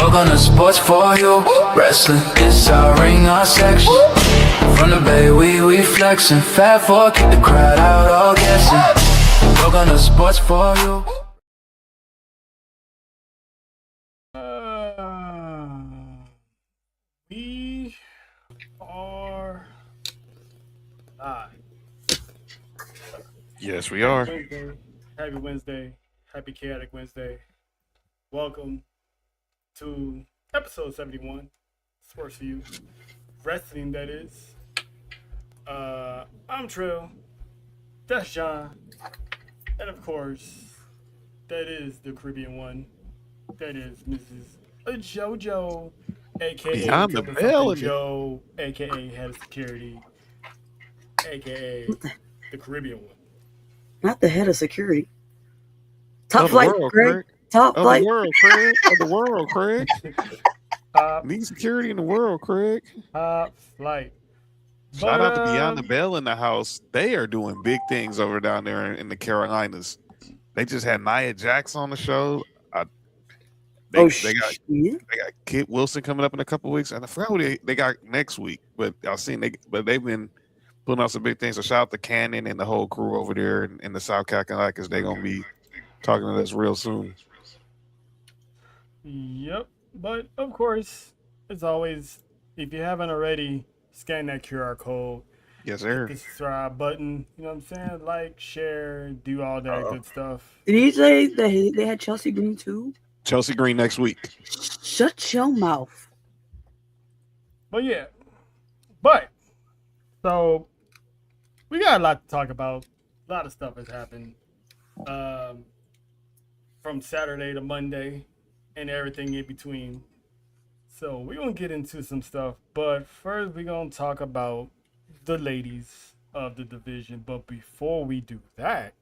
Welcome to Sports for You Wrestling. It's our ring, our section. From the bay, we flexing. Fat four, keep the crowd out, all guessing. Welcome to Sports for You. We are live. Yes, we are. Happy Wednesday. Happy Chaotic Wednesday. Welcome to episode 71. Sports for You Wrestling, that is. I'm Trill. That's John. And of course, that is the Caribbean one. That is Mrs. JoJo, aka Beyond the Bell. Joe, aka Head of Security, aka the Caribbean one. Not the head of security. Top Of the flight, world, Greg. Craig. Top Of flight. the world, Craig. Of the world, Craig. Need security in the world, Craig. Top flight. Shout out to Beyond the Bell in the house. They are doing big things over down there in the Carolinas. They just had Nia Jax on the show. They got Kit Wilson coming up in a couple of weeks, and I forgot who they got next week. But I've seen they've been putting out some big things. So shout out to Cannon and the whole crew over there in the South Carolina, because they're gonna be talking to us real soon. Yep, but of course, as always, if you haven't already, scan that QR code. Yes, sir. Hit the subscribe button. You know what I'm saying? Like, share, do all that good stuff. Did he say that they had Chelsea Green too? Chelsea Green next week. Shut your mouth. But yeah, so we got a lot to talk about. A lot of stuff has happened from Saturday to Monday and everything in between. So we're going to get into some stuff. But first, we're going to talk about the ladies of the division. But before we do that,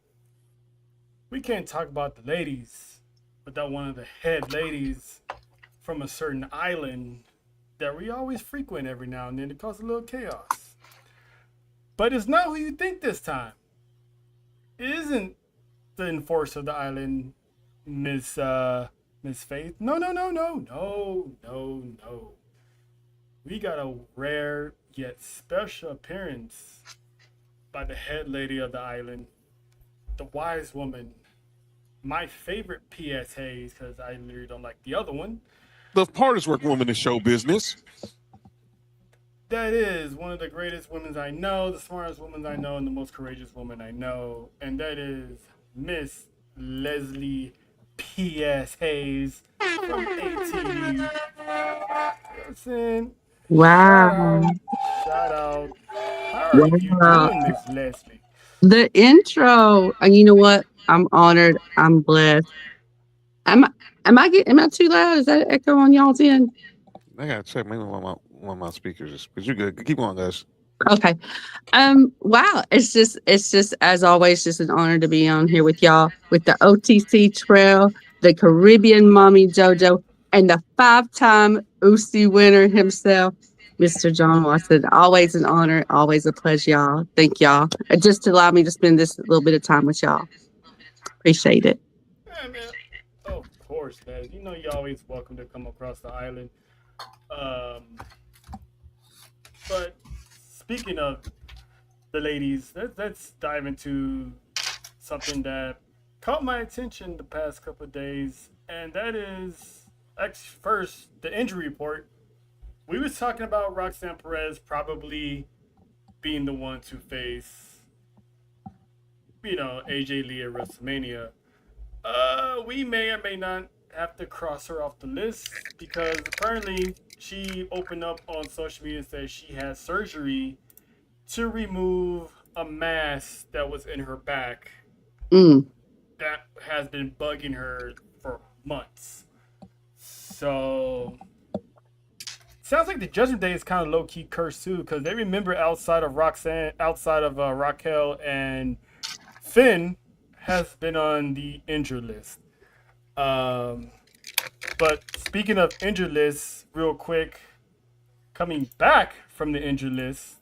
we can't talk about the ladies without one of the head ladies from a certain island that we always frequent every now and then to cause a little chaos. But it's not who you think this time. It isn't the enforcer of the island, Miss Faith. No. We got a rare yet special appearance by the head lady of the island, the wise woman, my favorite P.S. Hayes, because I literally don't like the other one. The hardest work woman in show business. That is one of the greatest women I know, the smartest woman I know, and the most courageous woman I know. And that is Miss Leslie P.S. Hayes from ATV. Listen. Wow. Shout out. How are you doing, Miss Leslie? The intro. And you know what? I'm honored. I'm blessed. Am I too loud? Is that an echo on y'all's end? I gotta check. Maybe one of my speakers. But you're good. Keep going, guys. Okay. Wow. It's just as always, just an honor to be on here with y'all, with the OTC Trail, the Caribbean Mommy JoJo, and the 5-time UC winner himself, Mr. John Watson. Always an honor, always a pleasure, y'all. Thank y'all. And just to allow me to spend this little bit of time with y'all. Appreciate it. Yeah, man. Of course, man. You know you're always welcome to come across the island. But speaking of the ladies, let's dive into something that caught my attention the past couple of days, and that is first the injury report. We was talking about Roxanne Perez probably being the one to face, AJ Lee at WrestleMania. We may or may not have to cross her off the list because apparently she opened up on social media and said she had surgery to remove a mass that was in her back that has been bugging her for months. So Sounds like the Judgment Day is kind of low key cursed too, because they remember outside of Raquel and Finn has been on the injured list. Um, but speaking of injured lists, real quick, coming back from the injured list,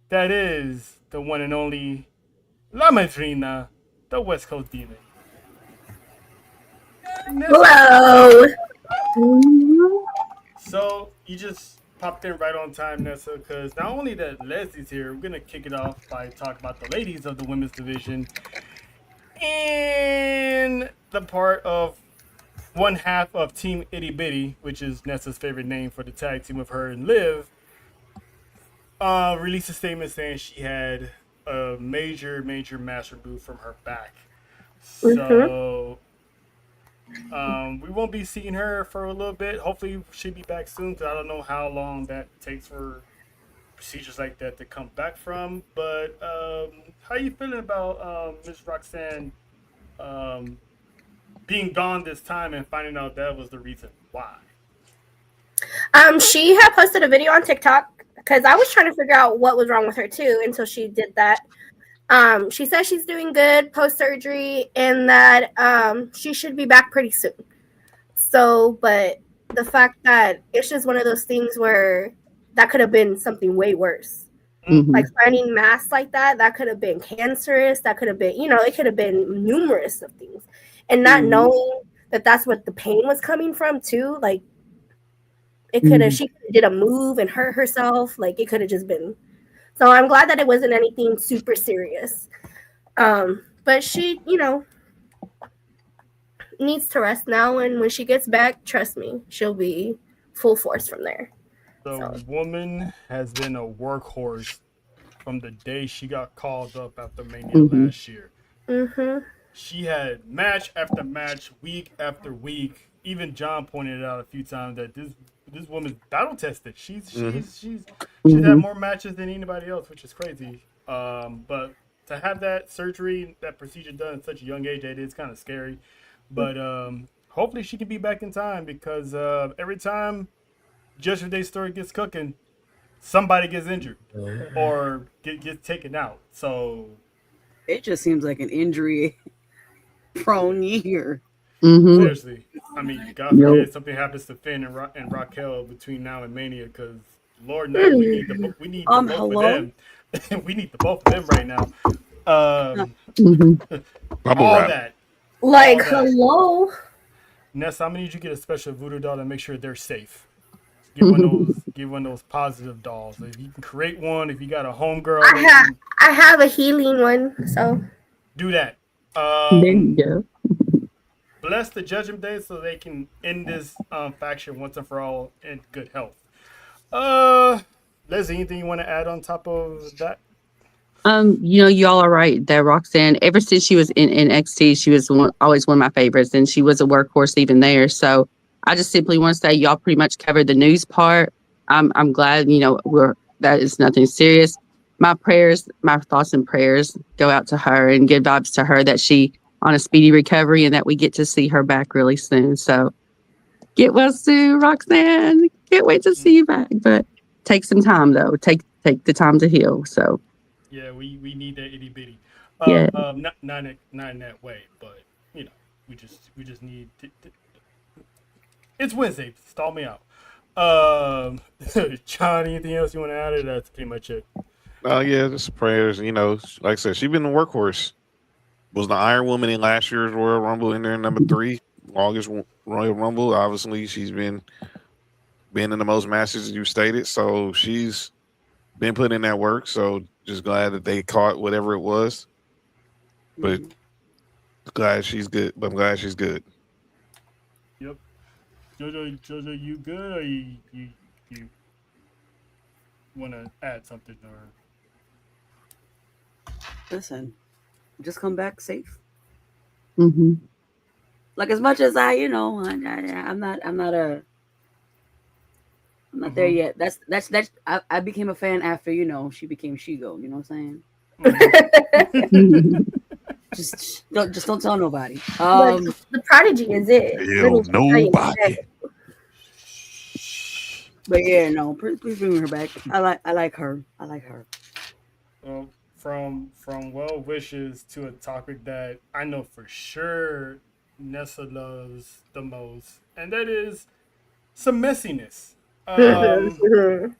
that is the one and only La Madrina, the West Coast Demon. Hello. So you just popped in right on time, Nessa, because not only that Leslie's here, we're gonna kick it off by talking about the ladies of the women's division and the part of one half of Team Itty Bitty, which is Nessa's favorite name for the tag team with her and Liv. Released a statement saying she had a major master move from her back. So we won't be seeing her for a little bit. Hopefully she'll be back soon, because I don't know how long that takes for procedures like that to come back from. But how you feeling about Miss Roxanne being gone this time and finding out that was the reason why? She had posted a video on TikTok because I was trying to figure out what was wrong with her too until she did that. She says she's doing good post-surgery and that she should be back pretty soon. So, but the fact that it's just one of those things where that could have been something way worse. Mhm. Like finding masks like that could have been cancerous. That could have been, it could have been numerous of things. And not knowing that that's what the pain was coming from too. Like, it could have, she did a move and hurt herself. Like, it could have just been. So I'm glad that it wasn't anything super serious. But she, needs to rest now. And when she gets back, trust me, she'll be full force from there. The woman has been a workhorse from the day she got called up after Mania last year. She had match after match, week after week. Even John pointed out a few times that this woman's battle tested. She's had more matches than anybody else, which is crazy. But to have that surgery, that procedure done at such a young age, it is kind of scary. But hopefully she can be back in time, because every time Judgment Day story gets cooking, somebody gets injured or gets taken out. So it just seems like an injury-prone year. Seriously, I mean, God forbid something happens to Finn and Raquel between now and Mania, because Lord knows we need the both of them. We need the both of them right now. All that. Like, hello. Ness, I'm gonna need you to get a special voodoo doll and make sure they're safe. Get one of those positive dolls. If you can create one, if you got a homegirl, I have a healing one, so do that. There you go. Bless the Judgment Day so they can end this faction once and for all in good health. Leslie, anything you want to add on top of that? Y'all are right that Roxanne, ever since she was in NXT, she was always one of my favorites, and she was a workhorse even there. So I just simply want to say y'all pretty much covered the news part. I'm glad, that is nothing serious. My thoughts and prayers go out to her, and good vibes to her that she on a speedy recovery and that we get to see her back really soon. So get well soon, Roxanne. Can't wait to see you back. But take some time though. Take the time to heal. So yeah, we need that itty bitty. Yeah. Not in that way, but we just need to, it's Wednesday. Stall me out. John, anything else you want to add? Or that's pretty much it. Yeah, just prayers. Like I said, she's been a workhorse. Was the Iron Woman in last year's Royal Rumble in there, number 3, August Royal Rumble. Obviously, she's been in the most matches you stated, so she's been putting in that work. So just glad that they caught whatever it was. But glad she's good. But I'm glad she's good. Yep. Jojo, you good, or you want to add something, or? Listen, just come back safe. mm-hmm. Like, as much as I'm not there yet. That's I became a fan after she became She-Go. You know what I'm saying? just don't tell nobody. The Prodigy is it. Hell, nobody. But yeah, no, please bring her back. I like her. I like her. Well, from well wishes to a topic that I know for sure Nessa loves the most, and that is some messiness. Um,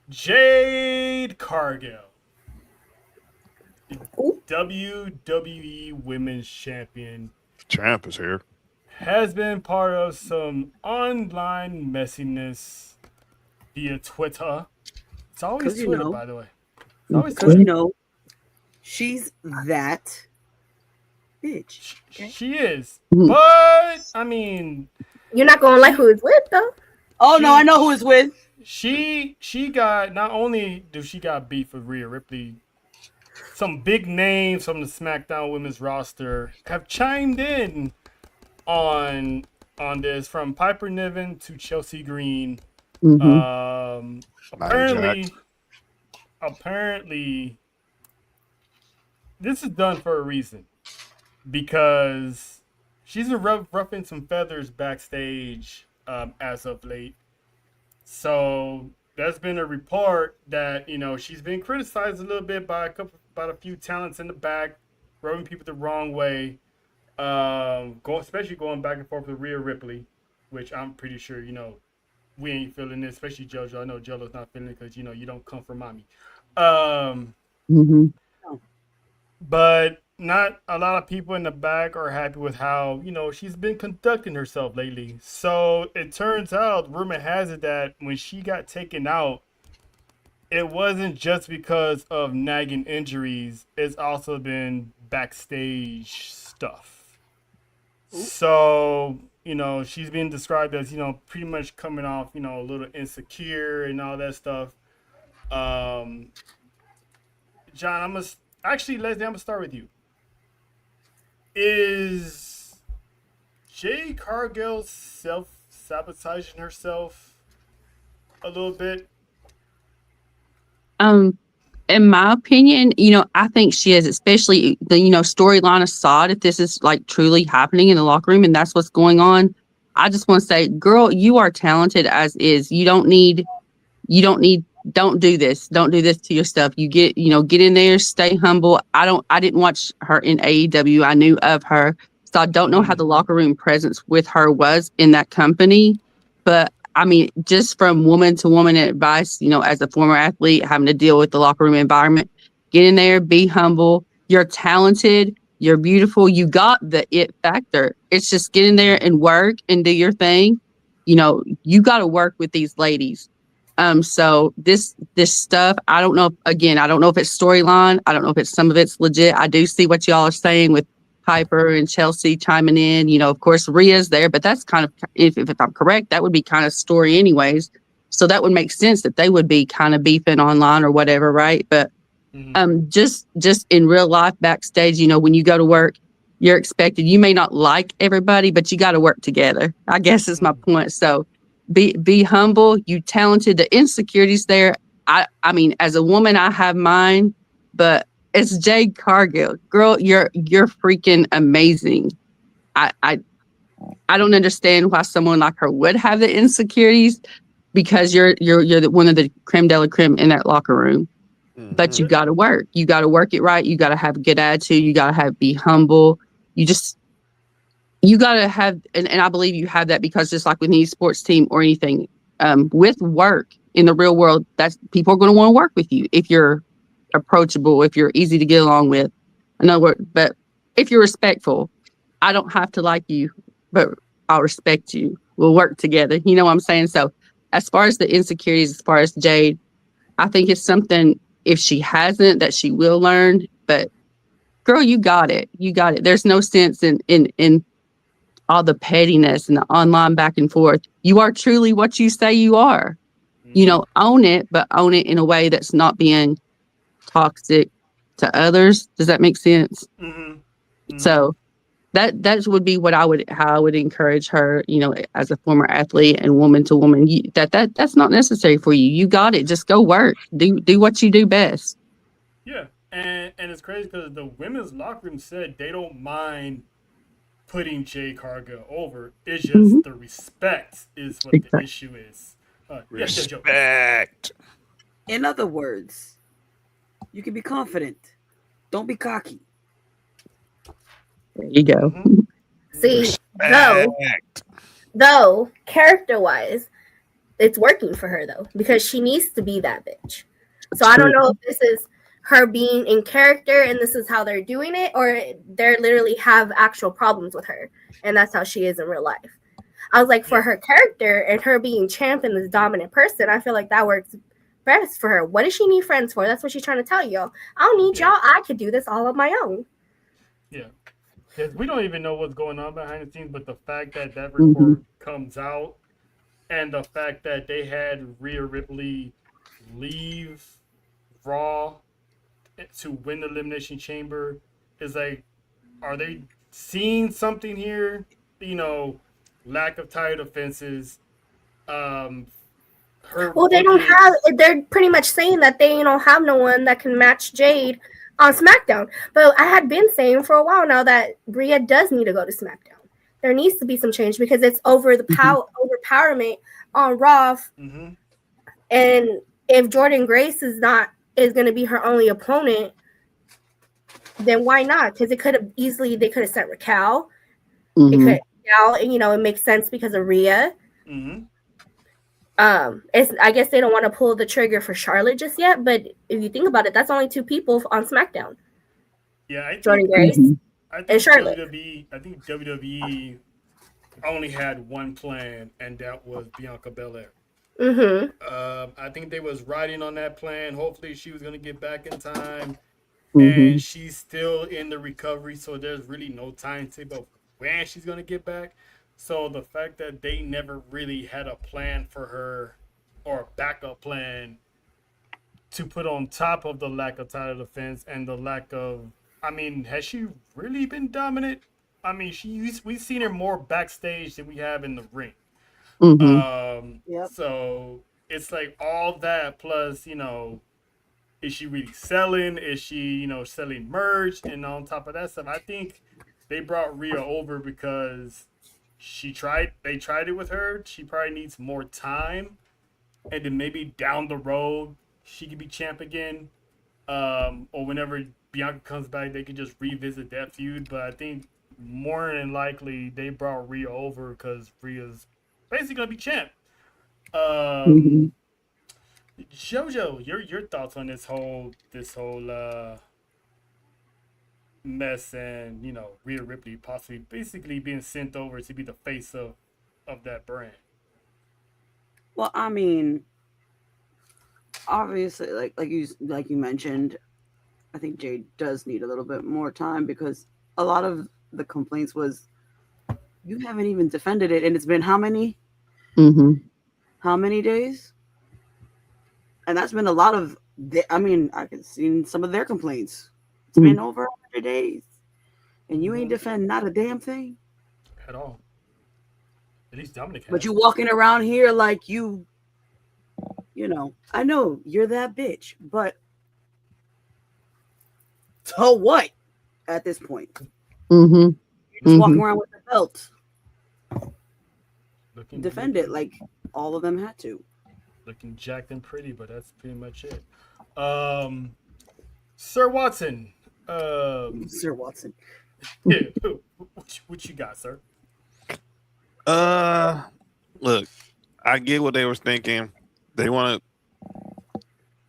Jade Cargill, the Ooh. WWE Women's Champion, Champ is here. has been part of some online messiness via Twitter. It's always Because Twitter, by the way. It's always because Twitter. she's that bitch. Okay? She is. Mhm. But, I mean, You're not gonna like who it's with though. Oh no, I know who it's with. she got, not only do she got beef with Rhea Ripley, some big names from the SmackDown Women's roster have chimed in on this, from Piper Niven to Chelsea Green. Mhm. Apparently, this is done for a reason, because she's been ruffling some feathers backstage as of late. So there's been a report that she's been criticized a little bit by a few talents in the back, rubbing people the wrong way. Especially going back and forth with Rhea Ripley, which I'm pretty sure we ain't feeling it, especially JoJo. I know JoJo's not feeling it because you don't come from mommy. Mhm. But not a lot of people in the back are happy with how she's been conducting herself lately. So it turns out, rumor has it, that when she got taken out, it wasn't just because of nagging injuries. It's also been backstage stuff. So she's been described as pretty much coming off a little insecure and all that stuff. John, Leslie, I'm gonna start with you. Is Jay Cargill self-sabotaging herself a little bit? In my opinion, I think she is, especially the storyline aside. If this is like truly happening in the locker room and that's what's going on, I just want to say, girl, you are talented as is. You don't need. Don't do this. Don't do this to yourself. You get in there, stay humble. I didn't watch her in AEW. I knew of her. So I don't know how the locker room presence with her was in that company. But I mean, just from woman to woman advice, as a former athlete, having to deal with the locker room environment, get in there, be humble. You're talented. You're beautiful. You got the it factor. It's just get in there and work and do your thing. You got to work with these ladies. So this stuff, I don't know. Again, I don't know if it's storyline. I don't know if some of it's legit. I do see what y'all are saying with Piper and Chelsea chiming in. Of course, Rhea's there, but that's kind of, if I'm correct, that would be kind of story anyways. So that would make sense that they would be kind of beefing online or whatever, right? But just in real life backstage, when you go to work, you're expected. You may not like everybody, but you got to work together, I guess is my point. So be humble. You talented. The insecurities there. I mean, as a woman, I have mine, but it's Jade Cargill. Girl, you're freaking amazing. I don't understand why someone like her would have the insecurities, because you're one of the creme de la creme in that locker room. But you got to work. You got to work it right. You got to have a good attitude. You got to be humble. You got to have, and I believe you have that, because just like with any sports team or anything, with work in the real world, that's people are going to want to work with you if you're approachable, if you're easy to get along with. In other words, but if you're respectful, I don't have to like you, but I'll respect you. We'll work together. You know what I'm saying? So as far as the insecurities, as far as Jade, I think it's something, if she hasn't, that she will learn. But girl, you got it. You got it. There's no sense in all the pettiness and the online back and forth. You are truly what you say you are. Own it, but own it in a way that's not being toxic to others. Does that make sense? So that would be how I would encourage her, as a former athlete and woman to woman, that's not necessary for you. You got it. Just go work. Do what you do best. Yeah. And it's crazy because the women's locker room said they don't mind putting Jay Cargill over. It's just the respect is what the issue is. Yes, Jojo. Respect. In other words, you can be confident. Don't be cocky. There you go. Mhm. See, Respect. though, character wise, it's working for her though because she needs to be that bitch. So I don't True. know if this is her being in character and this is how they're doing it, or they literally have actual problems with her and that's how she is in real life. I was like, for her character and her being champ and this dominant person, I feel like that works best for her. What does she need friends for? That's what she's trying to tell y'all. I don't need y'all. I could do this all on my own. Yeah. Because we don't even know what's going on behind the scenes, but the fact that that Mhm. report comes out and the fact that they had Rhea Ripley leave Raw to win the Elimination Chamber is like, are they seeing something here? You know, lack of title defenses, um, her Well, they don't booking. have. They're pretty much saying that they don't have no one that can match Jade on SmackDown. But I had been saying for a while now that Rhea does need to go to SmackDown. There needs to be some change because it's over the overpowerment on Raw. Mm-hmm. And if Jordan Grace is going to be her only opponent, then why not? Because it could have easily they could have sent Raquel. It Mhm. could now it makes sense because of Rhea. Mm-hmm. I guess they don't want to pull the trigger for Charlotte just yet, but if you think about it, that's only two people on SmackDown: Yeah, Jordan Grace and Charlotte. I think WWE only had one plan, and that was Bianca Belair. Mm-hmm. I think they was riding on that plan. Hopefully, she was gonna get back in time, and Mhm. she's still in the recovery, so there's really no timetable of when she's gonna get back. So the fact that they never really had a plan for her or a backup plan to put on top of the lack of title defense and the lack of, I mean, has she really been dominant? I mean, we've seen her more backstage than we have in the ring. Mhm. Yep. So it's like all that plus, is she really selling? Is she, selling merch? And on top of that stuff, I think they brought Rhea over because they tried it with her. She probably needs more time. And then maybe down the road, she could be champ again. Or whenever Bianca comes back, they could just revisit that feud. But I think more than likely, they brought Rhea over because Rhea's basically going to be champ. Um, Mhm. Jojo, your thoughts on this whole mess and Rhea Ripley possibly basically being sent over to be the face of that brand. Well, I mean, obviously, like you mentioned, I think Jade does need a little bit more time because a lot of the complaints was you haven't even defended it, and it's been Mhm. how many days? And that's been a lot of. I mean, I can see some of their complaints. It's Mhm. been over 100 days, and you ain't defend not a damn thing. At all. At least Dominic But has. you walking around here like I know you're that bitch, but so what at this point? Mhm. You're just walking Mhm. around with the belt. Defend it Looking like all of them had to. looking jacked and pretty, but that's pretty much it. Um, Sir Watson. Sir Watson. Yeah, what you got, sir? Uh, Look, I get what they were thinking. They want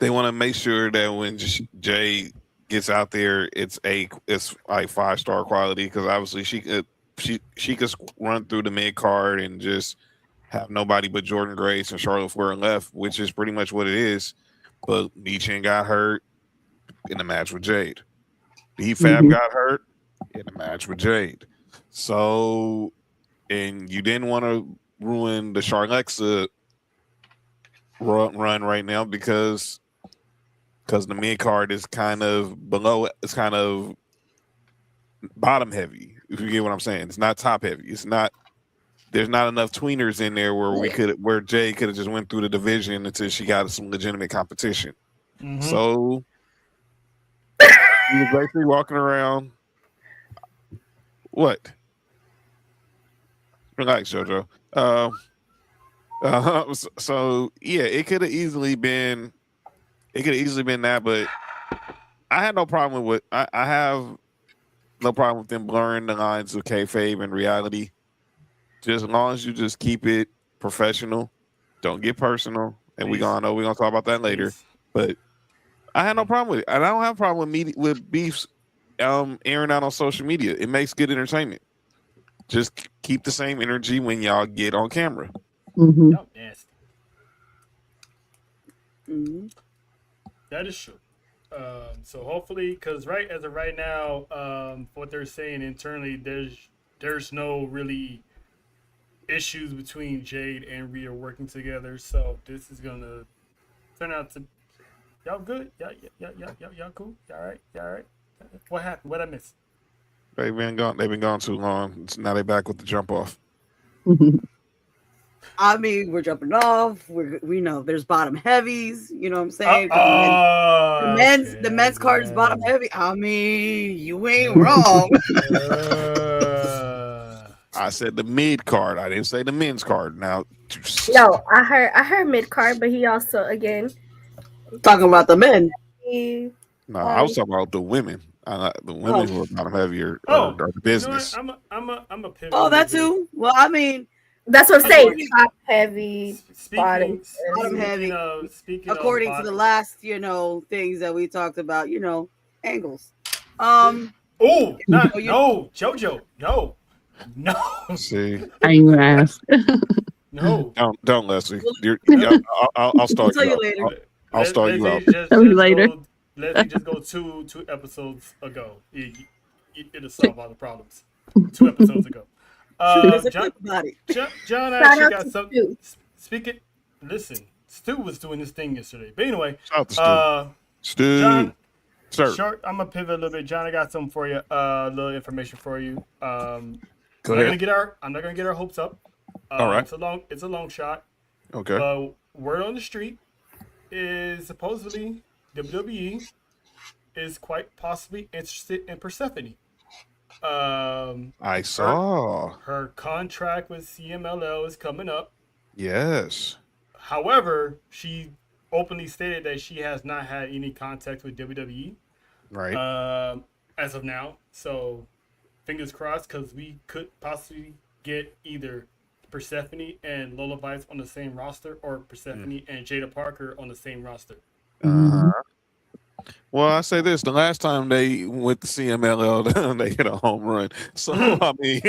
to make sure that when Jay gets out there, it's like 5-star quality because obviously she could run through the mid card and just have nobody but Jordan Grace and Charlotte Flair left, which is pretty much what it is. But Michin got hurt in the match with Jade. D-Fab Mhm. got hurt in the match with Jade. So, and you didn't want to ruin the Charlexa run right now because the mid card is kind of below. It's kind of bottom heavy. If you get what I'm saying, it's not top heavy. It's not. There's not enough tweeners in there where Jay could have just went through the division until she got some legitimate competition. Mm-hmm. So he was basically walking around. What? Relax, JoJo. So yeah, it could have easily been. It could have easily been that, but I had no problem with. I have no problem with them blurring the lines of kayfabe and reality. Just as long as you just keep it professional, don't get personal, and we're gonna talk about that later. Peace. But I had no problem with it, and I don't have a problem with beefs airing out on social media. It makes good entertainment. Just keep the same energy when y'all get on camera. Mm-hmm. Y'all nasty. Mm-hmm. That is true. So hopefully, because as of right now, what they're saying internally, there's no really issues between Jade and Rhea working together. So this is gonna turn out to y'all good. Y'all cool. Y'all right. Y'all right. What happened? What I missed? They've been gone too long. Now they back with the jump off. I mean, we're jumping off. We know there's bottom heavies. You know what I'm saying? The men's card is bottom heavy. I mean, you ain't wrong. I said the mid card. I didn't say the men's card. Now, No, I heard mid card, but he also again Talking about the men. no, I was talking about the women. The women who are bottom heavier are the business. You know what? I'm a pivot. Oh, that too. Well, I mean, that's what I'm saying. Top heavy, bottom heavy. Speaking according to the last, things that we talked about, angles. Oh, no, JoJo, no. See, I ain't gonna ask. No, don't Leslie. I'll start you later. I'll start you out. Tell me later. Leslie, just go two episodes ago. It'll solve all the problems. 2 episodes ago. John actually got something. Speaking. Listen, Stu was doing this thing yesterday. But anyway, Stu. John, sir. Short. I'm gonna pivot a little bit. John, I got something for you. Little information for you. I'm Go not ahead. gonna get our hopes up. All right. It's a long shot. Okay. But word on the street is supposedly WWE is quite possibly interested in Persephone. I saw her contract with CMLL is coming up. Yes. However, she openly stated that she has not had any contact with WWE. Right. As of now. So fingers crossed, because we could possibly get either Persephone and Lola Vice on the same roster, or Persephone and Jada Parker on the same roster. Well, I say this: the last time they went to CMLL, they hit a home run. So I mean,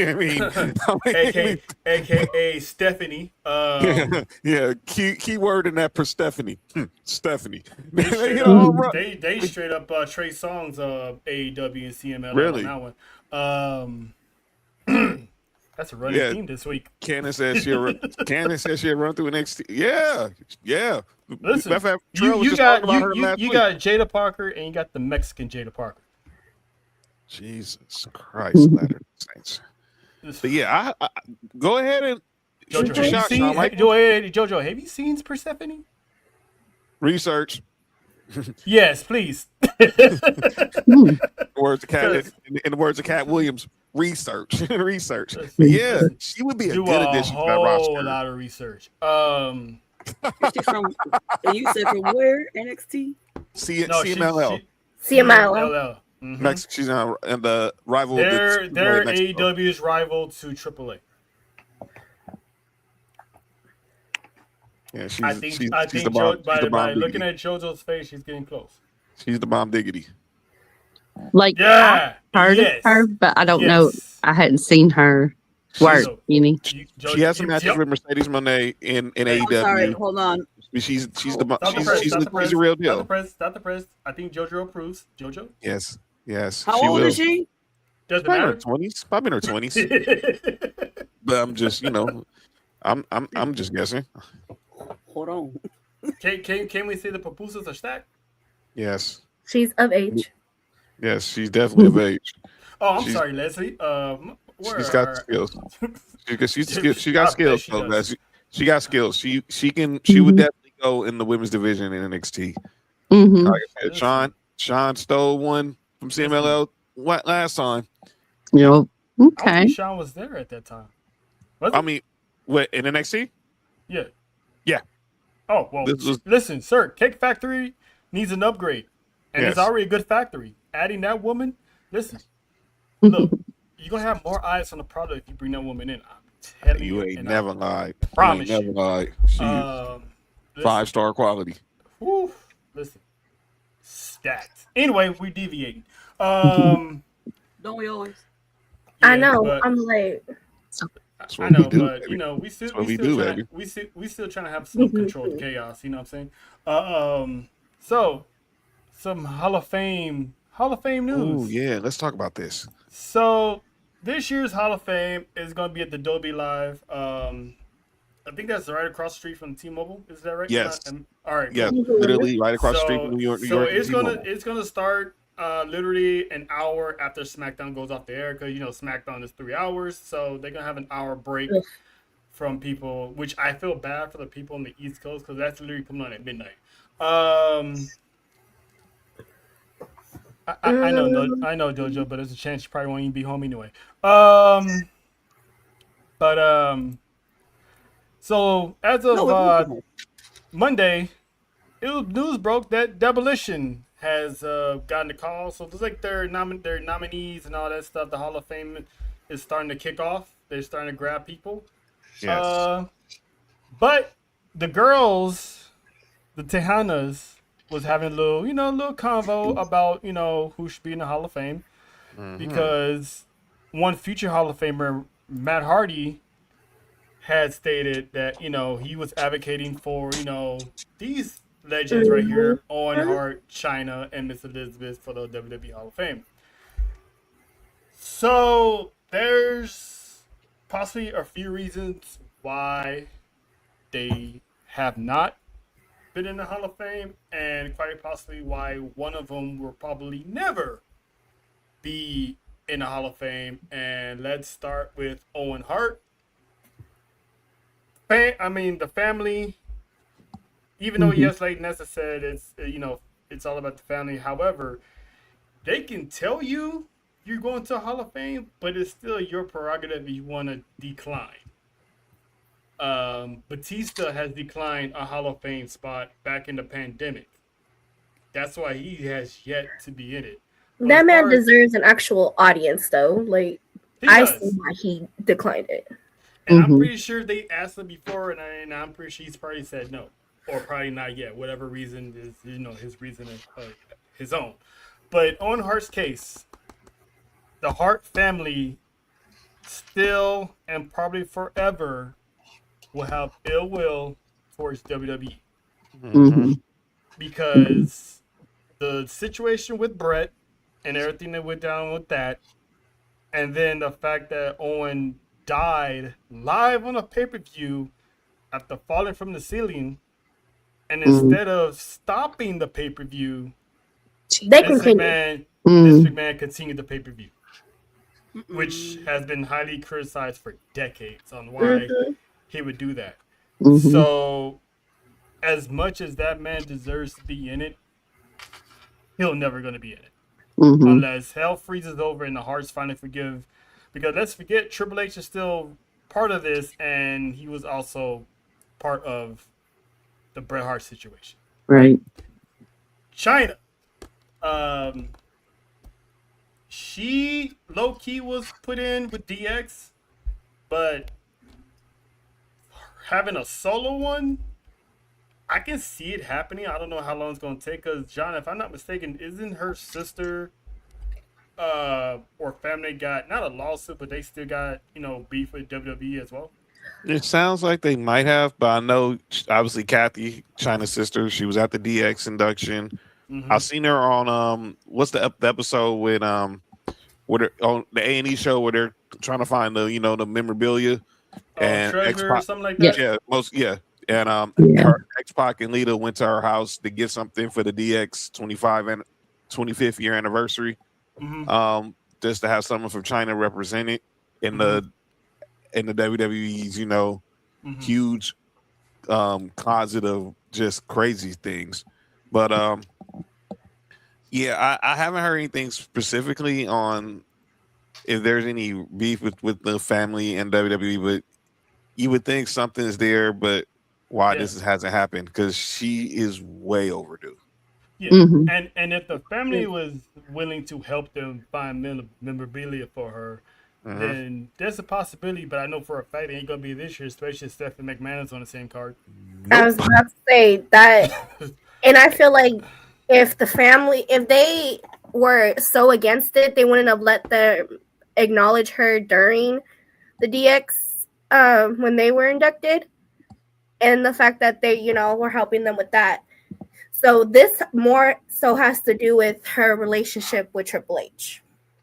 AKA Stephanie. Yeah, key word in that Persephone. Stephanie. They straight up Trey Songz AEW and CMLL really? on that one. That's a running theme this week. Candace says she'll run through NXT. Yeah. Listen, you got Jada Parker and you got the Mexican Jada Parker. Jesus Christ, Latter Saints. But yeah, I go ahead and Jojo, have you seen Persephone? Research. Yes, please. In the words of Cat Williams, research. But yeah, she would be a good addition to that roster. A lot of research. And you said from where? NXT? CMLL. CMLL. Mm-hmm. Next, she's in the rival. They're AEW's rival to AAA. Yeah, I think the bomb. By looking at JoJo's face, she's getting close. She's the bomb diggity. Like, I heard of her, but I don't know. I hadn't seen her work. She has some matches with Mercedes Moné in AEW. Sorry, hold on. She's the real deal. Stop the press. I think JoJo approves. JoJo. Yes. How old is she? Doesn't probably matter. In her 20s. Probably in her 20s. But I'm just, I'm just guessing. Hold on. Can we say the pupusas are stacked? Yes. She's of age. Yes, she's definitely of age. Oh, I'm sorry, Leslie. She's got skills. She got skills. She got skills. She would definitely go in the women's division in NXT. Mm-hmm. Like I said, Sean stole one from CMLL last time. Yep. Okay. Sean was there at that time. I mean, what in NXT? Yeah. Yeah. Oh well, This was listen, sir. Cake Factory needs an upgrade, and it's yes. already a good factory. Adding that woman, listen, look, you're gonna have more eyes on the product if you bring that woman in. I'm telling You you, ain't and I never lied. You ain't promise never you. lied. She Listen, 5-star quality. whew, listen, stacked. Anyway, we deviating. Um, Don't we always? I yeah, know. but I'm like, That's I what we know, do, but baby. we still That's what we do, baby. we still trying to have some controlled chaos. You know what I'm saying? So some Hall of Fame Oh news. yeah, let's talk about this. So this year's Hall of Fame is going to be at the Dolby Live. I think that's right across the street from T-Mobile. Is that right? Yes. All right, Yes, cool. literally right across the street from So New York and T-Mobile. it's gonna start literally an hour after SmackDown goes off the air because SmackDown is 3 hours, so they're gonna have an hour break ugh. from people, which I feel bad for the people on the East Coast because that's literally coming on at midnight. Um, I know, no, mm, I know, Jojo, but there's a chance you probably won't even be home anyway. Um, but so as No, of it won't be home. Monday, news broke that Demolition has gotten the call. So there's like their nominees and all that stuff. The Hall of Fame is starting to kick off. They're starting to grab people. Yes. Uh, but the girls, the Tejanas, was having a little convo about who should be in the Hall of Fame Mm-hmm. because one future Hall of Famer, Matt Hardy, had stated that he was advocating for these legends right mhm. here: Owen Hart, China, and Miss Elizabeth for the WWE Hall of Fame. So there's possibly a few reasons why they have not been in the Hall of Fame, and quite possibly why one of them will probably never be in the Hall of Fame. And let's start with Owen Hart. The family, even though Mhm. yes, like Nessa said, it's all about the family. However, they can tell you you're going to a Hall of Fame, but it's still your prerogative if you want to decline. Batista has declined a Hall of Fame spot back in the pandemic. That's why he has yet to be in it. But as That man far as deserves an actual audience, though. Like, he I see does, why he declined it. and I'm Mhm. pretty sure they asked him before, and I'm pretty sure he's probably said no, or probably not yet. Whatever reason is, his reason, his own. But on Hart's case, the Hart family still and probably forever will have ill will towards WWE Mm-hmm. Mhm. because the situation with Brett and everything that went down with that, and then the fact that Owen died live on a pay per view after falling from the ceiling, and Mhm. instead of stopping the pay per view, They Vince continue. McMahon, Vince Mhm. McMahon continued the pay per view, which has been highly criticized for decades on why Hmm. he would do that. Mhm. So, as much as that man deserves to be in it, he'll never going to be in it Mhm. unless hell freezes over and the hearts finally forgive. Because let's forget, Triple H is still part of this, and he was also part of the Bret Hart situation, right? Right. China, um, she low key was put in with DX, but having a solo one, I can see it happening. I don't know how long it's going to take. Because John, if I'm not mistaken, isn't her sister or family got not a lawsuit, but they still got beef with WWE as well? It sounds like they might have, but I know obviously Kathy, China's sister, she was at the DX induction. Mm-hmm. I've seen her on what's the episode with where they're on the A&E show where they're trying to find the memorabilia Oh, and X Treasure or Pac. something like Yeah. that. Yeah, and Yeah. her X Pac and Lita went to her house to get something for the DX 25th year anniversary. Mm-hmm. Just to have someone from China represented in the WWE's Mm-hmm. huge closet of just crazy things. But yeah, I haven't heard anything specifically on if there's any beef with the family and WWE, but you would think something is there. But why Yeah. this hasn't happened, because she is way overdue. Yeah, Mhm. and if the family was willing to help them find memorabilia for her, then there's a possibility. But I know for a fact it ain't gonna be this year, especially if Stephanie McMahon's on the same card. I was about to say that, and I feel like if the family, if they were so against it, they wouldn't have let them acknowledge her during the DX when they were inducted, and the fact that they, were helping them with that. So this more so has to do with her relationship with Triple H.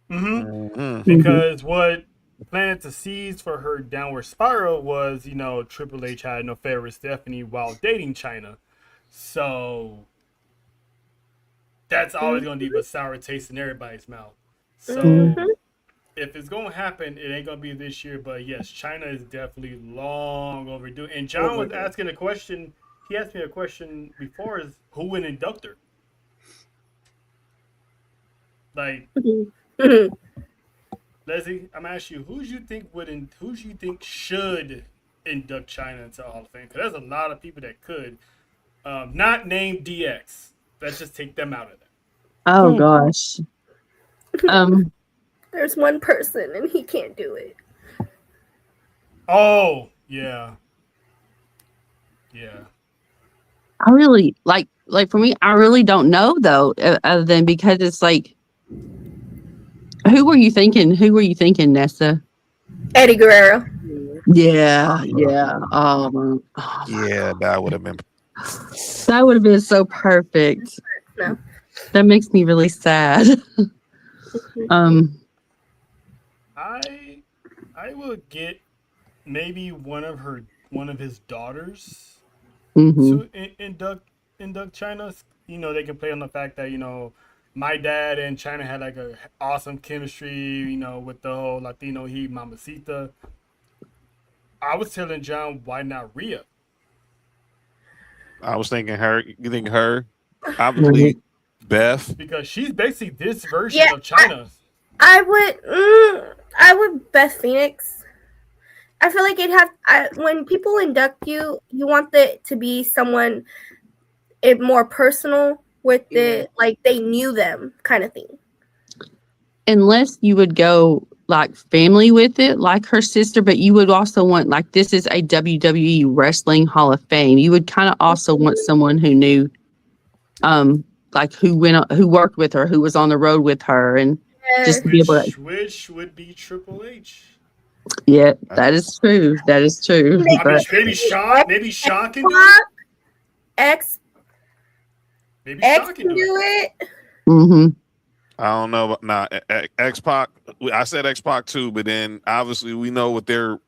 Because what planted the seeds for her downward spiral was, Triple H had an affair with Stephanie while dating China. So that's always going to leave a sour taste in everybody's mouth. So if it's going to happen, it ain't going to be this year. But yes, China is definitely long overdue. And John was asking a question. He asked me a question before: is who would induct her? Like, Leslie, I'm asking you, who do you think should induct China into Hall of Fame? Because there's a lot of people that could, not named DX. Let's just take them out of there. Oh gosh. There's one person and he can't do it. Oh yeah. I really like for me, I really don't know though, other than because it's like, who were you thinking, Nessa? Eddie Guerrero. Yeah. Yeah, that would have been so perfect. No. That makes me really sad. I would get maybe one of his daughters to induct China. They can play on the fact that my dad and China had like a awesome chemistry. With the whole Latino heat, Mamacita. I was telling John, why not Rhea? I was thinking her. You think her? Obviously, Beth. Because she's basically this version of China. I would Beth Phoenix. I feel like when people induct you, you want it to be someone more personal with it, like they knew them kind of thing. Unless you would go like family with it, like her sister, but you would also want, like, this is a WWE Wrestling Hall of Fame. You would kind of also want someone who knew, like who worked with her, who was on the road with her, and just to be able to. Which would be Triple H. Yeah, that is true. That is true. Maybe Sean can do it. Maybe Sean can do it. I don't know, but X-Pac. I said X-Pac too, but then obviously we know what they're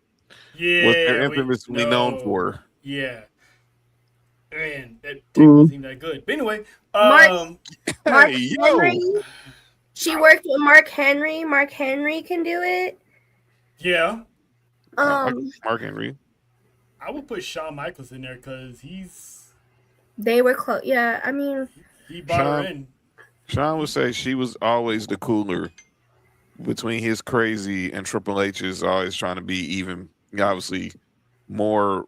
infamously known for. Yeah, man, that tape wasn't even that good. But anyway, Mark Henry. She worked with Mark Henry. Mark Henry can do it. Yeah. Mark Henry. I would put Shawn Michaels in there because they were close. Yeah, I mean, he brought her in. Sean would say she was always the cooler between his crazy and Triple H's always trying to be even, obviously, more,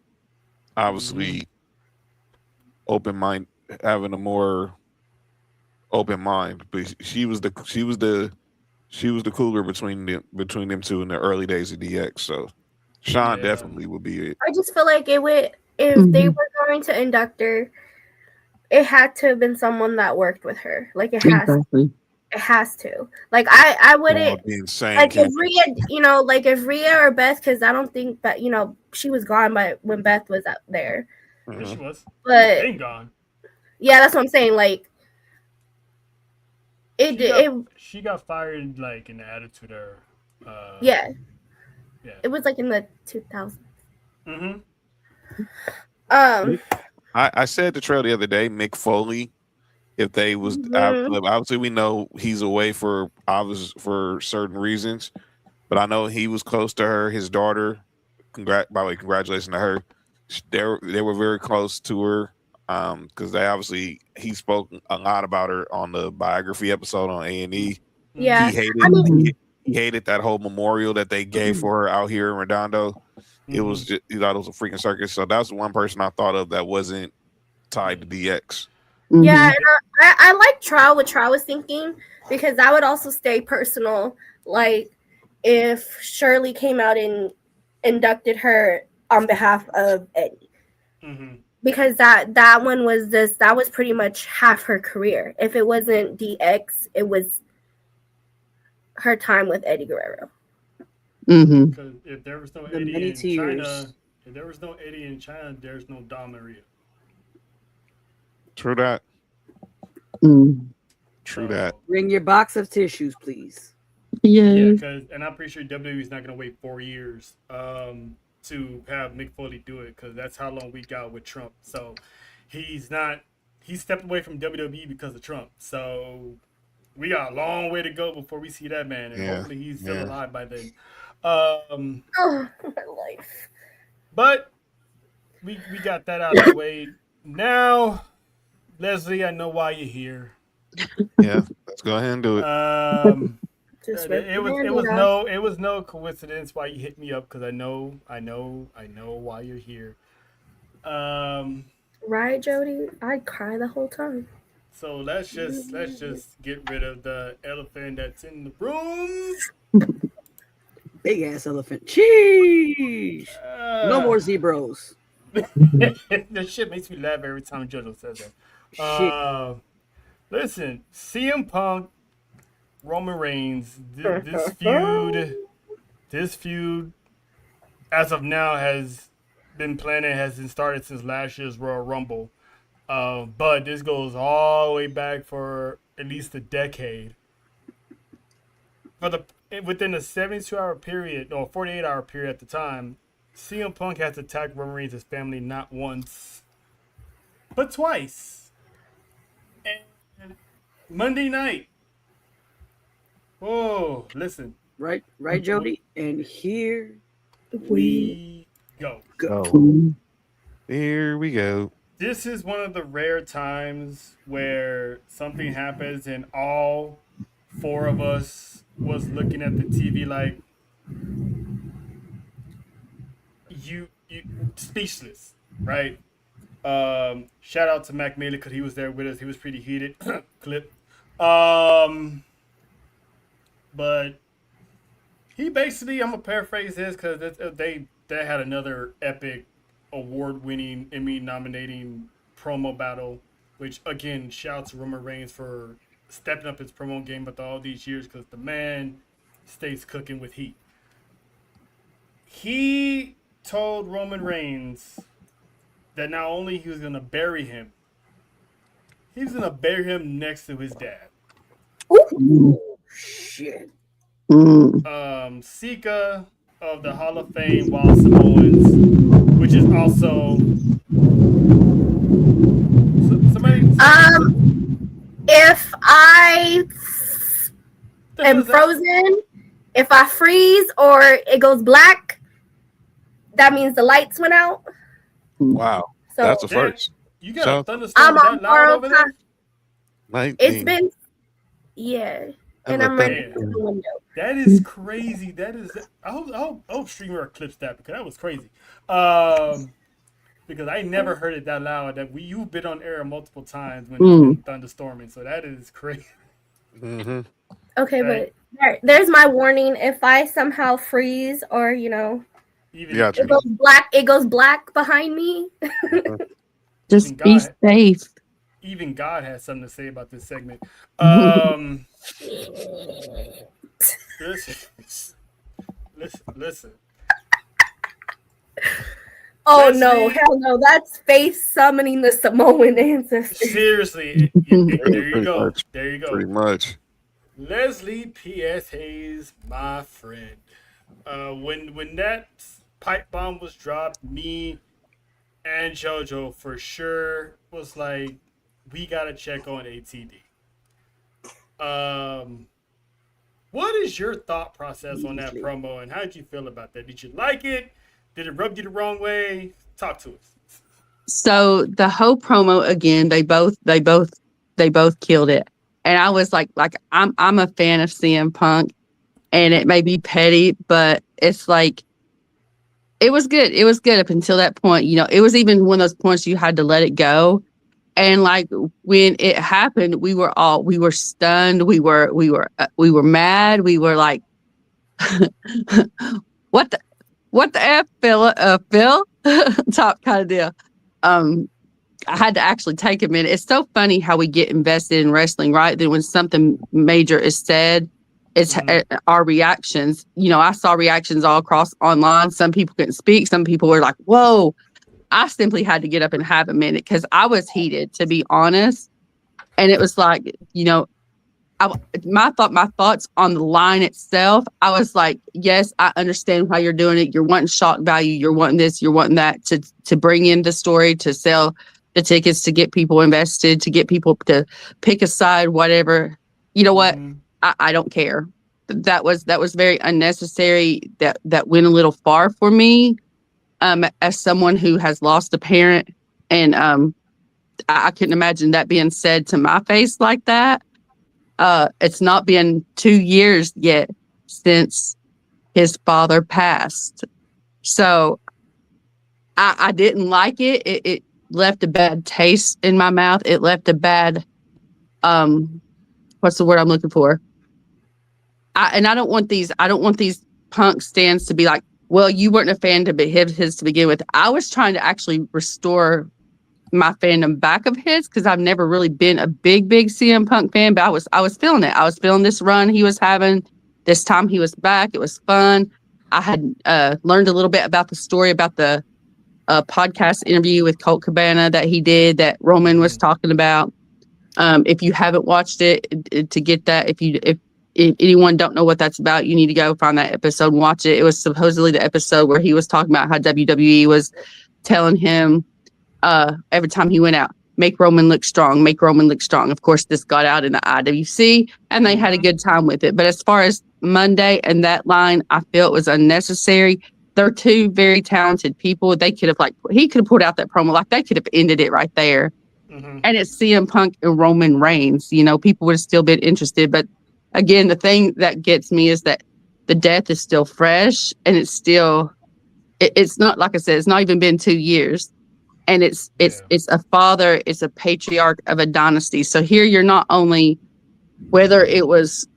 open mind, having a more open mind. But she was the cooler between them two in the early days of DX. So Sean definitely would be it. I just feel like it would, if they were going to induct her, it had to have been someone that worked with her. Like it has to. Like I wouldn't like if Rhea, if Rhea or Beth, because I don't think that she was gone by when Beth was up there. She was, but ain't gone. Yeah, that's what I'm saying. Like she got fired like in the Attitude Era. Yeah, it was like in the 2000s. I said the trail the other day, Mick Foley, if they was obviously we know he's away for certain reasons, but I know he was close to her, his daughter. By the way, congratulations to her. They were very close to her because he spoke a lot about her on the biography episode on A&E. Yeah, he hated that whole memorial that they gave for her out here in Redondo. It was just, you thought it was a freaking circus. So that's the one person I thought of that wasn't tied to DX. Yeah, and I like Trial, what Trial was thinking, because that would also stay personal. Like if Shirley came out and inducted her on behalf of Eddie. Because that one was that was pretty much half her career. If it wasn't DX, it was her time with Eddie Guerrero. Because if there was no The Eddie many in tears. China, if there was no Eddie in China, there's no Dom Maria. True that. True that. Bring your box of tissues, please. Yeah, because and I'm pretty sure WWE's not gonna wait 4 years to have Mick Foley do it, because that's how long we got with Trump. So he stepped away from WWE because of Trump. So we got a long way to go before we see that man, and hopefully he's still alive by then. Oh, my life. But we got that out of the way. Now, Leslie, I know why you're here. Yeah, let's go ahead and do it. It was no coincidence why you hit me up, because I know why you're here. Right, Jody? I'd cry the whole time. So let's just get rid of the elephant that's in the room. Big ass elephant. Jeez. No more zebras. That shit makes me laugh every time JoJo says that. Listen, CM Punk, Roman Reigns, this feud, as of now, has been started since last year's Royal Rumble. But this goes all the way back for at least a decade. Within a 72-hour period, or 48-hour period at the time, CM Punk has attacked Roman Reigns' family not once, but twice. And Monday night. Oh, listen. Right, Jody? And here we go. Here we go. This is one of the rare times where something happens and all four of us was looking at the TV like you speechless, right? Shout out to Mac Miller because he was there with us. He was pretty heated. Clip. But he basically, I'm gonna paraphrase this because they had another epic, award-winning, Emmy-nominating promo battle, which again, shout to Roman Reigns for stepping up his promo game after all these years, because the man stays cooking with heat. He told Roman Reigns that not only he was gonna bury him, he was gonna bury him next to his dad. Ooh, shit. Sika of the Hall of Fame Wild Samoans, which is also somebody. If I am frozen, if I freeze or it goes black, that means the lights went out. Wow, so that's a first. You got a thunderstorm that loud over there? It's been, yeah. And I'm ready for the window. That is crazy. That is. I hope Streamer clips that, because that was crazy. Because I never heard it that loud. You've been on air multiple times when it's been thunderstorming, so that is crazy. Okay, right. But there's my warning. If I somehow freeze or it goes black behind me. Just be safe. Even God has something to say about this segment. Listen. Oh no, hell no. That's face summoning the Samoan ancestors. Seriously. There you go. Pretty much. Leslie P.S. Hayes, my friend. When that pipe bomb was dropped, me and JoJo for sure was like, we gotta check on ATD. What is your thought process on that promo, and how did you feel about that? Did you like it? Did it rub you the wrong way? Talk to us. So the whole promo, again, they both killed it, and I was like I'm a fan of CM Punk, and it may be petty, but it's like It was good. It was good up until that point. You know, it was even one of those points you had to let it go. And like when it happened, we were stunned. We were mad. We were like, what the F, Phil? Top kind of deal. I had to actually take a minute. It's so funny how we get invested in wrestling, right? Then when something major is said, it's our reactions. You know, I saw reactions all across online. Some people couldn't speak. Some people were like, whoa. I simply had to get up and have a minute because I was heated, to be honest. And it was like, you know, my thoughts on the line itself, I was like, yes, I understand why you're doing it. You're wanting shock value. You're wanting this. You're wanting that to bring in the story, to sell the tickets, to get people invested, to get people to pick a side, whatever. You know what? I don't care. That was very unnecessary. That went a little far for me. As someone who has lost a parent, and I couldn't imagine that being said to my face like that. It's not been 2 years yet since his father passed. So I didn't like it. It left a bad taste in my mouth. It left a bad, what's the word I'm looking for? I don't want these punk stands to be like, well, you weren't a fan to be his to begin with. I was trying to actually restore my fandom back of his, because I've never really been a big CM Punk fan, but I was feeling it. I was feeling this run he was having. This time he was back. It was fun. I had learned a little bit about the story, about the podcast interview with Colt Cabana that he did, that Roman was talking about. If you haven't watched it, to get that, if anyone don't know what that's about, you need to go find that episode and watch it. It was supposedly the episode where he was talking about how WWE was telling him every time he went out, make Roman look strong, make Roman look strong. Of course, this got out in the IWC, and they had a good time with it. But as far as Monday and that line, I feel it was unnecessary. They're two very talented people. He could have pulled out that promo, like they could have ended it right there. And it's CM Punk and Roman Reigns. You know, people would have still been interested. But again, the thing that gets me is that the death is still fresh, and it's not, like I said, it's not even been 2 years. And it's a father, it's a patriarch of a dynasty. So here you're not only, whether it was,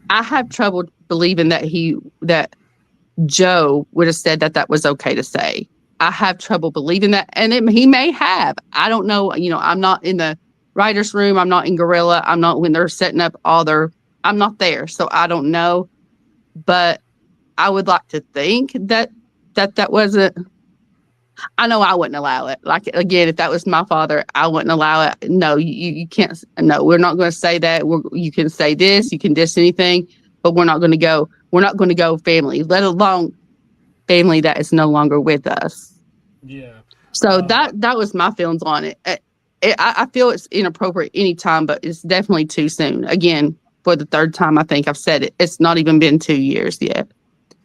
I have trouble believing that Joe would have said that was okay to say. I have trouble believing that, and he may have. I don't know. You know, I'm not in the writer's room. I'm not in Gorilla. I'm not when they're setting up I'm not there, so I don't know. But I would like to think that wasn't. I know I wouldn't allow it. Like, again, if that was my father, I wouldn't allow it. No, you can't. No, we're not going to say that. You can say this, you can diss anything, but we're not going to go. We're not going to go family, let alone family that is no longer with us. Yeah. So that was my feelings on it. I feel it's inappropriate anytime, but it's definitely too soon. Again, for the third time, I think I've said it. It's not even been 2 years yet.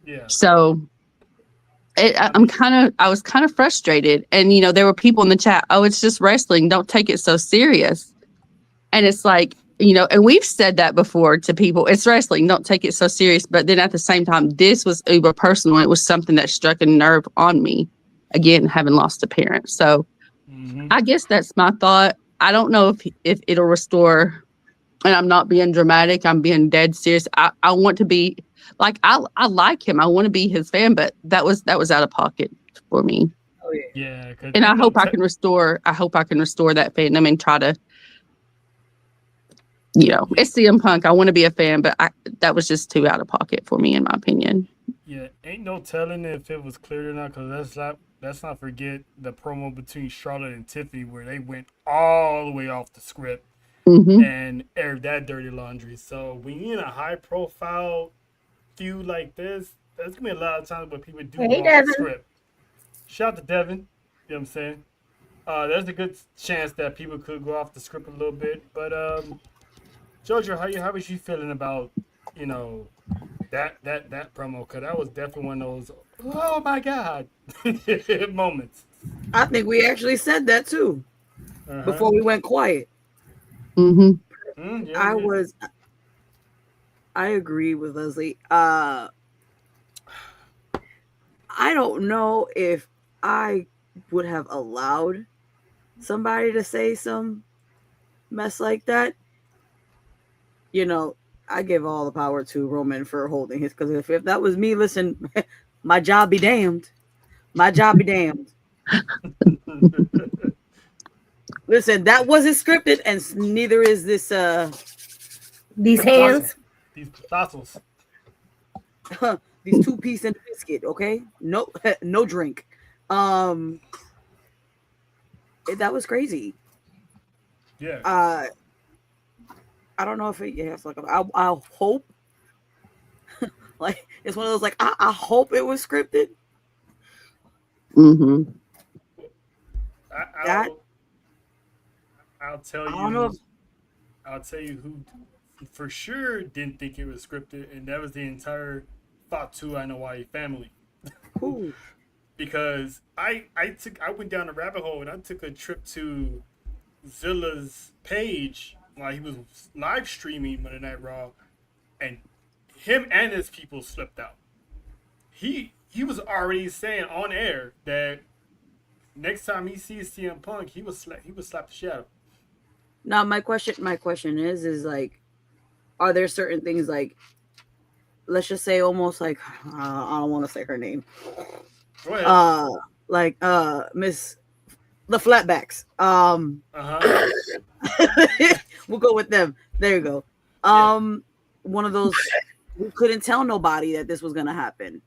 Yeah. So I was kind of frustrated. And, you know, there were people in the chat, oh, it's just wrestling. Don't take it so serious. And it's like, you know, and we've said that before to people. It's wrestling. Don't take it so serious. But then at the same time, this was uber personal. It was something that struck a nerve on me. Again, having lost a parent. So I guess that's my thought. I don't know if it'll restore, and I'm not being dramatic. I'm being dead serious. I want to be like, I like him. I want to be his fan, but that was out of pocket for me. Oh yeah. Yeah. And I hope I can restore that fandom and try to, you know, it's CM Punk. I want to be a fan, but that was just too out of pocket for me, in my opinion. Yeah, ain't no telling if it was clear or not, because let's not forget the promo between Charlotte and Tiffany where they went all the way off the script and aired that dirty laundry. So when you're in a high profile feud like this, there's gonna be a lot of times where people do go off the script. Shout out to Devin, you know what I'm saying? There's a good chance that people could go off the script a little bit, but Jojo, how was you feeling about, you know, that promo? Because that was definitely one of those, oh my God, moments. I think we actually said that too before we went quiet. I agree with Leslie. I don't know if I would have allowed somebody to say some mess like that. You know, I give all the power to Roman for holding his, because if that was me, listen, my job be damned. My job be damned. Listen, that wasn't scripted, and neither is this These hands. These fossils. these 2-piece and biscuit, okay? No no drink. That was crazy. Yeah. I don't know if it, yeah, it's like I hope like it's one of those like I hope it was scripted. Mm-hmm. I'll tell you. I don't know. I'll tell you who for sure didn't think it was scripted, and that was the entire Fatu I Know Why family. Ooh. Because I went down a rabbit hole and I took a trip to Zilla's page while he was live streaming Monday Night Raw, and him and his people slipped out. He was already saying on air that next time he sees CM Punk, he would slap the shit out of him. Now my question is like, are there certain things like, let's just say almost like I don't want to say her name. Go ahead. Like Miss the Flatbacks. We'll go with them. There you go. One of those who couldn't tell nobody that this was gonna happen.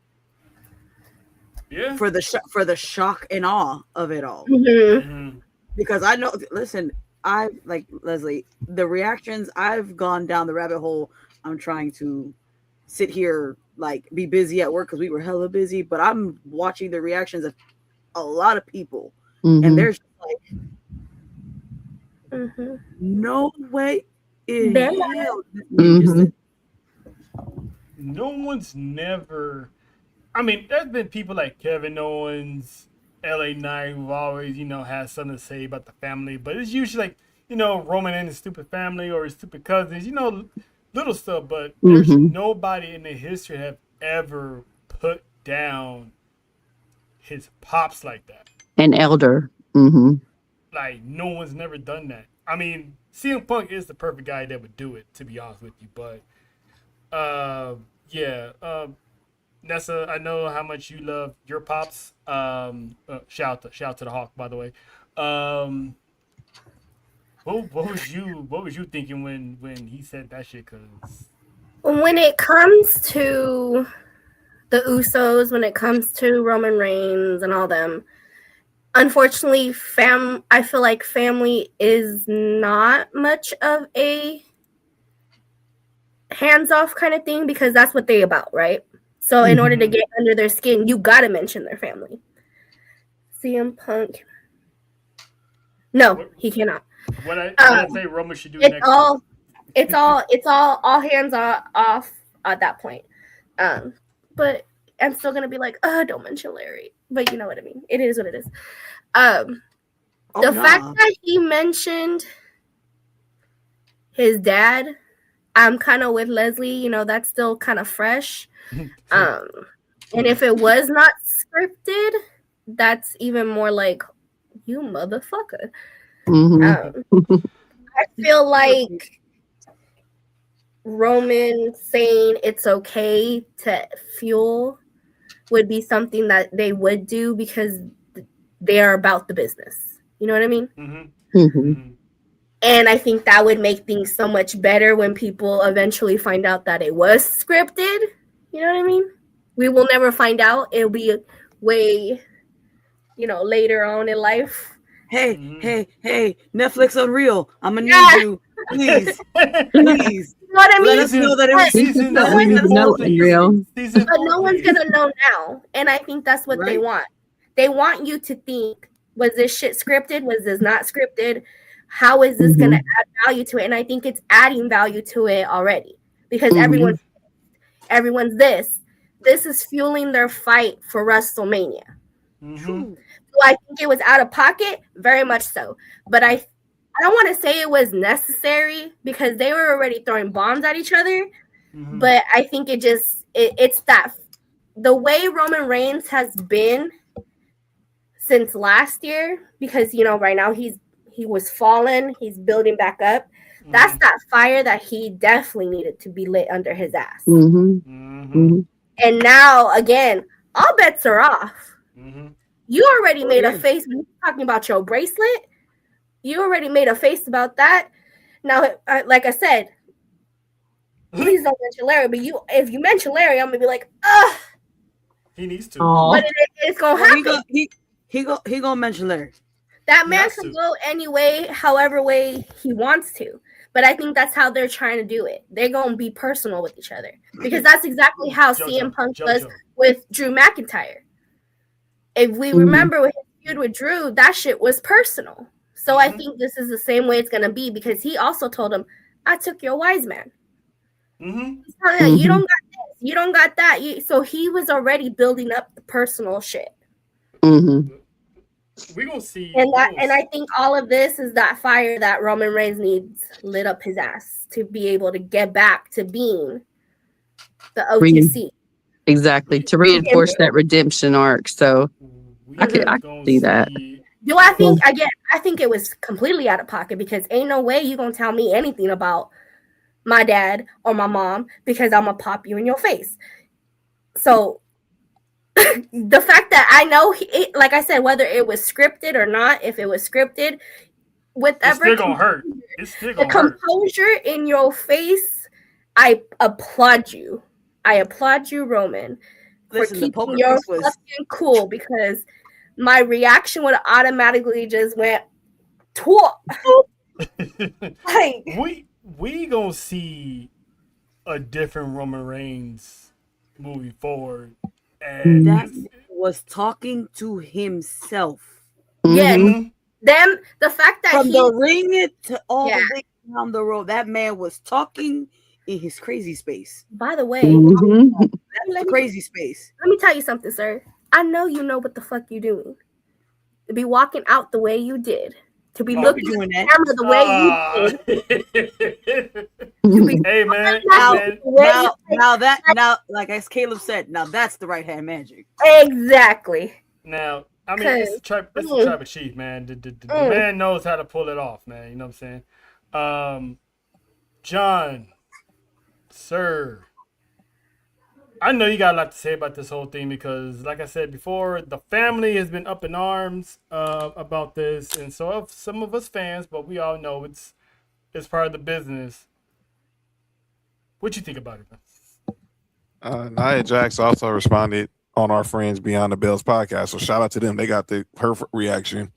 Yeah. For the shock and awe of it all. Mm-hmm. Mm-hmm. Because I know, listen, I like Leslie, the reactions, I've gone down the rabbit hole. I'm trying to sit here, like, be busy at work because we were hella busy, but I'm watching the reactions of a lot of people, and there's like, no way in hell. No one's never. I mean, there's been people like Kevin Owens, LA Knight, who've always, had something to say about the family, but it's usually like, Roman and his stupid family or his stupid cousins, little stuff, but there's nobody in the history have ever put down his pops like that. An elder. Like, no one's never done that. I mean, CM Punk is the perfect guy that would do it, to be honest with you, but, Nessa, I know how much you love your pops. Shout out to the Hawk, by the way. What was you thinking when he said that shit? Cause when it comes to the Usos, when it comes to Roman Reigns and all them, unfortunately, I feel like family is not much of a hands-off kind of thing, because that's what they about, right? So in order to get under their skin, you gotta mention their family. CM Punk, no, he cannot. What I say Roman should do next. It's all hands off at that point. But I'm still gonna be like, don't mention Larry. But you know what I mean. It is what it is. The fact that he mentioned his dad, I'm kind of with Leslie. That's still kind of fresh. And if it was not scripted, that's even more like, you motherfucker. I feel like Roman saying it's okay to fuel would be something that they would do because they are about the business. You know what I mean? And I think that would make things so much better when people eventually find out that it was scripted. You know what I mean? We will never find out. It'll be way, later on in life. Hey, Netflix Unreal, I'm gonna need you, please. You know what I mean? Let us know that it was Unreal. But no one's gonna know now, and I think that's what they want. They want you to think, was this shit scripted? Was this not scripted? How is this gonna add value to it? And I think it's adding value to it already, because everyone's this is fueling their fight for WrestleMania. Do I think it was out of pocket? Very much so. But I don't want to say it was necessary, because they were already throwing bombs at each other. But I think it's that the way Roman Reigns has been since last year, because right now he was fallen, he's building back up. That's that fire that he definitely needed to be lit under his ass. And now again, all bets are off. You already made a face talking about your bracelet. You already made a face about that. Now, like I said, please don't mention Larry. But if you mention Larry, I'm gonna be like, ugh. He needs to. But it's gonna happen. He gonna mention Larry. That man can go any way, however way he wants to. But I think that's how they're trying to do it. They're gonna be personal with each other because that's exactly how CM Punk was with Drew McIntyre. If we remember his feud with Drew, that shit was personal. So I think this is the same way it's gonna be because he also told him, "I took your wise man." You don't got this, you don't got that. So he was already building up the personal shit. We're gonna see, and I think all of this is that fire that Roman Reigns needs lit up his ass to be able to get back to being the OTC. Exactly, to reinforce that redemption arc. So I could see that. Do I think again? I think it was completely out of pocket because ain't no way you gonna tell me anything about my dad or my mom because I'm gonna pop you in your face. So the fact that I know, like I said, whether it was scripted or not, if it was scripted, it's still gonna hurt. It's still gonna hurt. Composure in your face, I applaud you. I applaud you, Roman, for keeping your fucking cool because my reaction would automatically just went, like, we gonna see a different Roman Reigns moving forward. And that was talking to himself. Yeah. Then the fact that from the ring to all the way down the road, that man was talking in his crazy space. By the way, that's crazy space. Let me tell you something, sir. I know you know what the fuck you doing. To be walking out the way you did. To be looking at the camera the way you did. Hey man. Now, like as Caleb said, now that's the right hand magic. Exactly. Now, I mean, it's a tribe of chief, man. The man knows how to pull it off, man. You know what I'm saying? John, sir, I know you got a lot to say about this whole thing because, like I said before, the family has been up in arms about this, and so have some of us fans. But we all know it's part of the business. What you think about it, man? Nia Jax also responded on our Friends Beyond the Bells podcast, so shout out to them. They got her reaction.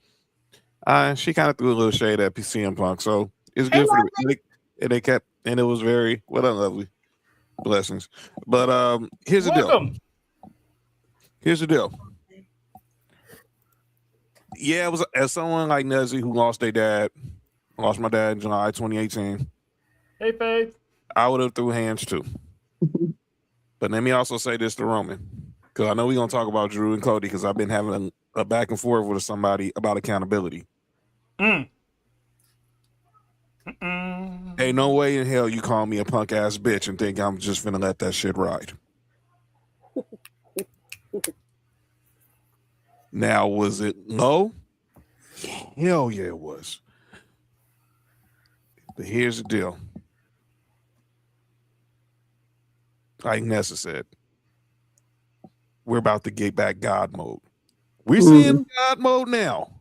She kind of threw a little shade at CM Punk, so it's good for them. They kept, and it was very lovely. Blessings. But here's the deal. Yeah, it was as someone like Nezzy who lost my dad in July 2018. Hey, Faith. I would have threw hands too. But let me also say this to Roman, because I know we're gonna talk about Drew and Cody because I've been having a back and forth with somebody about accountability. Ain't no way in hell you call me a punk ass bitch and think I'm just finna let that shit ride. Now, was it low? Hell yeah, it was. But here's the deal. Like Nessa said, we're about to get back God mode. We're seeing God mode now.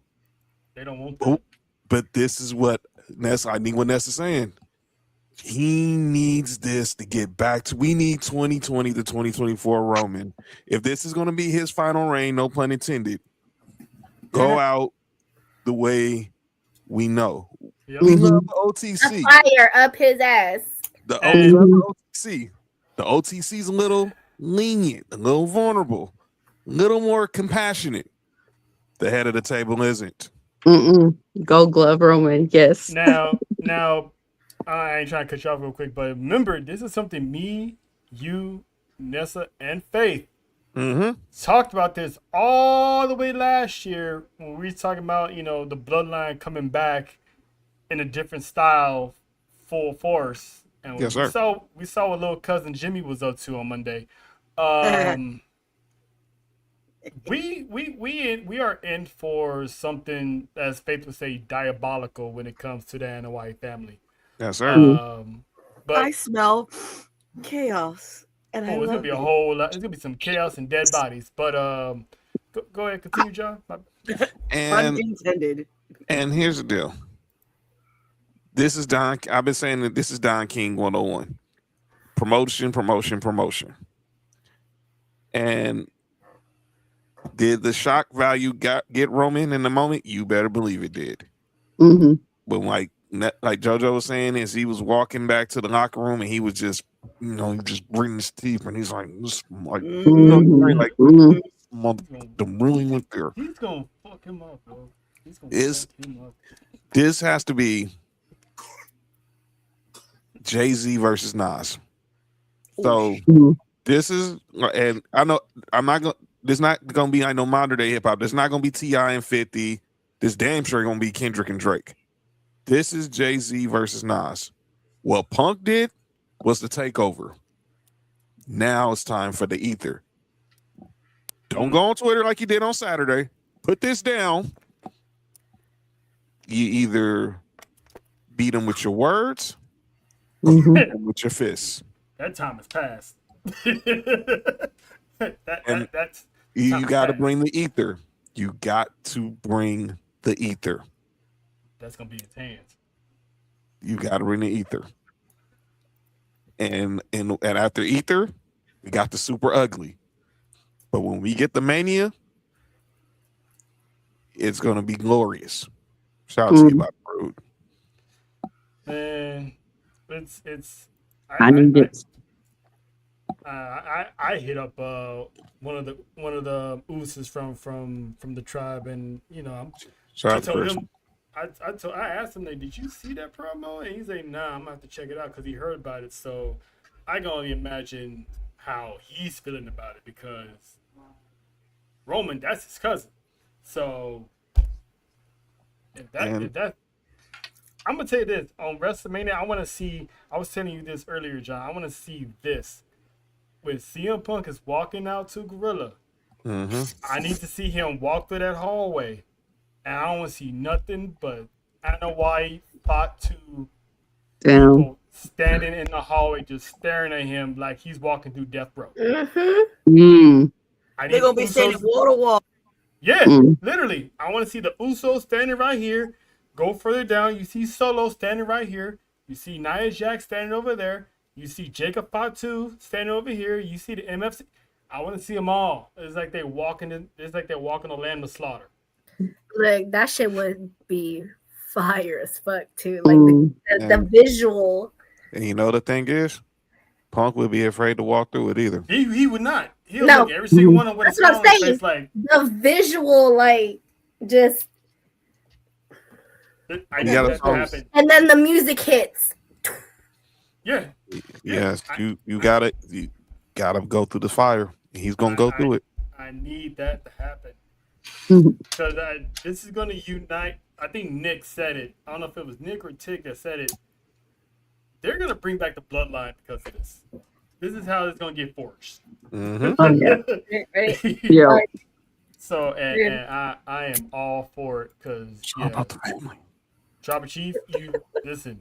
They don't want that. But this is what Nessa, I need what Nessa's saying. He needs this to get back to, we need 2020 to 2024 Roman. If this is going to be his final reign, no pun intended, go out the way we know. Yep. We love the OTC. A fire up his ass. The OTC. The OTC's a little lenient, a little vulnerable, a little more compassionate. The head of the table isn't. Gold glove Roman, yes. Now, I ain't trying to cut you off real quick, but remember, this is something me, you, Nessa, and Faith talked about this all the way last year when we were talking about, the bloodline coming back in a different style, full force. And yes, sir. We saw what little cousin Jimmy was up to on Monday. we are in for something, as Faith would say, diabolical when it comes to the Anoa'i family. Yes, sir. But I smell chaos, and I it's gonna love be a it. whole lot. It's gonna be some chaos and dead bodies. But go ahead, continue, John. And Unintended. and here's the deal. This is Don. I've been saying that this is Don King 101. Promotion, promotion, promotion. And did the shock value get Roman in the moment? You better believe it did. Mm-hmm. But like JoJo was saying, as he was walking back to the locker room and he was just, just gritting his teeth and he's like, the really went there. He's gonna fuck him up, bro. He's gonna fuck him up. This has to be Jay-Z versus Nas. So this is, and I know I'm not gonna. This not gonna be no modern day hip hop. This not gonna be T.I. and 50. This damn sure gonna be Kendrick and Drake. This is Jay-Z versus Nas. What Punk did was the takeover. Now it's time for the ether. Don't go on Twitter like you did on Saturday. Put this down. You either beat him with your words or with your fists. That time has passed. That's you got to bring the ether. You got to bring the ether. That's gonna be his hands. You got to bring the ether. And after ether, we got the super ugly. But when we get the Mania, it's gonna be glorious. Shout out to you, Bob Road. Man, it's. I need it. I hit up one of the Usos from the tribe, and I told him. I asked him, like, did you see that promo? And he's like, nah, I'm gonna have to check it out because he heard about it. So I can only imagine how he's feeling about it, because Roman, that's his cousin. So if that I'm gonna tell you this, on WrestleMania, I want to see. I was telling you this earlier, John. I want to see this when CM Punk is walking out to Gorilla. I need to see him walk through that hallway, and I don't want to see nothing but Anoa'i Part 2 people standing in the hallway, just staring at him like he's walking through death row. They're gonna be standing wall to wall. Yeah, literally. I want to see the Usos standing right here. Go further down. You see Solo standing right here. You see Nia Jax standing over there. You see Jacob Fatu standing over here. You see the MFC. I want to see them all. It's like they're walking. It's like they're walking the land of slaughter. Like, that shit would be fire as fuck too. Like the visual. And you know the thing is, Punk would be afraid to walk through it either. He would not. He'll look every single one of what that's what I'm saying. Like the visual, like just. I need that to happen. And then the music hits. Yeah. Yes, you gotta go through the fire. He's gonna go through it. I need that to happen. Because this is gonna unite. I think Nick said it. I don't know if it was Nick or Tick that said it. They're gonna bring back the bloodline because of this. This is how it's gonna get forged. Yeah. So and I am all for it, because Tribal Chief, you listen.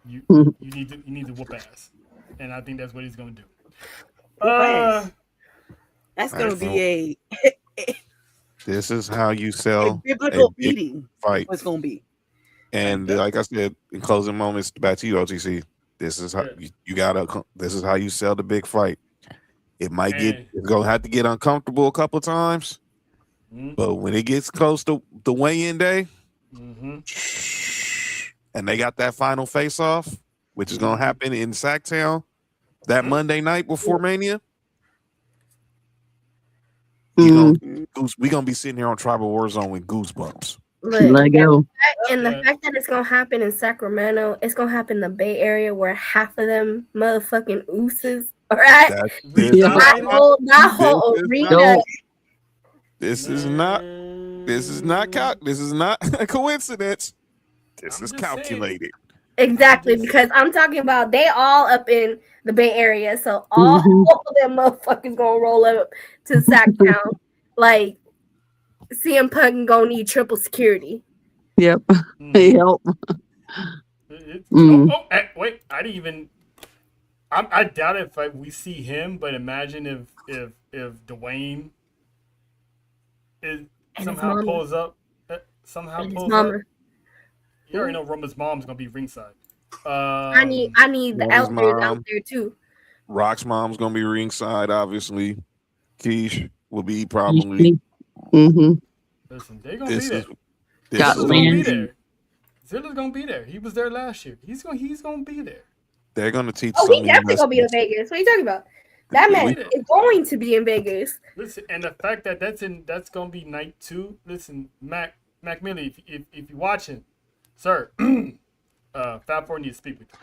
You need to whoop ass, and I think that's what he's gonna do. That's gonna be This is how you sell biblical beating. Fight. What's gonna be? And like I said, in closing moments, back to you, OTC. This is how you gotta. This is how you sell the big fight. It might it's gonna have to get uncomfortable a couple times, but when it gets close to the weigh-in day, and they got that final face-off, which is gonna happen in Sacktown that Monday night before Mania. We gonna be sitting here on Tribal Warzone with goosebumps. Let go. And the fact that it's gonna happen in Sacramento, it's gonna happen in the Bay Area, where half of them motherfucking Usos are at. That whole arena. This is not a coincidence. This is calculated. Exactly, because I'm talking about they all up in the Bay Area, so all of them motherfuckers gonna roll up to Sacktown like CM Punk gonna need triple security. Yep. Mm. Yep. Wait! I didn't even. I doubt if we see him, but imagine if Dwayne is somehow pulls up. You already know Roman's mom's gonna be ringside. I need the Roman's elders out mom. there too. Rock's mom's gonna be ringside, obviously. Keish will be probably. Mm-hmm. Listen, they're gonna be there. Got Zilla's gonna be Lynn. there. Zilla's gonna be there. He was there last year. He's gonna be there. They're gonna teach. Oh, he definitely gonna be in Vegas. What are you talking about? That man is going to be in Vegas. Listen, and the fact that that's gonna be night 2. Listen, Mac Millie, if you're watching, sir, Fab Four needs to speak with you.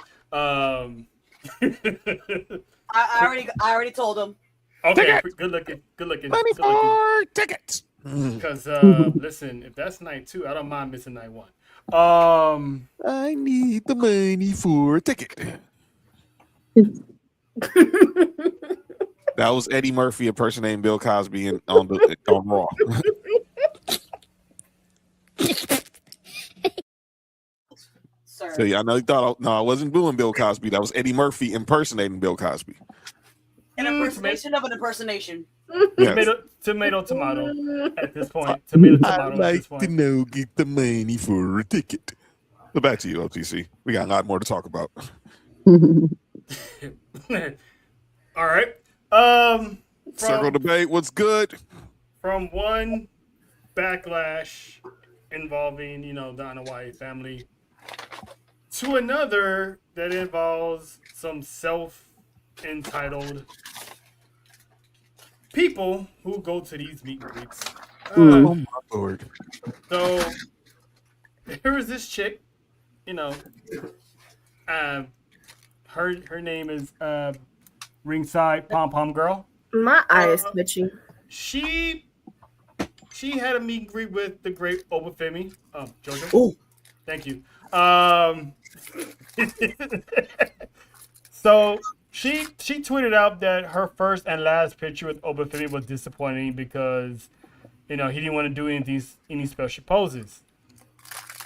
I already told him. Okay, good looking. Money for tickets. Because listen, if that's night 2, I don't mind missing night 1. I need the money for a ticket. That was Eddie Murphy impersonating Bill Cosby on Raw. Sir. So yeah, I know you thought I wasn't doing Bill Cosby. That was Eddie Murphy impersonating Bill Cosby. An impersonation of an impersonation. Yes. Tomato at this point. Tomato I'd at this point. like to know, get the money for a ticket. But back to you, OTC. We got a lot more to talk about. All right. Circle debate. What's good? From one backlash involving, the Dana White family to another that involves some self-entitled people who go to these meet and greets. Oh my lord! So here is this chick, her name is Ringside Pom Pom Girl. My eye is twitching. She had a meet and greet with the great Obafemi. Jojo. Oh, thank you. So she tweeted out that her first and last picture with Obafemi was disappointing because he didn't want to do any special poses.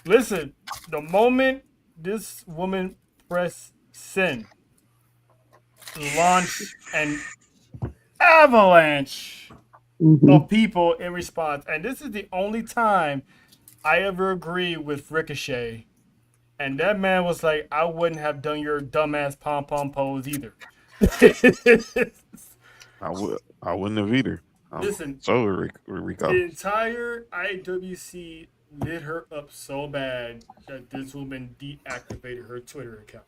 Listen, the moment this woman pressed send, launched an avalanche of people in response, and this is the only time I ever agree with Ricochet. And that man was like, I wouldn't have done your dumbass pom-pom pose either. I wouldn't have either. Listen, so Rico. The entire IWC lit her up so bad that this woman deactivated her Twitter account.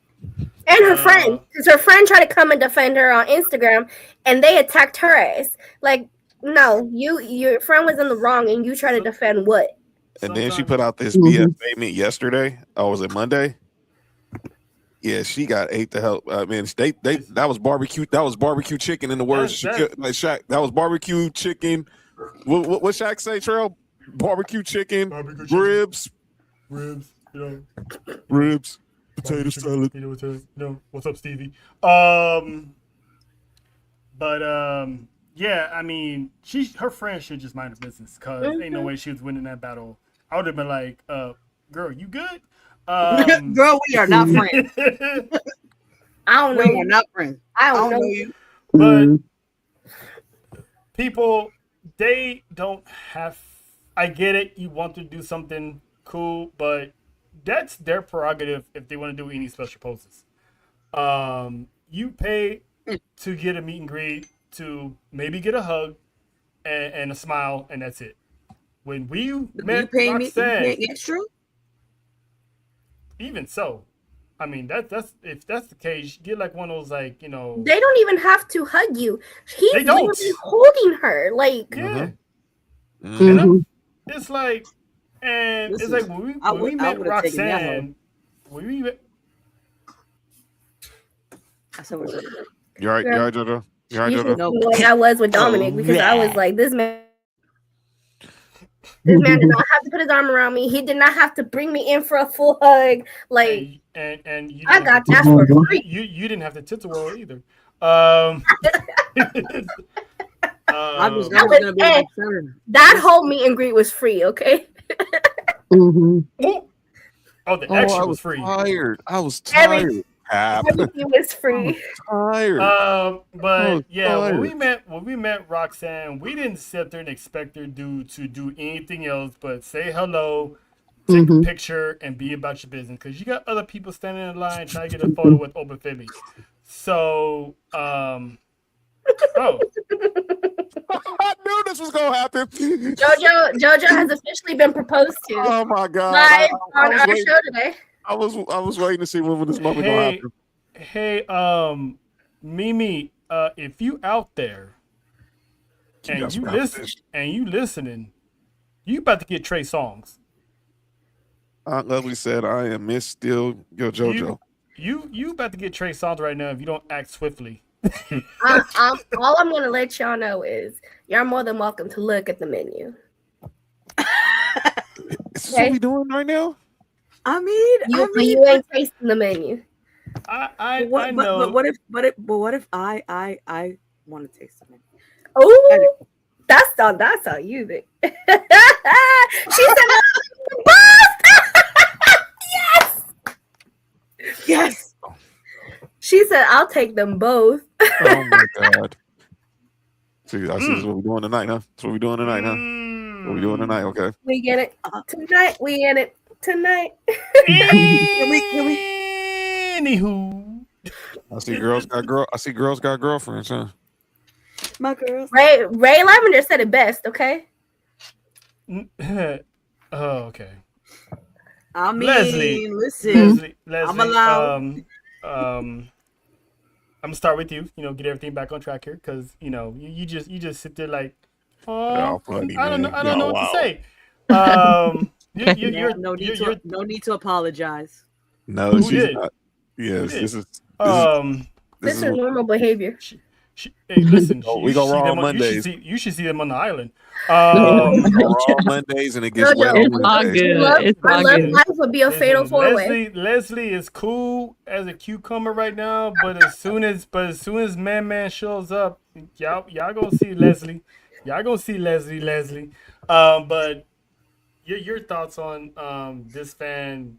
And her friend, because her friend tried to come and defend her on Instagram, and they attacked her ass. Like, no, your friend was in the wrong, and you try to defend what? And then she put out this BS statement yesterday. Oh, was it Monday? Yeah, she got ate the hell. I mean, that was barbecue. That was barbecue chicken in the words. Shaq. That was barbecue chicken. What Shaq say, Trail? Barbecue chicken, ribs, ribs, potato salad. What's up, Stevie? Yeah, I mean, her friend should just mind her business because ain't no way she was winning that battle. I would have been like, girl, you good? Girl, we are not friends. I don't know. We are not friends. I don't know you. But people, they don't have. I get it. You want to do something cool, but that's their prerogative if they want to do any special poses. You pay to get a meet and greet, to maybe get a hug and a smile, and that's it. When we met Roxanne, it's true. Even so, I mean that's if that's the case, get like one of those They don't even have to hug you. He's literally holding her, like it's like, and it's like when we met Roxanne, I said what You're right, Jojo. You're right, Jojo. No, like I was with Dominic because I was like, this man did not have to put his arm around me. He did not have to bring me in for a full hug. Like, and you I got that for free. You didn't have to tittle either. I was That gonna be was- concerned. That whole meet and greet was free, okay? Mhm. Oh, the Oh, extra I was was free. tired. I was tired. Cap. Everything was I free. was tired. But yeah, tired. when we met Roxanne, we didn't sit there and expect her to do anything else but say hello, take a Mhm. picture, and be about your business. Because you got other people standing in line trying to get a photo with Open Philly. So, oh, I knew this was gonna happen. Jojo has officially been proposed to Oh my god! live I on was our waiting. show today. I was waiting to see when this moment gonna hey, happen. hey, Mimi, if you out there and Yes, you bro. listening, you about to get Trey songs. Aunt Lovely said, "I am Miss Still Yo JoJo." You about to get Trey songs right now if you don't act swiftly. All I'm gonna let y'all know is you're more than welcome to look at the menu. Is this what we doing right now? I mean, You ain't tasting the menu. I but know. what if I want to taste something? Oh, that's on you, Vic. She said, "Yes, Yes. She said, "I'll take them both." Oh my god! See, I see. This is what we're doing tonight, huh? That's what we're doing tonight, huh? What we doing tonight? Okay. We get it tonight. We in it tonight. Anywho, I see girls got girlfriends, huh? My girls. Ray Lavender said it best. Okay. oh, okay. I mean, Leslie, listen. Leslie, I'm allowed. I'm gonna start with you. You know, get everything back on track here, because you just sit there like, oh, Funny, I don't know, man. I don't know Y'all what to wild. say. No need to apologize. No, Who she's did? not. Yes, did? this is This is what- normal behavior. Hey, listen, We go raw on You Mondays. you should see them on the island. we go raw on Mondays and it gets wet on It's all Wednesdays. good. It's Our all love good. life would be a fatal Listen, four-way. Leslie is cool as a cucumber right now, but as soon as Man shows up, y'all gonna see Leslie. Y'all gonna see Leslie. But your thoughts on this fan,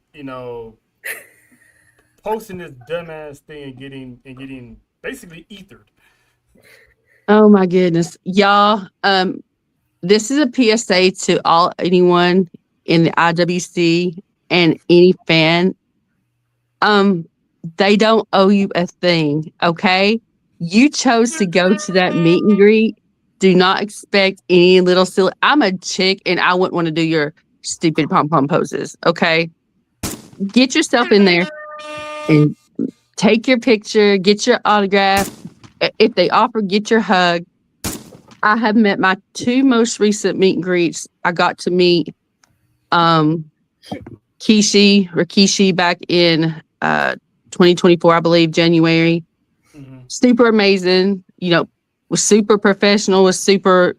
posting this dumbass thing and getting basically ethered. Oh my goodness, y'all. This is a PSA to anyone in the IWC and any fan. They don't owe you a thing, okay? You chose to go to that meet and greet. Do not expect any little silly. I'm a chick and I wouldn't want to do your stupid pom-pom poses, okay? Get yourself in there and take your picture, get your autograph. If they offer, get your hug. I have met my two most recent meet and greets. I got to meet Rikishi back in 2024, I believe, January. Mm-hmm. Super amazing, was super professional, was super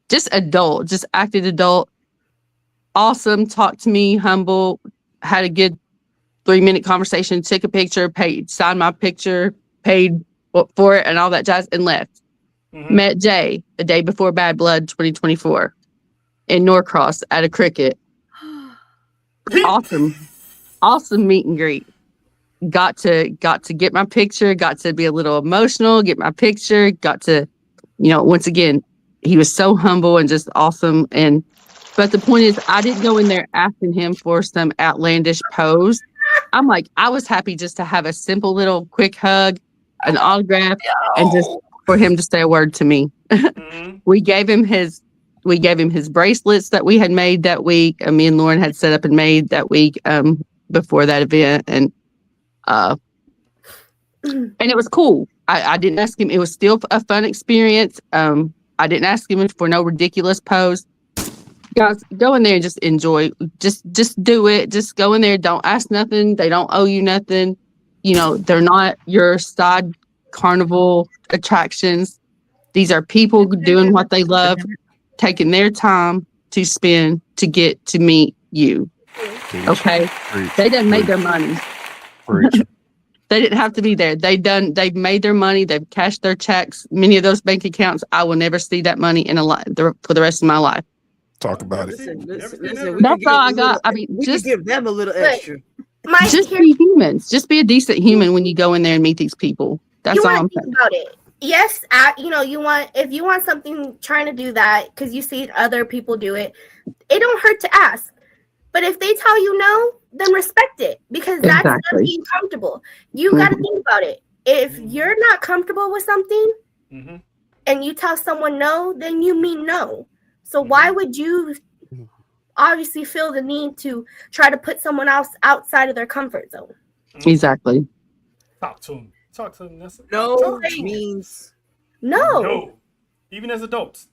just adult, just acted adult. Awesome, talked to me, humble, had a good 3-minute conversation, took a picture, signed my picture, paid for it and all that jazz, and left. Mm-hmm. Met Jay the day before Bad Blood 2024 in Norcross at a cricket. Awesome meet and greet. Got to get my picture, got to be a little emotional, get my picture, got to, once again, he was so humble and just awesome. But the point is, I didn't go in there asking him for some outlandish pose. I'm like, I was happy just to have a simple little quick hug, an autograph, and just for him to say a word to me. Mm-hmm. We gave him his bracelets that we had made that week. Me and Lauren had set up and made that week before that event, and it was cool. I didn't ask him. It was still a fun experience. I didn't ask him for no ridiculous pose. Guys, go in there and just enjoy. Just do it. Just go in there. Don't ask nothing. They don't owe you nothing. They're not your side carnival attractions. These are people doing what they love, taking their time to spend to get to meet you. Okay? They done made their money. Preach. They didn't have to be there. They've made their money. They've cashed their checks. Many of those bank accounts, I will never see that money in for the rest of my life. Talk about it. Listen, Never. That's all I got. I mean, we just can give them a little extra. just be humans. Just be a decent human when you go in there and meet these people. That's all I'm saying. About it. Yes, if you want something, trying to do that because you see other people do it, it don't hurt to ask. But if they tell you no, then respect it because that's not being comfortable. You got to think about it. If you're not comfortable with something and you tell someone no, then you mean no. So why would you obviously feel the need to try to put someone else outside of their comfort zone? Exactly. Talk to him. No means no. Even as adults.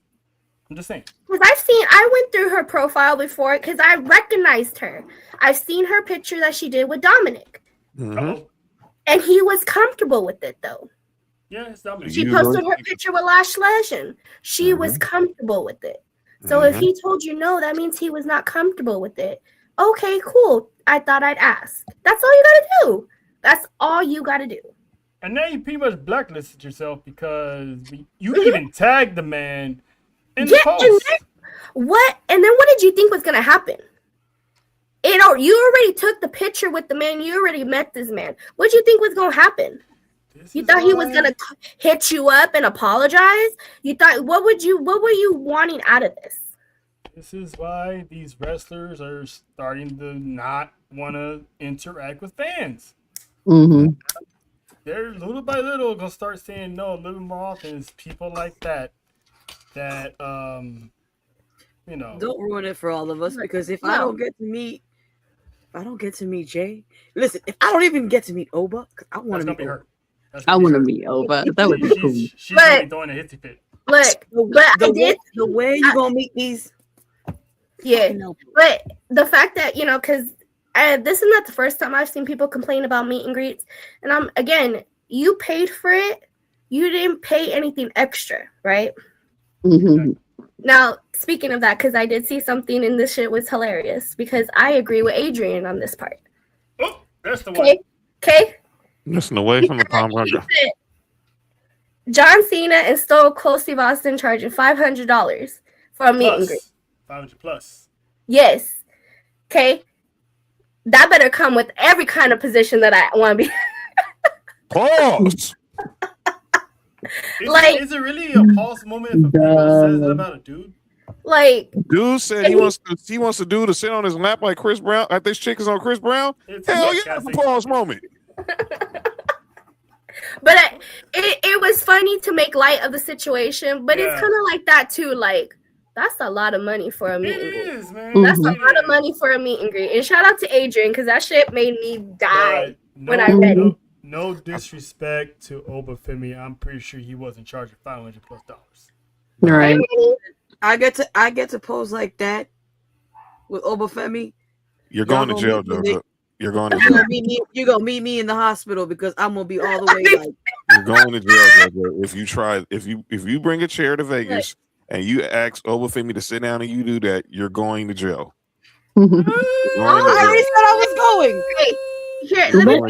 I'm just saying. Because I went through her profile before because I recognized her. I've seen her picture that she did with Dominic. And he was comfortable with it though. Yeah, it's Dominic. She posted her picture with Lash Legend. She was comfortable with it. So if he told you no, that means he was not comfortable with it. Okay, cool. I thought I'd ask. That's all you gotta do. That's all you gotta do. And now you pretty much blacklisted yourself because you even tagged the man in the post. And then what did you think was gonna happen? You already took the picture with the man. You already met this man. What did you think was gonna happen? You thought he was gonna hit you up and apologize? You thought what were you wanting out of this? This is why these wrestlers are starting to not want to interact with fans. They're little by little gonna start saying no a little more often. It's people like that don't ruin it for all of us because if I don't get to meet Jay, listen, if I don't even get to meet Oba, because I want to meet her. I want to meet Oba. That would be cool. She's really throwing a hissy fit. Look, the way you gonna meet these. Yeah, but the fact that because this is not the first time I've seen people complain about meet and greets, and again, you paid for it, you didn't pay anything extra, right? Now, speaking of that, because I did see something and this shit was hilarious because I agree with Adrian on this part. Oh, that's the one. Okay. Listen away from the palm rugger. John Cena and Stone Cold Steve Austin charging $500 for a meet and greet. 500 plus. Yes. Okay. That better come with every kind of position that I want to be. Pause. Is it really a pause moment if a female says that about a dude? Dude said he wants the dude to sit on his lap like Chris Brown. Like this chick is on Chris Brown. Hell yeah, it's a pause moment. But it was funny to make light of the situation, but it's kind of like that too. Like that's a lot of money for a meet and greet. It is, man. That's a lot of money for a meet and greet. And shout out to Adrian because that shit made me die when I read it. No disrespect to Obafemi. I'm pretty sure he wasn't charging $500+. Right. I get to pose like that with Obafemi. You're going to jail, Jojo. You're going to jail. You're gonna meet me in the hospital because I'm gonna be all the way like. You're going to jail, Jojo. If you bring a chair to Vegas and you ask Obafemi to sit down and you do that, you're going to jail. I already said I was going. Here, let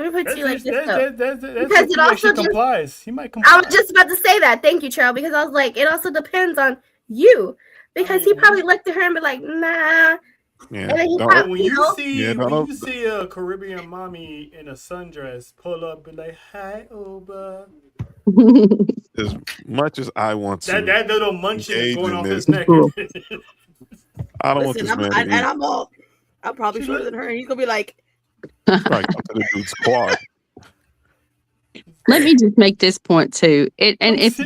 me put you like this though. Because it also complies. He might comply. I was just about to say that. Thank you, Charles, because I was like, it also depends on you. Because he probably looked at her and be like, nah. Yeah. When you see a Caribbean mommy in a sundress pull up and like, hi, Oba. As much as I want to, that little munching going off his neck. I don't want this man. I'm probably shorter than her, and he's gonna be like, right, come to the dude's quad. Let me just make this point too. If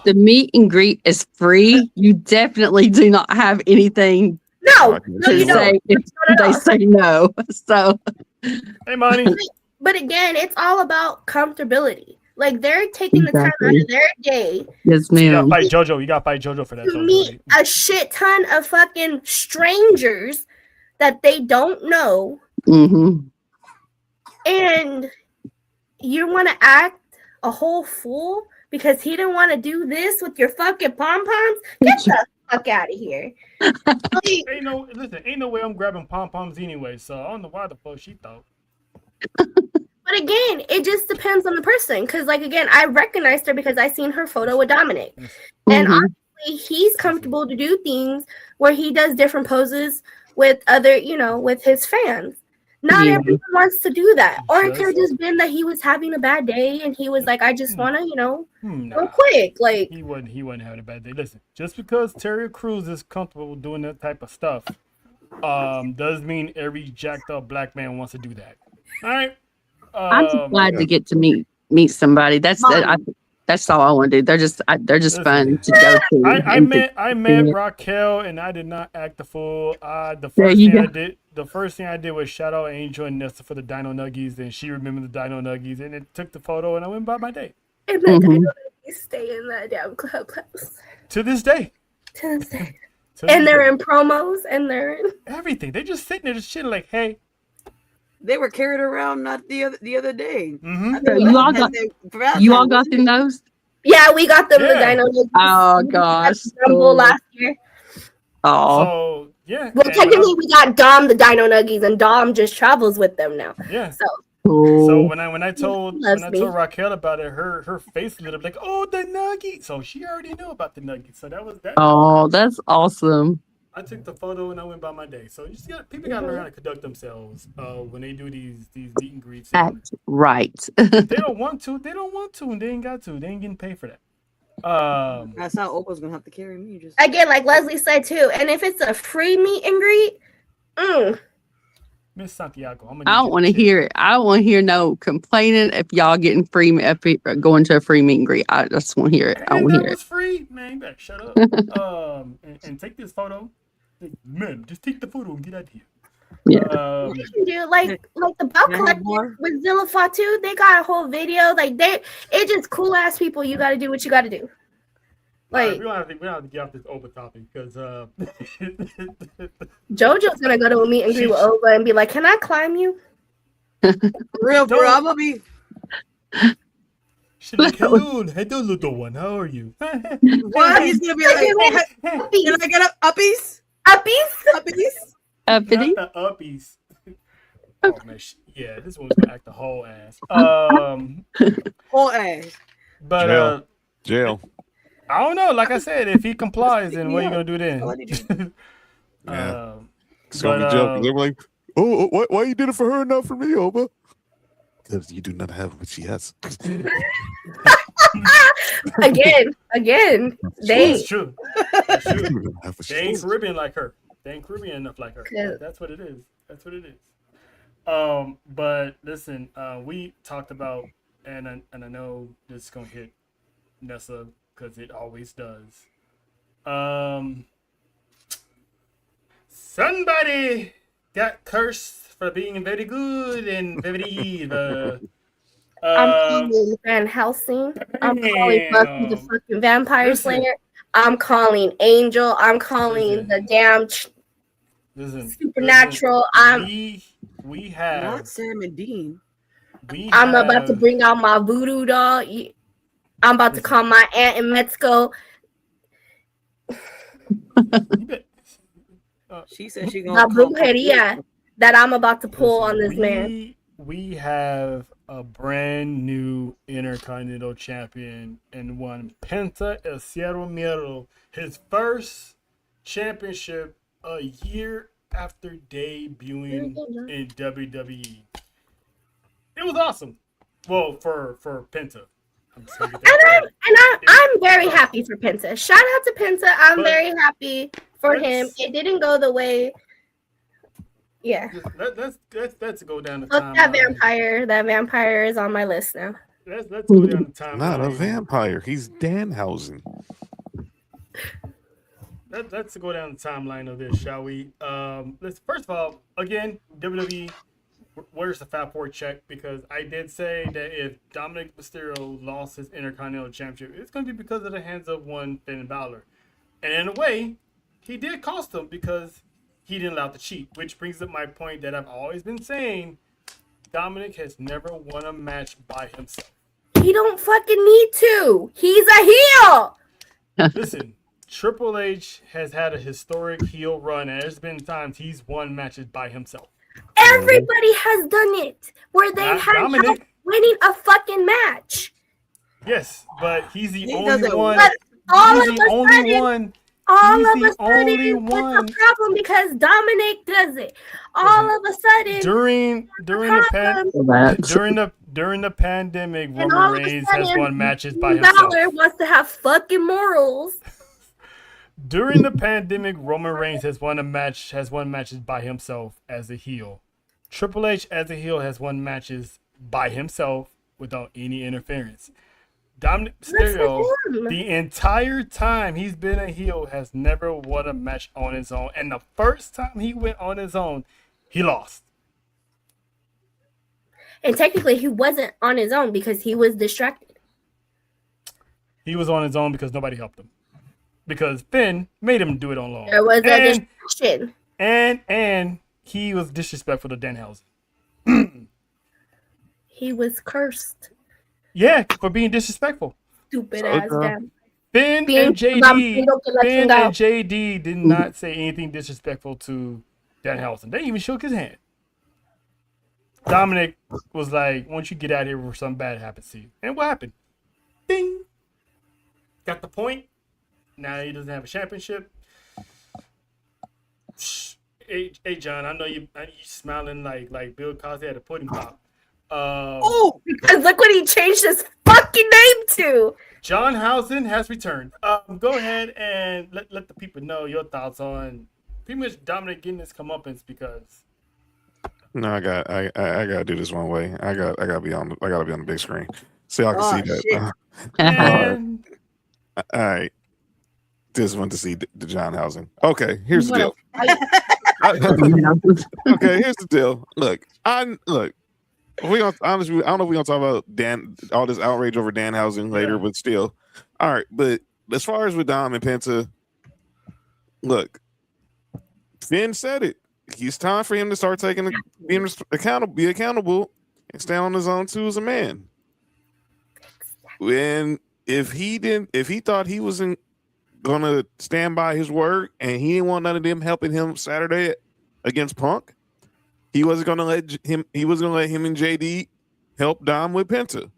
the meet and greet is free, you definitely do not have anything to say if they say no. So, hey, Monty. But again, it's all about comfortability. Like they're taking the time out of their day. Yes, ma'am. You gotta fight JoJo for that. To meet a shit ton of fucking strangers that they don't know. And you want to act a whole fool because he didn't want to do this with your fucking pom-poms? Get the fuck out of here. Ain't no way I'm grabbing pom-poms anyway, so I don't know why the fuck she thought. But again, it just depends on the person. Because, like, again, I recognized her because I seen her photo with Dominic. And obviously, he's comfortable to do things where he does different poses with other, with his fans. Not everyone wants to do that. Or it could have just been that he was having a bad day and he was like, I just want to, go quick. Like, he wasn't having a bad day. Listen, just because Terry Crews is comfortable doing that type of stuff, does mean every jacked up black man wants to do that. All right. I'm just glad to get to meet somebody. That's all I want to do. They're just fun to go to. I met Raquel and I did not act the fool. The first thing I did was shout out Angel and Nessa for the Dino Nuggies, and she remembered the Dino Nuggies, and it took the photo, and I went about my day. And the Dino Nuggies stay in that damn clubhouse to this day. And they're in promos, and they're in everything. They just sitting there, just chilling, like, hey. They were carried around not the other day. You all got them those? Yeah, we got them. The Dino Nuggies. Oh gosh, Rumble last year. Oh. So yeah. Well, technically, we got Dom the Dino Nuggies, and Dom just travels with them now. Yeah. So when I told Raquel about it, her face lit up like, oh, the Nuggies. So she already knew about the Nuggies. So that was that. Oh, that's awesome. I took the photo and I went by my day. So people gotta learn how to conduct themselves when they do these meet and greets. That's right. They don't want to, and they ain't got to. They ain't getting paid for that. That's how Opa's gonna have to carry me. Just again, like Leslie said too. And if it's a free meet and greet, Miss Santiago, I don't want to hear it. I don't want to hear no complaining if y'all getting free going to a free meet and greet. I just want to hear it. I don't want to hear it. Free, man. You better shut up. And take this photo. Man, just take the photo and get out of here. Yeah. You can do like the Belt Collective with Zilla Fatu. They got a whole video. Like it's just cool ass people. You got to do what you got to do. Like we don't have to get off this Oba topic because JoJo's gonna go to a meet and greet with Oba and be like, "Can I climb you?" Real bro, I'm gonna be. She's like, hello, little one. How are you? What? He's gonna be like, can I get uppies? Uppies? Uppity? Not the uppies. Oh man, yeah, this one's gonna act the whole ass. Whole ass. But jail. I don't know. Like I said, if he complies, then what are you gonna do then? Yeah. It's gonna be joking. They're like, oh, why you did it for her and not for me, Oba? Because you do not have what she has. Again. It's true. They ain't Caribbean like her. They ain't Caribbean enough like her. That's what it is. But listen, we talked about, and I know this is gonna hit Nessa because it always does. Somebody got cursed for being very good and very evil. I'm calling Van Helsing. I'm calling Buffy the fucking Vampire Slayer. I'm calling Angel. I'm calling the damn Supernatural. We have not Sam and Dean. I'm about to bring out my voodoo doll. I'm about to call my aunt in Mexico. She said she gonna brujeria that I'm about to pull on this man. We have a brand new Intercontinental Champion and one Penta El Cierro Miedo, his first championship a year after debuting in WWE. It was awesome. Well, for Penta. I'm very happy for Penta. Shout out to Penta. I'm very happy for him. It didn't go the way. Yeah. Let's go down the timeline. That vampire is on my list now. Let's go down the timeline. Not a vampire. He's Danhausen. Let's go down the timeline of this, shall we? Let's first of all, again, WWE. Where's the Fat Four check? Because I did say that if Dominic Mysterio lost his Intercontinental Championship, it's going to be because of the hands of one Finn Balor. And in a way, he did cost him because he didn't allow to cheat, which brings up my point that I've always been saying. Dominic has never won a match by himself. He don't fucking need to. He's a heel. Listen, Triple H has had a historic heel run, and there's been times he's won matches by himself. Everybody has done it where they've Not had help Dominic. winning a fucking match. Yes, but he's the He only doesn't one. But all He's of the a only sudden, one. all He's of the a sudden, only what's one. the problem? Because Dominic does it. All of a sudden, During problem. during the pandemic, And Roman all of a Reigns has sudden, won matches by Finn himself. Balor wants to have fucking morals. During the pandemic, Roman Reigns has won matches by himself as a heel. Triple H as a heel has won matches by himself without any interference. Dominic Mysterio, him. the entire time he's been a heel, has never won a match on his own. And the first time he went on his own, he lost. And technically, he wasn't on his own because he was distracted. He was on his own because nobody helped him. Because Finn made him do it on alone. There was a distraction. And he was disrespectful to Danhausen. He was cursed. Yeah, for being disrespectful. Stupid ass damn. Finn and JD did not say anything disrespectful to Danhausen. They even shook his hand. Dominic was like, once you get out of here before something bad happens to you. And what happened? Ding. Got the point. Now he doesn't have a championship. Hey John, I know you smiling like Bill Cosby at a pudding pop. Because look what he changed his fucking name to. John Housen has returned. Go ahead and let the people know your thoughts on pretty much Dominic getting this comeuppance because. No, I gotta do this one way. I gotta be on the big screen. So y'all can see that. All right. Just want to see the John Housen. Okay, here's the deal. Okay, here's the deal. Look. We gonna honestly, I don't know if we're gonna talk about all this outrage over Danhausen later, but still. All right, but as far as with Dom and Penta, look, Finn said it. It's time for him to start being accountable, and stand on his own too as a man. When if he thought he wasn't gonna stand by his word and he didn't want none of them helping him Saturday against Punk, he wasn't gonna let him and JD help Dom with Penta.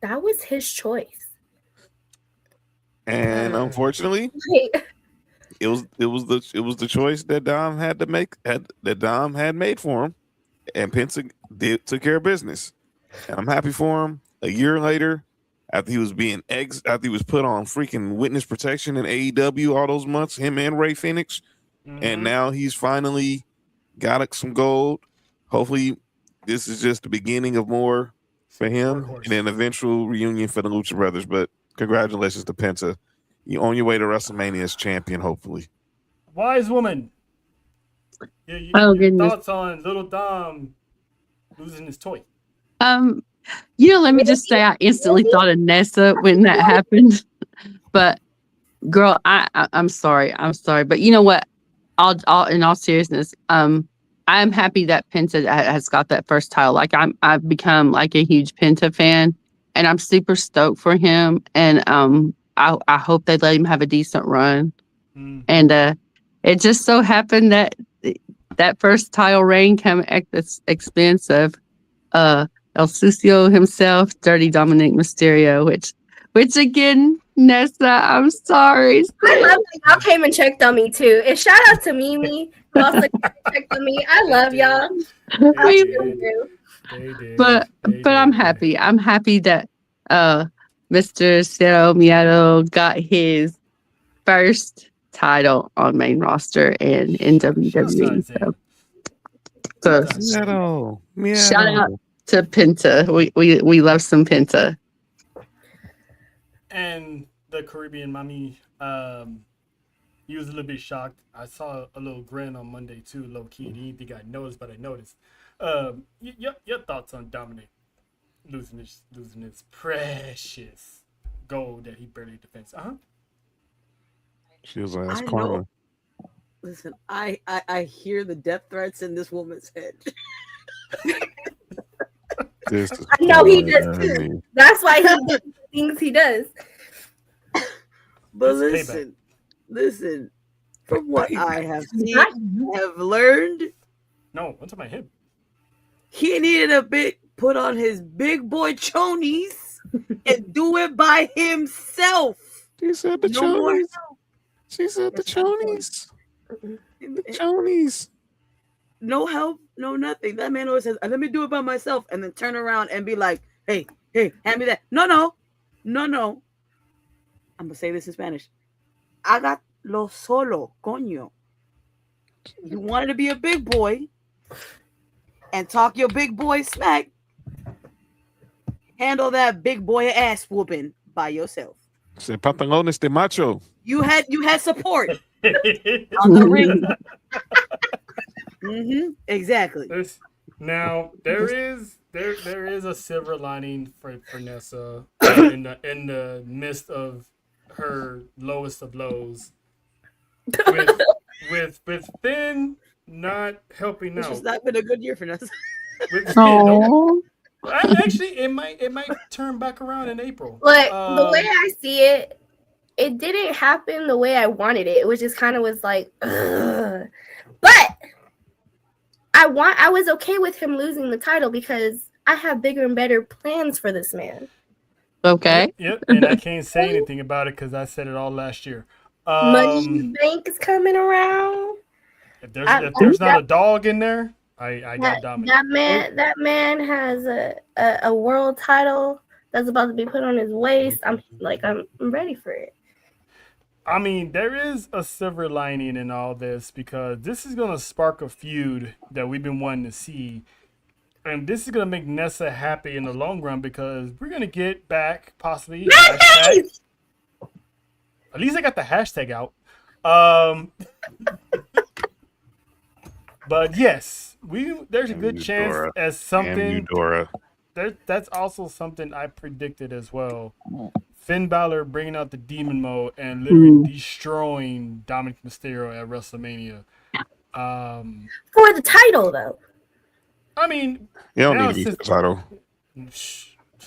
That was his choice. And unfortunately, it was the choice that Dom had to make, that Dom had made for him, and Penta took care of business. And I'm happy for him. A year later, after he was put on freaking witness protection in AEW all those months, him and Ray Phoenix, and now he's finally got some gold. Hopefully, this is just the beginning of more for him, and an eventual reunion for the Lucha Brothers. But congratulations to Penta. You're on your way to WrestleMania as champion, hopefully. Wise woman. Your thoughts on little Dom losing his toy? Let me just say I instantly thought of Nessa when that happened. But girl, I'm sorry. But you know what? In all seriousness, I'm happy that Penta has got that first title. Like I've become like a huge Penta fan, and I'm super stoked for him. And I hope they let him have a decent run. And it just so happened that first title reign came at the expense of El Sucio himself, Dirty Dominic Mysterio, which again, Nessa, I'm sorry. I love that y'all came and checked on me too. And shout out to Mimi who also came and checked on me. I love y'all. But I'm happy. I'm happy that Mr. Cero Miedo got his first title on main roster and in WWE. So shout out to Penta. We love some Penta. And the Caribbean mommy, he was a little bit shocked. I saw a little grin on Monday too, low key. He didn't think I noticed, but I noticed. Your thoughts on Dominic losing his precious gold that he barely defends? She was like, "That's karma." Listen, I hear the death threats in this woman's head. I know he does too. That's why he does the things he does. But listen, from what I have seen, have learned. No, what's about him? He needed to put on his big boy chonies and do it by himself. She said the No more chonies. She said the chonies. The chonies. No help, no nothing. That man always says, "Let me do it by myself," and then turn around and be like, "Hey, hand me that." No. I'm gonna say this in Spanish. Hágalo solo, coño. You wanted to be a big boy and talk your big boy smack. Handle that big boy ass whooping by yourself. Se pantalones de macho. You had support on the ring. Exactly. Now there is a silver lining for Nessa in the midst of her lowest of lows. With Finn not helping out. This has not been a good year for Nessa. Actually, it might turn back around in April. But the way I see it, it didn't happen the way I wanted it. It was just kind of was like, ugh. But I was okay with him losing the title because I have bigger and better plans for this man. Okay. Yep, and I can't say anything about it because I said it all last year. Money in the Bank is coming around. If there's not a dog in there, I got Dominic. That man has a world title that's about to be put on his waist. I'm ready for it. I mean, there is a silver lining in all this because this is going to spark a feud that we've been wanting to see. And this is going to make Nessa happy in the long run because we're going to get back possibly. At least I got the hashtag out. But yes, there's a good chance as something. That's also something I predicted as well. Finn Balor bringing out the demon mode and literally destroying Dominic Mysterio at WrestleMania. For the title, though. I mean, you don't need to use the title.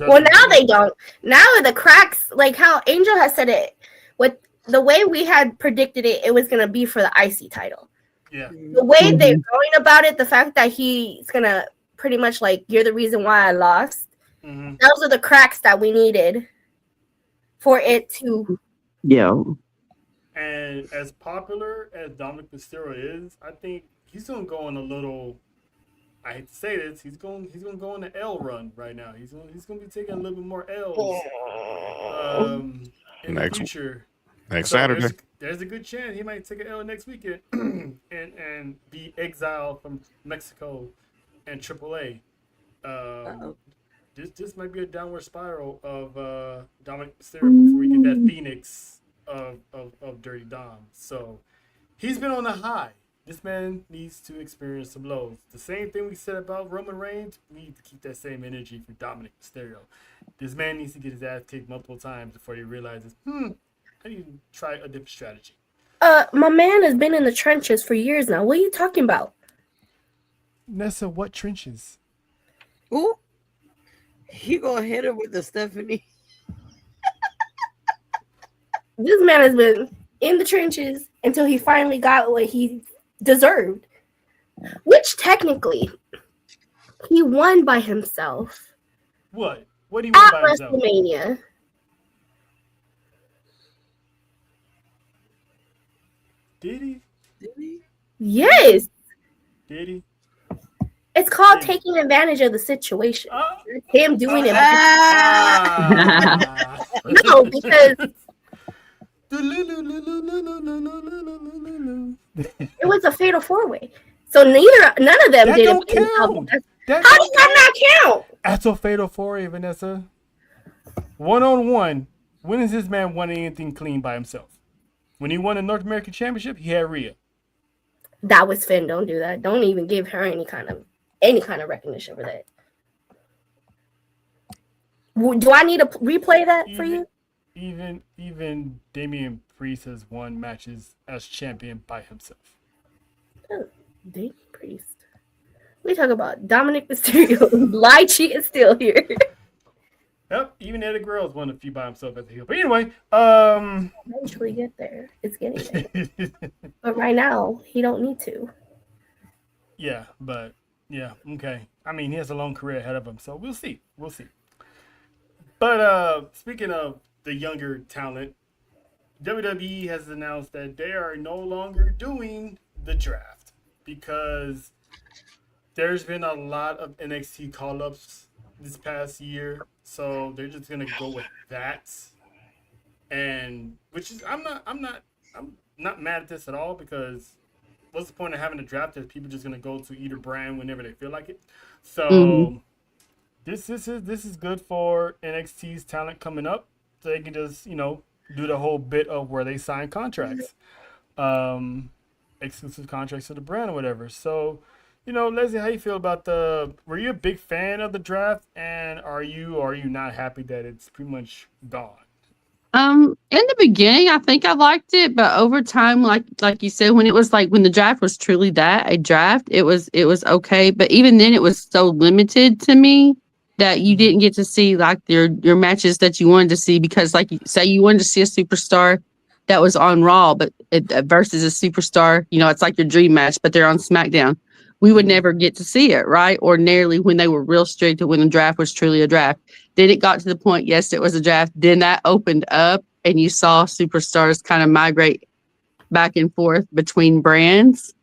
Well, now they don't. Now the cracks, like how Angel has said it, with the way we had predicted it, it was going to be for the IC title. Yeah. The way they're going about it, the fact that he's going to pretty much like, you're the reason why I lost. Mm-hmm. Those are the cracks that we needed for it to. Yeah. And as popular as Dominic Mysterio is, I think he's going to go on a little. I hate to say this, he's going to go on the L run right now. He's going to be taking a little bit more L's in the future. Next Saturday. There's a good chance he might take an L next weekend and be exiled from Mexico and AAA. This might be a downward spiral of Dominic Mysterio before we get that Phoenix of Dirty Dom. So he's been on a high. This man needs to experience some lows. The same thing we said about Roman Reigns, we need to keep that same energy for Dominic Mysterio. This man needs to get his ass kicked multiple times before he realizes, I need to try a different strategy. My man has been in the trenches for years now. What are you talking about? Nessa, what trenches? Ooh. He gonna hit her with the Stephanie. This man has been in the trenches until he finally got what he deserved, which technically he won by himself. What? What do you win by himself? At WrestleMania. Did he? Yes. Did he? It's called taking advantage of the situation. Him doing it. No, because it was a fatal 4-way. So none of them did it. How does that not count? That's a fatal 4-way, Vanessa. 1-on-1. When has this man won anything clean by himself? When he won the North American Championship, he had Rhea. That was Finn. Don't do that. Don't even give her any kind of recognition for that. Do I need to replay that for you? Even Damian Priest has won matches as champion by himself. Oh, Damian Priest. We talk about Dominic Mysterio. Lie, cheat, is still here. Yep, even Eddie Guerrero's won a few by himself at the heel. But anyway, eventually get there. It's getting there. But right now, he don't need to. Yeah, but yeah, okay. I mean, he has a long career ahead of him, so we'll see. We'll see. But speaking of the younger talent, WWE has announced that they are no longer doing the draft because there's been a lot of NXT call ups this past year. So they're just gonna go with that. And which is I'm not mad at this at all because what's the point of having a draft if people just gonna go to either brand whenever they feel like it? Mhm. So this is good for NXT's talent coming up. So they can just, do the whole bit of where they sign contracts. Um exclusive contracts to the brand or whatever. So, Leslie, how you feel about were you a big fan of the draft and are you not happy that it's pretty much gone? In the beginning, I think I liked it, but over time, like you said, when it was like when the draft was truly a draft, it was okay. But even then, it was so limited to me that you didn't get to see like your matches that you wanted to see because, like you say, you wanted to see a superstar that was on Raw, but versus a superstar, it's like your dream match, but they're on SmackDown. We would never get to see it, right? Ordinarily, when they were real strict, when the draft was truly a draft. Then it got to the point, yes, it was a draft. Then that opened up and you saw superstars kind of migrate back and forth between brands.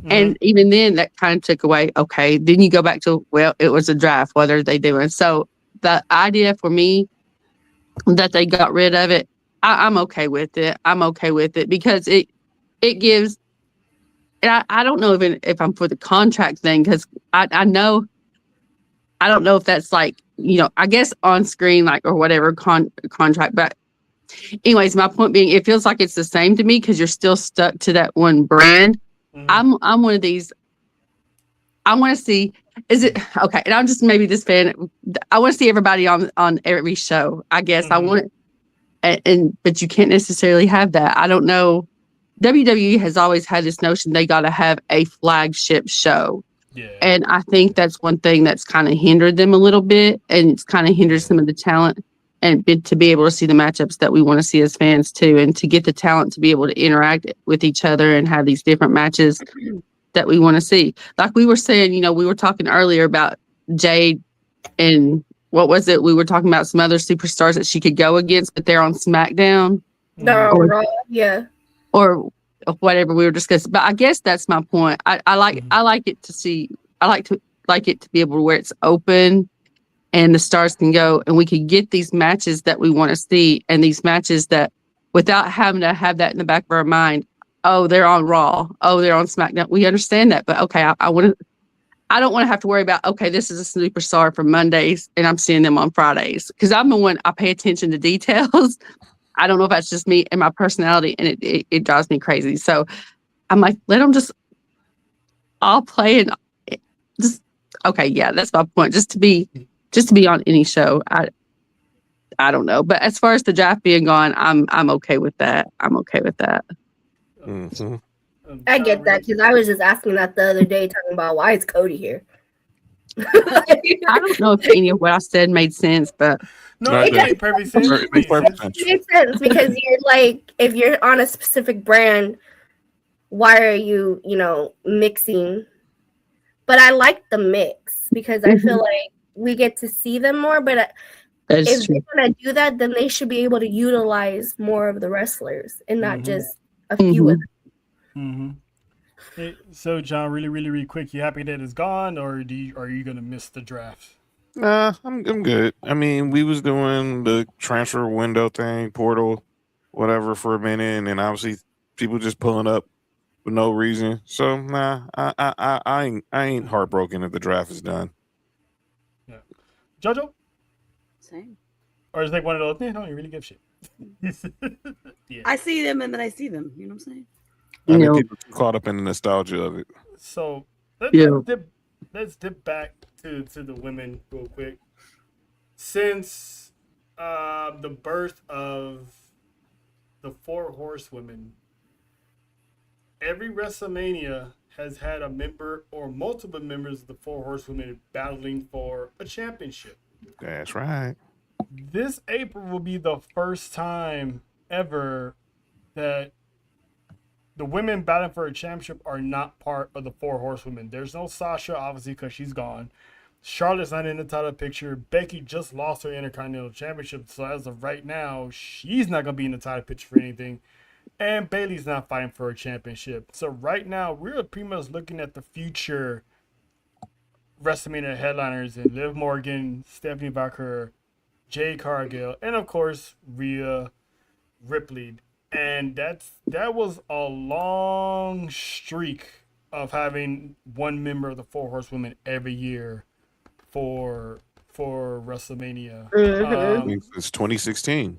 And even then that kind of took away, okay, then you go back to, well, it was a draft. What are they doing? So the idea for me that they got rid of it, I'm okay with it. I'm okay with it because it gives, and I don't know if I'm for the contract thing because I know I don't know if that's like, I guess on screen, like, or whatever contract. But anyways, my point being, it feels like it's the same to me because you're still stuck to that one brand. I'm one of these. I want to see, is it okay? And I'm just maybe this fan. I want to see everybody on every show. I guess I want it, but you can't necessarily have that. I don't know. WWE has always had this notion they got to have a flagship show. Yeah. And I think that's one thing that's kind of hindered them a little bit, and it's kind of hindered some of the talent and to be able to see the matchups that we want to see as fans too, and to get the talent to be able to interact with each other and have these different matches that we want to see. Like we were saying, we were talking earlier about Jade and what was it? We were talking about some other superstars that she could go against, but they're on SmackDown. Yeah. Or whatever we were discussing. But I guess that's my point. I like it to see. I like it to be able to where it's open and the stars can go and we can get these matches that we want to see and these matches that without having to have that in the back of our mind. Oh, they're on Raw. Oh, they're on SmackDown. We understand that, but okay, I don't want to have to worry about, okay, this is a superstar for Mondays and I'm seeing them on Fridays because I'm the one I pay attention to details. I don't know if that's just me and my personality, and it drives me crazy. So I'm like, let them just all play and just okay. Yeah, that's my point. Just to be on any show. I don't know, but as far as the draft being gone, I'm okay with that. I'm okay with that. Mm-hmm. I get that because I was just asking that the other day, talking about why is Cody here. I don't know if any of what I said made sense, but no, it makes perfect sense. It makes perfect sense. It makes sense because you're like, if you're on a specific brand, why are you, mixing? But I like the mix because I feel like we get to see them more. But if they're gonna do that, then they should be able to utilize more of the wrestlers and not just a few of them. Hey, so John, really quick, you happy that it's gone, or are you gonna miss the draft? Nah, I'm good. I mean, we was doing the transfer window thing, portal, whatever, for a minute, and then obviously people just pulling up for no reason. So nah, I ain't heartbroken if the draft is done. Yeah, Jojo, Same. or is it like one of those? Yeah, no, you really give shit. Yeah. I see them and then I see them. You know what I'm saying? I think people are caught up in the nostalgia of it. So let's dip back to the women real quick. Since the birth of the 4 Horsewomen, every WrestleMania has had a member or multiple members of the 4 Horsewomen battling for a championship. That's right. This April will be the first time ever that the women battling for a championship are not part of the 4 Horsewomen. There's no Sasha, obviously, because she's gone. Charlotte's not in the title picture. Becky just lost her Intercontinental Championship, so as of right now, she's not gonna be in the title picture for anything. And Bailey's not fighting for a championship. So right now, we're pretty much looking at the future WrestleMania headliners and Liv Morgan, Stephanie Vaquer, Jade Cargill, and of course Rhea Ripley. And that was a long streak of having one member of the Four Horsewomen every year for WrestleMania. It's 2016.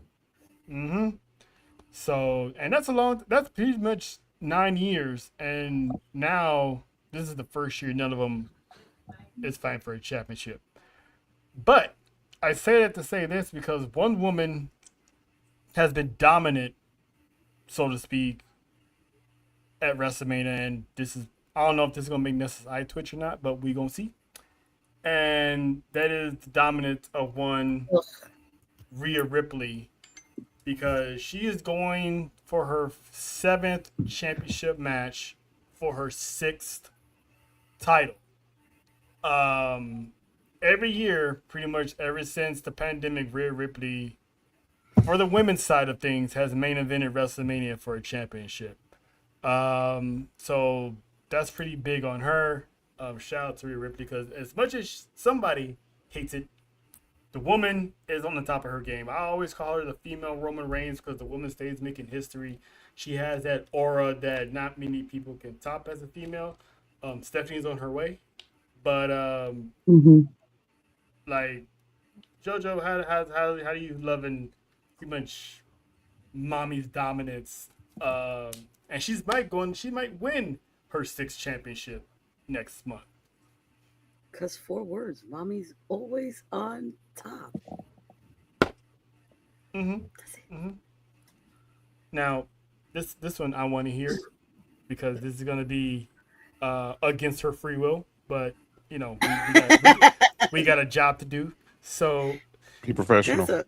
So, and that's pretty much 9 years. And now this is the first year none of them is fighting for a championship. But I say that to say this because one woman has been dominant, so to speak, at WrestleMania, and I don't know if this is gonna make Nessa's eye twitch or not, but we gonna see. And that is the dominance of one Rhea Ripley, because she is going for her 7th championship match for her 6th title. Every year, pretty much ever since the pandemic, Rhea Ripley, for the women's side of things, has main evented WrestleMania for a championship. So that's pretty big on her. Shout out to Rhea Ripley, because as much as somebody hates it, the woman is on the top of her game. I always call her the female Roman Reigns because the woman stays making history. She has that aura that not many people can top as a female. Stephanie's on her way. But like JoJo, how do you love and pretty much mommy's dominance? And she might win her 6th championship next month. Because 4 words, mommy's always on top. Now, this one I want to hear, because this is going to be against her free will, but you know, we got a job to do. So Be professional.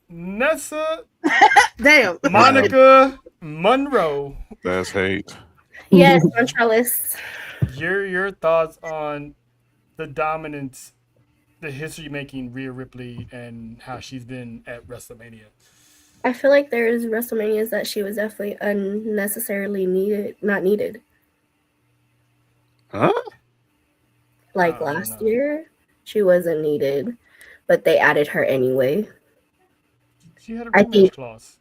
Nessa Damn. Monica Monroe. That's hate. Yes, on Trellis. Your thoughts on the dominance, the history-making Rhea Ripley, and how she's been at WrestleMania? I feel like there's WrestleManias that she was definitely unnecessarily not needed. Huh? Like last year, she wasn't needed, but they added her anyway. She had a rematch clause.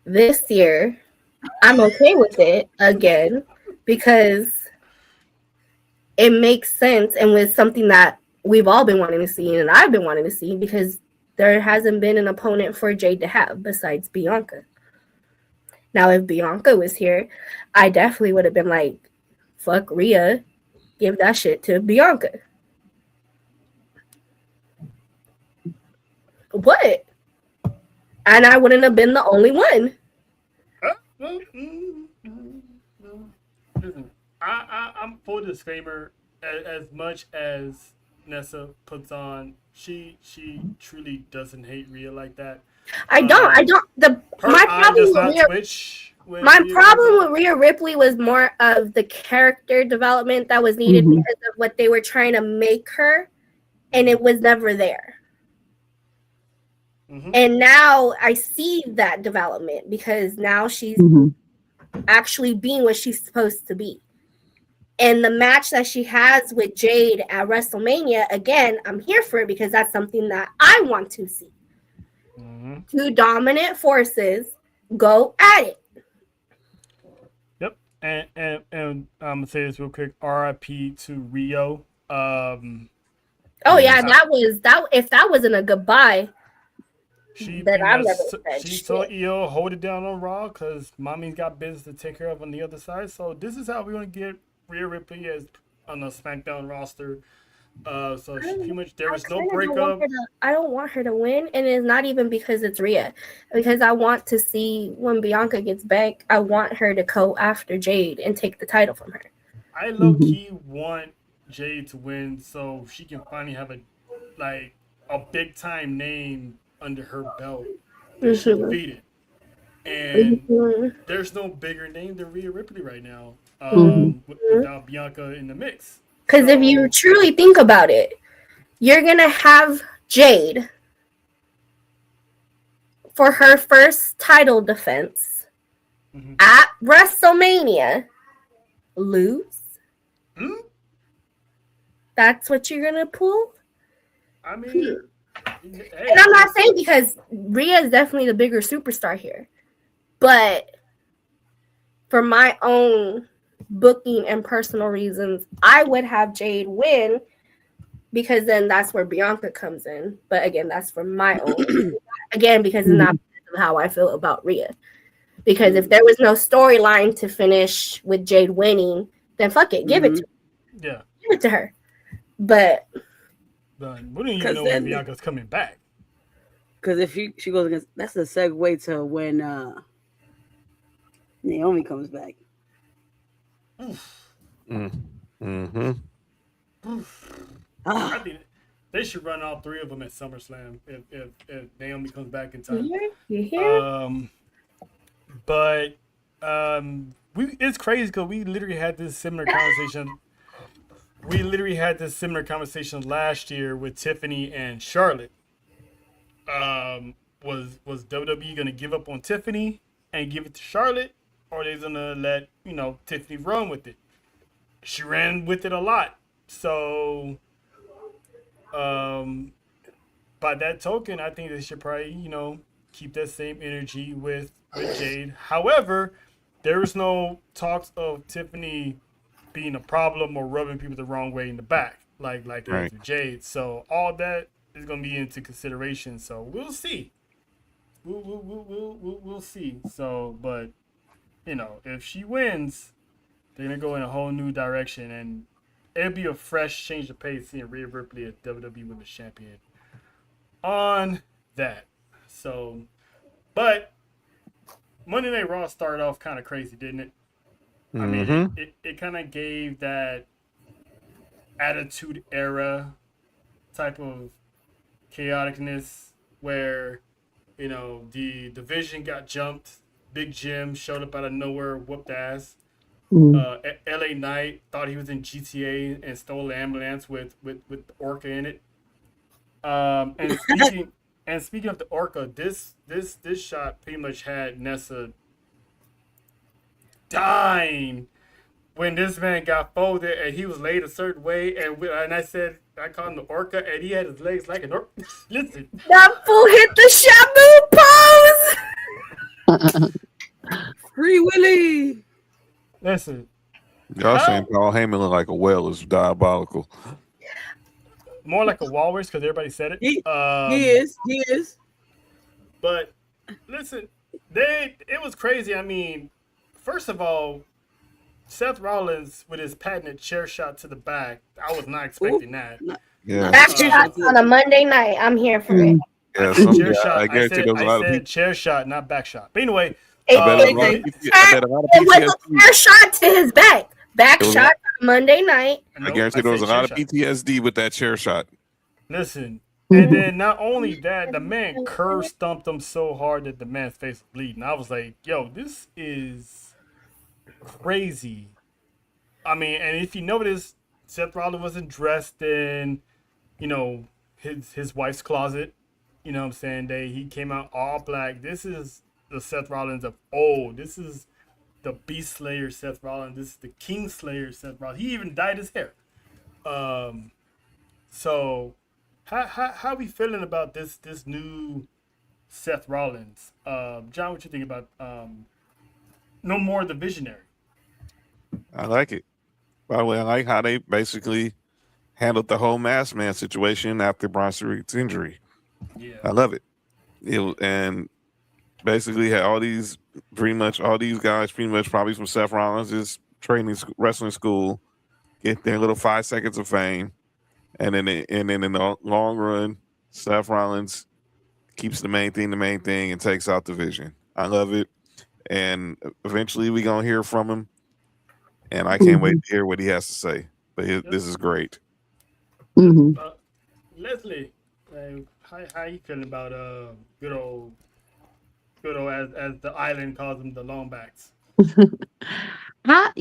This year, I'm okay with it again because it makes sense and was something that we've all been wanting to see and I've been wanting to see, because there hasn't been an opponent for Jade to have besides Bianca. Now, if Bianca was here, I definitely would have been like, fuck Rhea, give that shit to Bianca. What? And I wouldn't have been the only one. Listen, I'm full disclaimer. As much as Nessa puts on, she truly doesn't hate Rhea like that. I don't. My problem with Rhea Ripley was more of the character development that was needed because of what they were trying to make her, and it was never there. And now I see that development because now she's actually being what she's supposed to be. And the match that she has with Jade at WrestleMania, again, I'm here for it because that's something that I want to see. 2 dominant forces go at it. Yep. And I'm gonna say this real quick. R.I.P. to Rio. Oh yeah, if that wasn't a goodbye. She told EO hold it down on Raw because mommy's got business to take care of on the other side. So this is how we're gonna get Rhea Ripley as on the SmackDown roster. So she pretty much there was no breakup. I don't want her to win, and it's not even because it's Rhea, because I want to see when Bianca gets back. I want her to go after Jade and take the title from her. I low key want Jade to win so she can finally have a big time name under her belt that she defeated. And Mhm. there's no bigger name than Rhea Ripley right now, Mhm. without Bianca in the mix. Because if you So, truly think about it, you're gonna have Jade for her first title defense mhm. at WrestleMania lose. Hmm? That's what you're gonna pull. I mean, And hey, I'm not saying because Rhea is definitely the bigger superstar here, but for my own booking and personal reasons, I would have Jade win because then that's where Bianca comes in. But again, that's for my own. Again, because it's not how I feel about Rhea. Because if there was no storyline to finish with Jade winning, then fuck it, give it yeah. to her. But But we don't even 'Cause know when then- Bianca's coming back. Because if she goes against, that's a segue to when Naomi comes back. Mm-hmm. I think they should run all three of them at SummerSlam if Naomi comes back in time. you hear? But it's crazy because we literally had this similar conversation. We literally had this similar conversation last year with Tiffany and Charlotte. Was WWE gonna give up on Tiffany and give it to Charlotte, or are they gonna let Tiffany run with it? She ran with it a lot, so by that token, I think they should probably keep that same energy with Jade. However, there is no talks of Tiffany being a problem or rubbing people the wrong way in the back, like it is with Jade. So all that is going to be into consideration. So we'll see. We'll see. So, but if she wins, they're gonna go in a whole new direction, and it'll be a fresh change of pace seeing Rhea Ripley as WWE Women's Champion. On that, so, but Monday Night Raw started off kind of crazy, didn't it? I mean, it kind of gave that Attitude Era type of chaoticness where the division got jumped. Big Jim showed up out of nowhere, whooped ass. LA Knight thought he was in GTA and stole the ambulance with Orca in it. And speaking of the Orca, this shot pretty much had Nessa dying when this man got folded and he was laid a certain way, and I said I called him the Orca, and he had his legs like an Orca. Listen, That fool hit the Shabu pose. Free Willy. listen. Y'all saying Paul Heyman look like a whale is diabolical. More like a walrus because everybody said it. He is. But listen, it was crazy. I mean, first of all, Seth Rollins with his patented chair shot to the back. I was not expecting that. Yeah. Back shots on a Monday night. I'm here for it. Yeah, Chair shot. I guarantee there was a lot of I said people. chair shot, not back shot. But anyway, I bet a lot of people. It was a chair shot to his back. Back It was- shot on Monday night. I guarantee there was a lot of PTSD with that chair shot. Listen, and then not only that, the man curve stumped him so hard that the man's face was bleeding. I was like, yo, this is crazy. I mean, and if you notice, Seth Rollins wasn't dressed in, his wife's closet. You know what I'm saying? He came out all black. This is the Seth Rollins of old. This is the Beast Slayer Seth Rollins. This is the King Slayer Seth Rollins. He even dyed his hair. So how we feeling about this new Seth Rollins? John, what you think about no more the Visionary? I like it. By the way, I like how they basically handled the whole Masked Man situation after Braun Strowman's injury. Yeah. I love it. And basically had all these guys pretty much probably from Seth Rollins' wrestling school get their little 5 seconds of fame, and then in the long run, Seth Rollins keeps the main thing, and takes out the Vision. I love it, and eventually we gonna hear from him, and I can't wait to hear what he has to say. But this is great. Leslie, how you feeling about good old good old as the island calls them, the long backs. I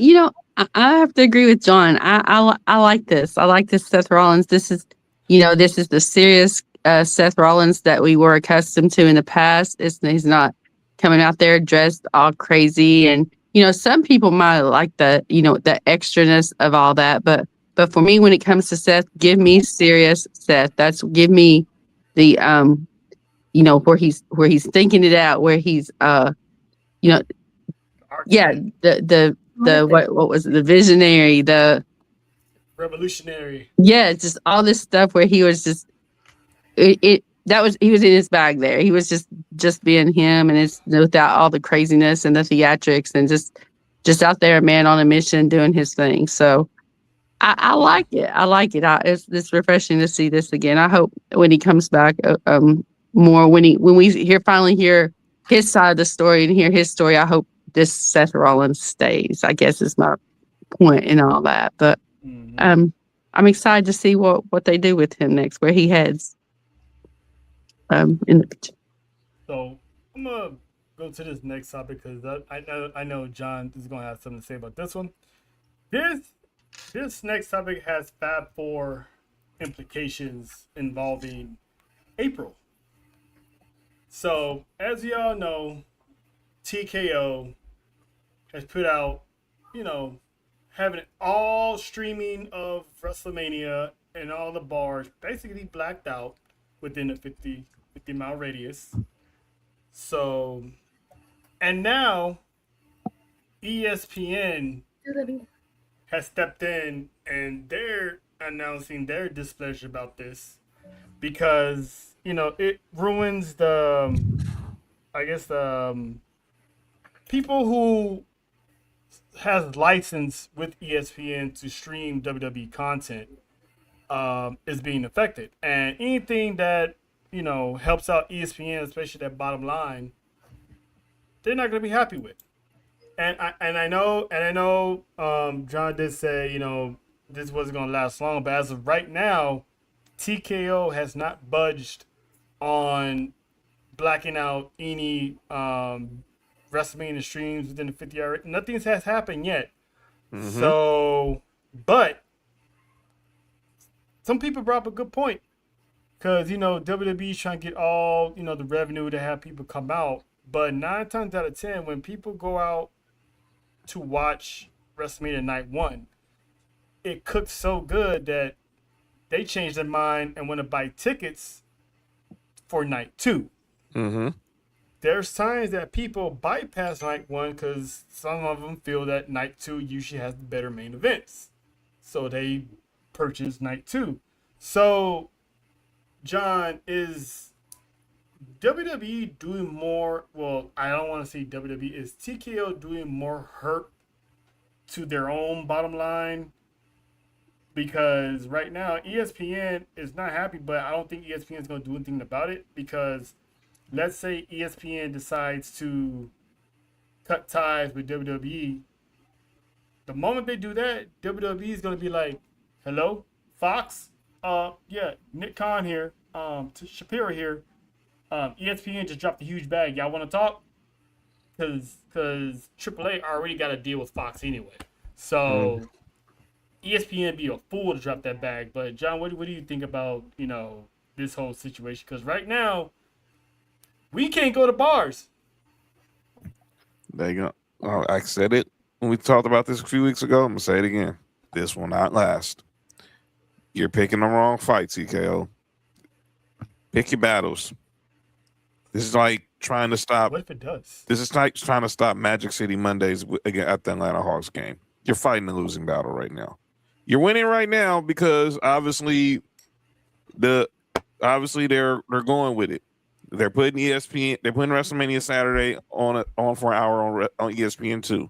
have to agree with John. I like this. I like this Seth Rollins. This is the serious Seth Rollins that we were accustomed to in the past. He's not coming out there dressed all crazy, and some people might like the extraness of all that, but for me, when it comes to Seth, give me serious Seth. Give me the where he's thinking it out, where he's yeah, the what was it, the visionary, the revolutionary. Yeah, just all this stuff where he was just he was in his bag there. He was just being him, and it's without all the craziness and the theatrics, and just out there, man, on a mission, doing his thing. So I like it. I like it. It's refreshing to see this again. I hope when he comes back, more when we finally hear his side of the story and hear his story. I hope this Seth Rollins stays, I guess, is my point in all that. But I'm excited to see what they do with him next, where he heads. In the future. So I'm gonna go to this next topic because I know John is gonna have something to say about this one. This next topic has Fab 4 implications involving April. So as you all know, TKO has put out, having all streaming of WrestleMania and all the bars basically blacked out within a 50-mile radius. So, and now ESPN has stepped in and they're announcing their displeasure about this because, it ruins the people who has license with ESPN to stream WWE content is being affected, and anything that helps out ESPN, especially that bottom line, they're not going to be happy with. And I know John did say this wasn't going to last long, but as of right now, TKO has not budged on blacking out any WrestleMania streams within the 50-hour. Nothing has happened yet. Mm-hmm. So, but some people brought up a good point because WWE is trying to get all the revenue to have people come out, but 9 times out of 10, when people go out to watch WrestleMania Night 1, it cooks so good that they change their mind and want to buy tickets for Night 2. Mm-hmm. There's times that people bypass Night 1 because some of them feel that Night 2 usually has the better main events. So they purchase Night 2. So, John, is WWE doing more? Well, I don't want to say WWE. Is TKO doing more hurt to their own bottom line? Because right now, ESPN is not happy, but I don't think ESPN is going to do anything about it because let's say ESPN decides to cut ties with WWE. The moment they do that, WWE is going to be like, hello, Fox? Yeah, Nick Khan here, Shapiro here. ESPN just dropped a huge bag. Y'all want to talk? Because AAA already got a deal with Fox anyway. So ESPN be a fool to drop that bag. But, John, what do you think about, this whole situation? Because right now, we can't go to bars. There you go. I said it when we talked about this a few weeks ago. I'm going to say it again. This will not last. You're picking the wrong fight, TKO. Pick your battles. This is like trying to stop. What if it does? This is like trying to stop Magic City Mondays again at the Atlanta Hawks game. You're fighting a losing battle right now. You're winning right now because obviously they're going with it. They're putting ESPN. They're putting WrestleMania Saturday on for an hour on ESPN 2.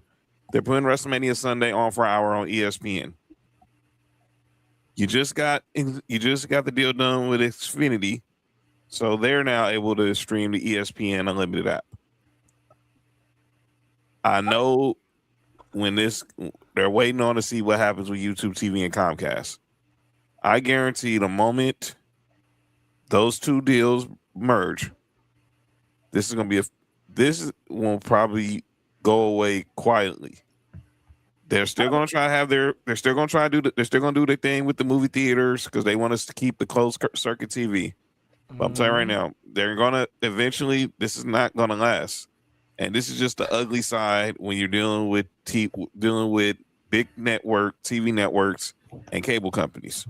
They're putting WrestleMania Sunday on for an hour on ESPN. You just got the deal done with Xfinity, so they're now able to stream the ESPN Unlimited app. I know they're waiting on to see what happens with YouTube TV and Comcast. I guarantee the moment those two deals merge, this is going to this will probably go away quietly. They're still going to try to have their. They're still going to try to do. They're still going to do their thing with the movie theaters because they want us to keep the closed circuit TV. But I'm telling you right now, they're going to eventually. This is not going to last, and this is just the ugly side when you're dealing with big network TV networks and cable companies.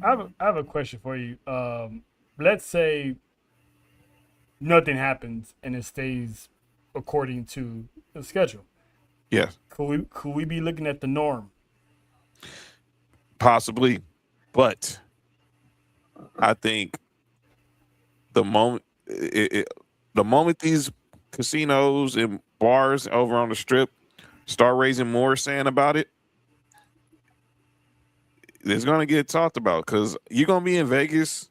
I have a question for you. Let's say nothing happens and it stays according to the schedule. Yes, Could we be looking at the norm? possibly, but I think the moment the moment these casinos and bars over on the strip start raising more sand about it, it's gonna get talked about because you're gonna be in Vegas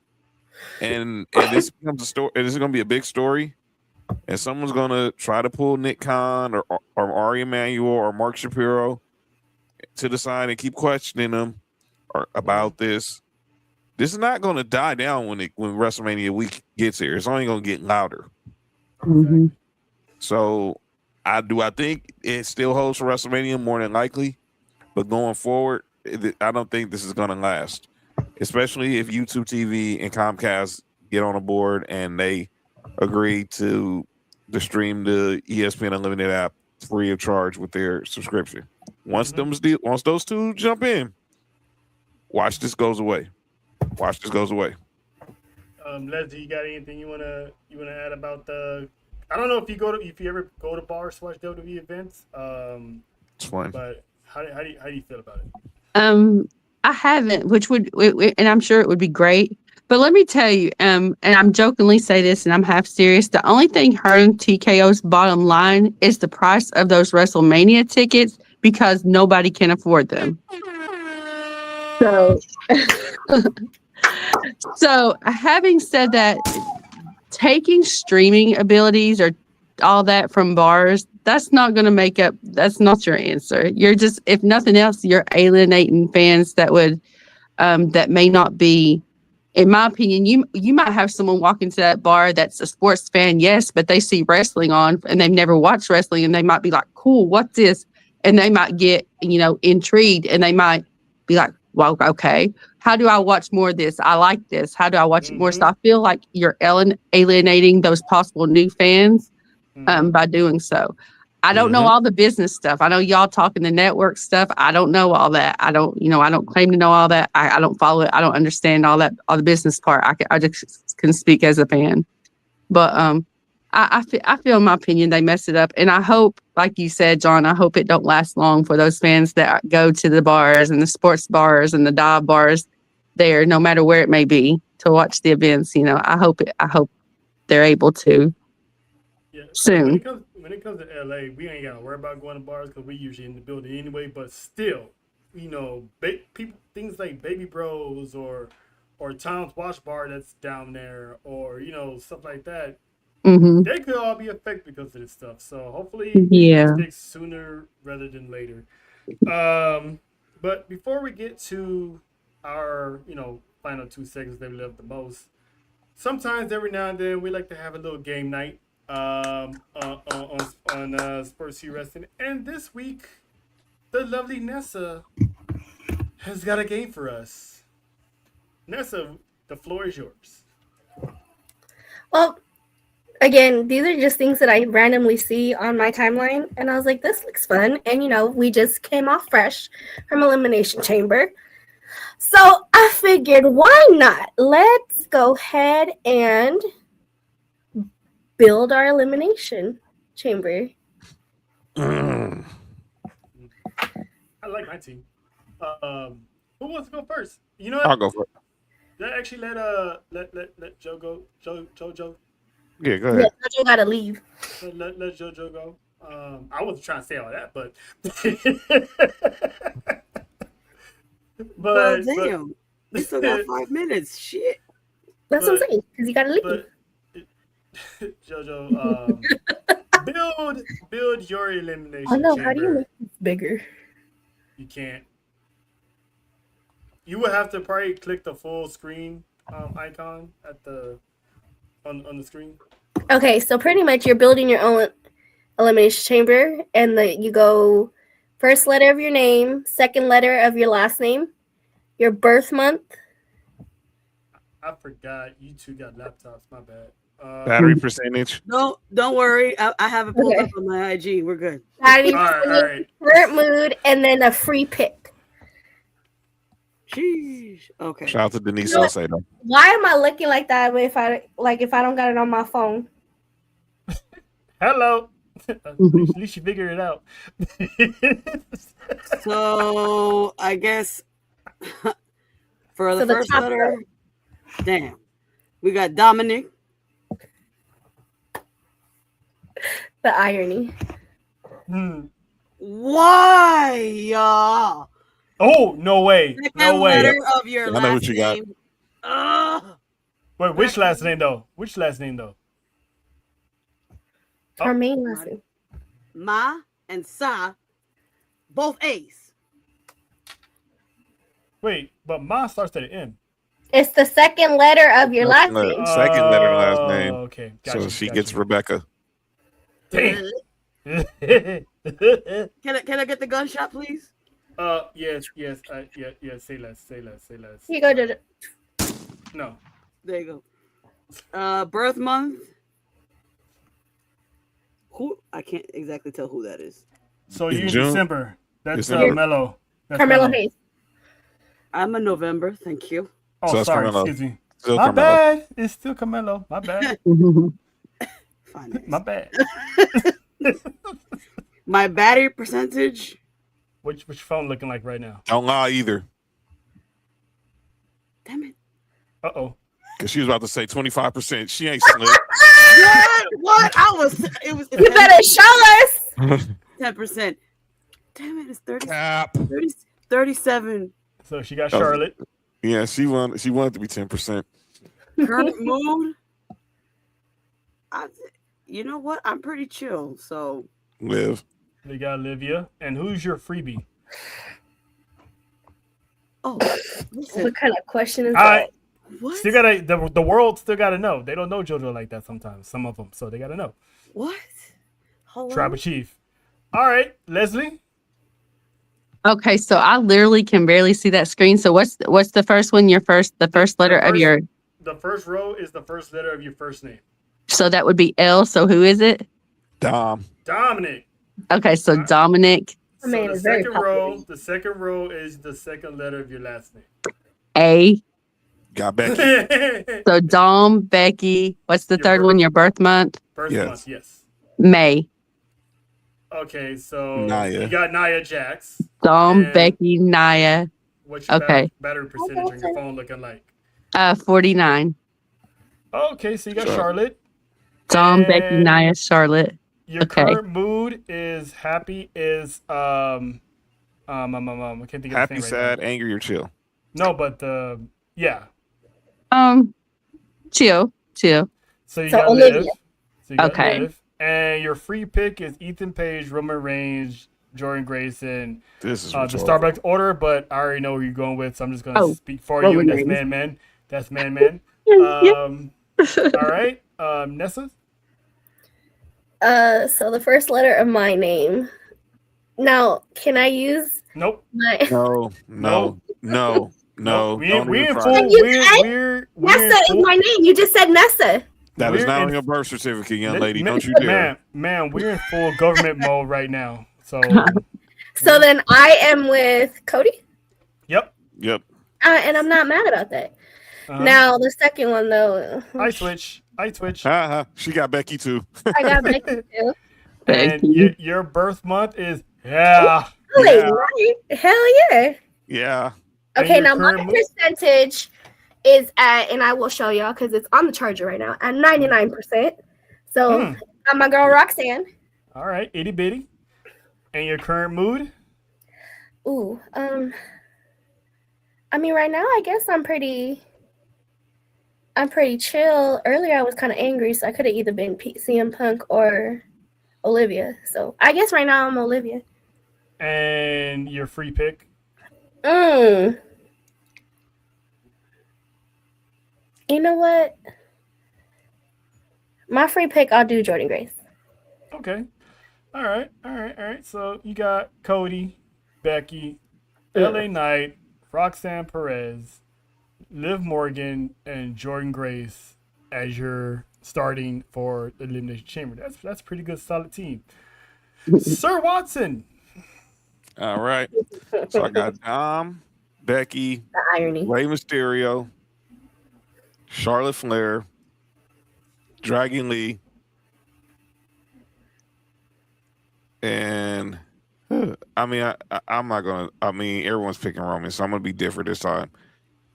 and this becomes a story. This is gonna be a big story, and someone's gonna try to pull Nick Khan or Ari Emanuel or Mark Shapiro to the side and keep questioning them about this. This is not gonna die down when WrestleMania week gets here. It's only gonna get louder. Mm-hmm. So I think it still holds for WrestleMania more than likely, but going forward, I don't think this is going to last, especially if YouTube TV and Comcast get on a board and they agree to stream the ESPN Unlimited app free of charge with their subscription. Once those two jump in, watch this goes away. Watch this goes away. Leslie, you got anything you wanna add about the? I don't know if you ever go to bars to watch WWE events. It's fine. But how do you feel about it? I haven't, which would, and I'm sure it would be great. But let me tell you, and I'm jokingly say this, and I'm half serious. The only thing hurting TKO's bottom line is the price of those WrestleMania tickets because nobody can afford them. So, so having said that, taking streaming abilities or all that from bars, that's not going to make up. That's not your answer. You're just, if nothing else, you're alienating fans that would, that may not be. In my opinion, you might have someone walk into that bar that's a sports fan, yes, but they see wrestling on and they've never watched wrestling, and they might be like, "Cool, what's this?" And they might get intrigued, and they might be like, "Well, okay, how do I watch more of this? I like this. How do I watch it more?" So I feel like you're alienating those possible new fans by doing so. I don't know all the business stuff. I know y'all talking the network stuff. I don't know all that. I don't claim to know all that. I don't follow it. I don't understand all the business part. I just can speak as a fan. But I feel, in my opinion, they messed it up. And I hope, like you said, John, I hope it don't last long for those fans that go to the bars and the sports bars and the dive bars there, no matter where it may be, to watch the events. I hope they're able to. Yeah, soon. When it comes to LA, we ain't gotta worry about going to bars because we usually in the building anyway. But still, people, things like Baby Bros or Tom's Wash Bar that's down there, or stuff like that, they could all be affected because of this stuff. So hopefully, it's fixed sooner rather than later. But before we get to our final 2 seconds that we love the most, sometimes every now and then we like to have a little game night. On Sports Wrestling, and this week the lovely Nessa has got a game for us. Nessa, the floor is yours. Well, again, these are just things that I randomly see on my timeline, and I was like, this looks fun. And we just came off fresh from Elimination Chamber, so I figured, why not? Let's go ahead and build our Elimination Chamber. I like my team. Who wants to go first? You know what? I'll go first. Actually, let Joe go. Jojo. Yeah, go ahead. Yeah, Jojo gotta leave. Let Jojo go. I wasn't trying to say all that, but well, damn, we still got 5 minutes. Shit. That's what I'm saying, because you gotta leave. But, Jojo, build your elimination. Oh no, chamber. how do you make this bigger? You can't. You would have to probably click the full screen icon at on the screen. Okay, so pretty much you're building your own elimination chamber, and you go first letter of your name, second letter of your last name, your birth month. I forgot you two got laptops. My bad. Battery percentage. No, don't worry. I have it pulled Okay. up on my IG. We're good. Body, All right. current mood, and then a free pick. Sheesh. Okay. Shout out to Denise You know what? Salcedo. Why am I looking like that if I don't got it on my phone? Hello. At least you figured it out. So I guess for the So the first top letter, damn, we got Dominic. The irony. Why, y'all? Oh, no way. Second No way. letter of your I know last what you got. name. Ugh. Wait, which last name though? Which last name though? Her main lesson. Ma and Sa, both A's. Wait, but Ma starts at the end. It's the second letter of your last Second name. Second letter last name. Okay. So she gets Rebecca. Damn. Can I get the gunshot, please? Yes. Yeah. Say less. You go to the No. There you go. Birth month. Who? I can't exactly tell who that is. So In you're June? December. That's December. Carmelo. That's Carmelo Hayes. I'm a November. Thank you. Oh, So that's sorry. Carmelo. Excuse me. Still My Carmelo. bad. It's still Carmelo. My bad. Finance. My bad. My battery percentage. Which phone looking like right now? Don't lie either. Damn it. Uh-oh. Because she was about to say 25%. She ain't slick. What? It was. You better show us. 10%. Damn it! It's 30, Cap. 30 37. So she got Charlotte. Yeah, she wanted to be 10%. Current mood. You know what? I'm pretty chill. So Live. They got Olivia. And who's your freebie? listen. What kind of question is I that? What? still gotta the world still gotta know. They don't know JoJo like that sometimes. Some of them, so they gotta know. What? Hold Tribal Chief. All right, Leslie. Okay, so I literally can barely see that screen. So what's the first one? The first letter of your. The first row is the first letter of your first name. So that would be L. So who is it? Dom. Dominic. Okay, so Dominic. I mean, So it's very the second row is the second letter of your last name. A. Got Becky. So Dom, Becky. What's the Your third birth- one? Your birth month? First Yes. month, yes. May. Okay, so Naya. you got Nia Jax. Dom, And Becky, Naya. What's your Okay. battery percentage on your phone looking like? 49. Okay, so you got Sure. Charlotte. Dom, Becky, And Naya, Charlotte. Your Okay. current mood is happy. Is I can't think of Happy, his name sad, right angry, or chill. now. No, but yeah. Chill. So you So got Olivia. Liv. So you got Okay. Liv. And your free pick is Ethan Page, Roman Reigns, Jordan Grayson, This is the rhetorical. Starbucks order, but I already know where you're going with, so I'm just gonna Oh, speak for Roman you. And that's Reigns. man. That's man. All right. Nessa. So the first letter of my name. Now, can I use Nope. my No. We Don't in even full. try. We're Nessa in is full. my name? You just said Nessa. That is We're not in- on your birth certificate, young Man- lady. man- Don't you dare. Man, we're in full government mode right now. So, So then I am with Cody, yep. Yep. and I'm not mad about that. Uh-huh. Now the second one though, I switch. She got Becky too. I got Becky too. And Becky. your birth month is yeah. Really? Yeah. Right? Hell yeah. Yeah. And Okay, your now my current mo- percentage is at, and I will show y'all because it's on the charger right now, at 99%. So I'm my girl Roxanne. All right, itty bitty. And your current mood? Ooh, I mean, right now I guess I'm pretty chill. Earlier I was kind of angry, so I could have either been CM Punk or Olivia. So I guess right now I'm Olivia. And your free pick? You know what? My free pick, I'll do Jordan Grace. Okay. All right. So you got Cody, Becky, LA Knight, Roxanne Perez, Liv Morgan, and Jordan Grace as your starting for the Elimination Chamber. That's a pretty good, solid team. Sir Watson. All right. So I got Dom, Becky, The irony. Rey Mysterio, Charlotte Flair, Dragon Lee, and I'm not gonna. Everyone's picking Roman, so I'm gonna be different this time.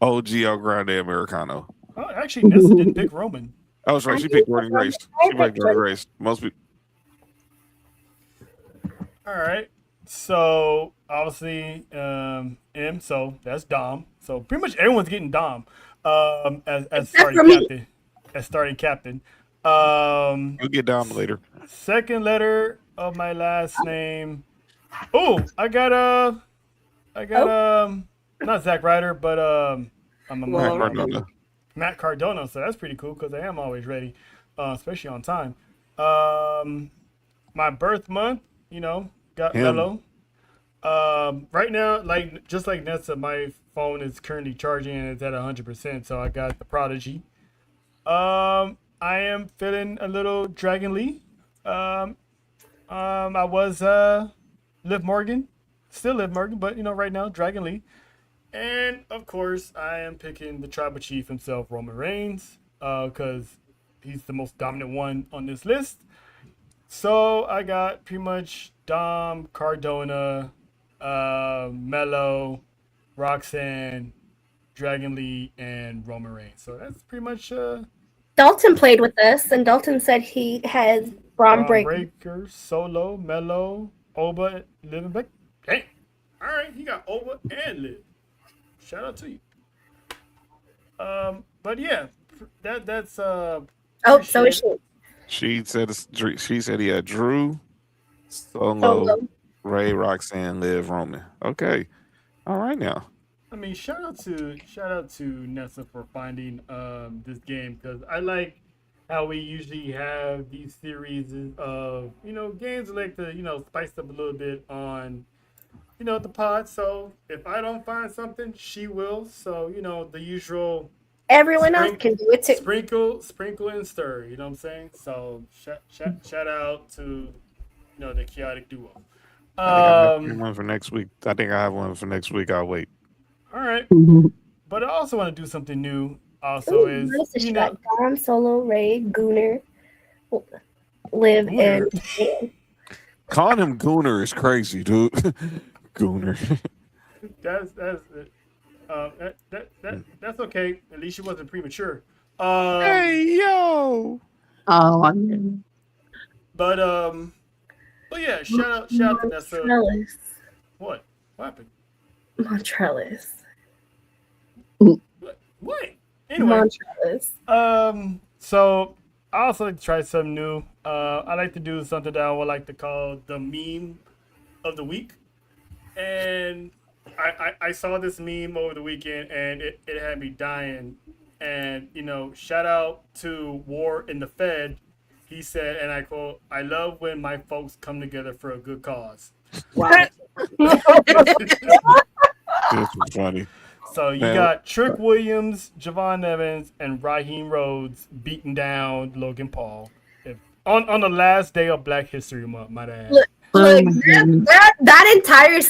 OG El Grande Americano. Oh, actually, Nessa didn't pick Roman. Oh, that's right. She picked Jordan Grace. She picked Jordan Grace. Most people. All right. So obviously, so that's Dom. So pretty much everyone's getting Dom as starting captain. We'll get Dom later. Second letter of my last name. Oh, I got not Zack Ryder, but Matt Cardona. So that's pretty cool because I am always ready, especially on time. My birth month, got Mello. Right now, just like Nessa, my phone is currently charging and it's at 100%. So I got the Prodigy. I am feeling a little Dragon Lee. I was Liv Morgan, still Liv Morgan, but right now Dragon Lee. And of course, I am picking the Tribal Chief himself, Roman Reigns, because he's the most dominant one on this list. So I got pretty much Dom, Cardona, Mello, Roxanne, Dragon Lee, and Roman Reigns. So that's pretty much. Dalton played with us, and Dalton said he has Braun Breaker, Solo, Mello, Oba, Liv, and Beck. Hey, all right, he got Oba and Liv. Shout out to you. But yeah, that's so is she. She said he had Drew, Solo, Ray, Roxanne, Liv, Roman. Okay, all right now. I mean, shout out to Nessa for finding this game, because I like how we usually have these series of games like to spice up a little bit on the pod. So if I don't find something, she will. So the usual. Everyone else can do it too. Sprinkle and stir. You know what I'm saying? So shout out to the chaotic duo. I think I have one for next week. I'll wait. All right, but I also want to do something new. Also, Dom, Solo, Ray, Gooner, Liv, and calling him Gooner is crazy, dude. Gooner. That's okay. At least she wasn't premature. Hey yo. Oh. But yeah. Shout out to Nessa. What happened? Montrellis. What? Anyway. Montrellis. So I also like to try something new. I like to do something that I would like to call the meme of the week. And I saw this meme over the weekend and it had me dying. And, shout out to War in the Fed. He said, and I quote, "I love when my folks come together for a good cause." Wow. This is funny. So you got Trick Williams, Javon Evans, and Raheem Rhodes beating down Logan Paul on the last day of Black History Month, might I add. Look, that entire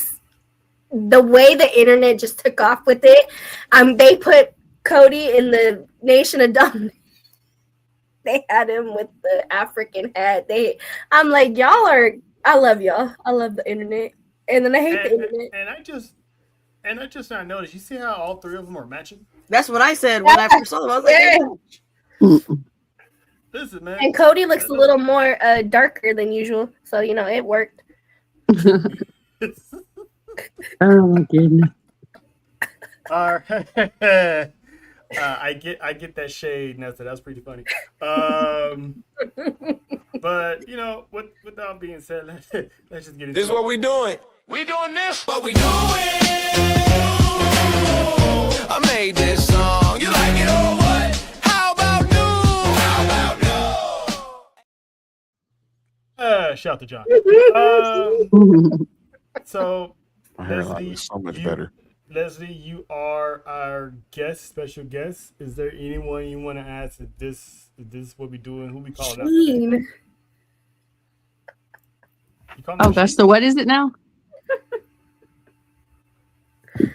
the way the internet just took off with it. They put Cody in the Nation of Domination. They had him with the African hat. I'm like, I love y'all. I love the internet, and then I hate the internet. And I just not noticed. You see how all three of them are matching? That's what I said when I first saw them. I was like, Listen, man. And Cody looks a little more darker than usual, so it worked. Oh my goodness. All right. I get that shade, Nessa. That's pretty funny. But with that being said, let's just get into This is what we doing. We doing this. What we doing? I made this song. You like it or what? How about new? shout to John. Mhm. So My hairline Leslie, is so much you better. Leslie, you are our guest, special guest. Is there anyone you want to ask? Is this what we doing? Who we calling out today? Sheen. You call me Oh gosh, Sheen? so what is it now?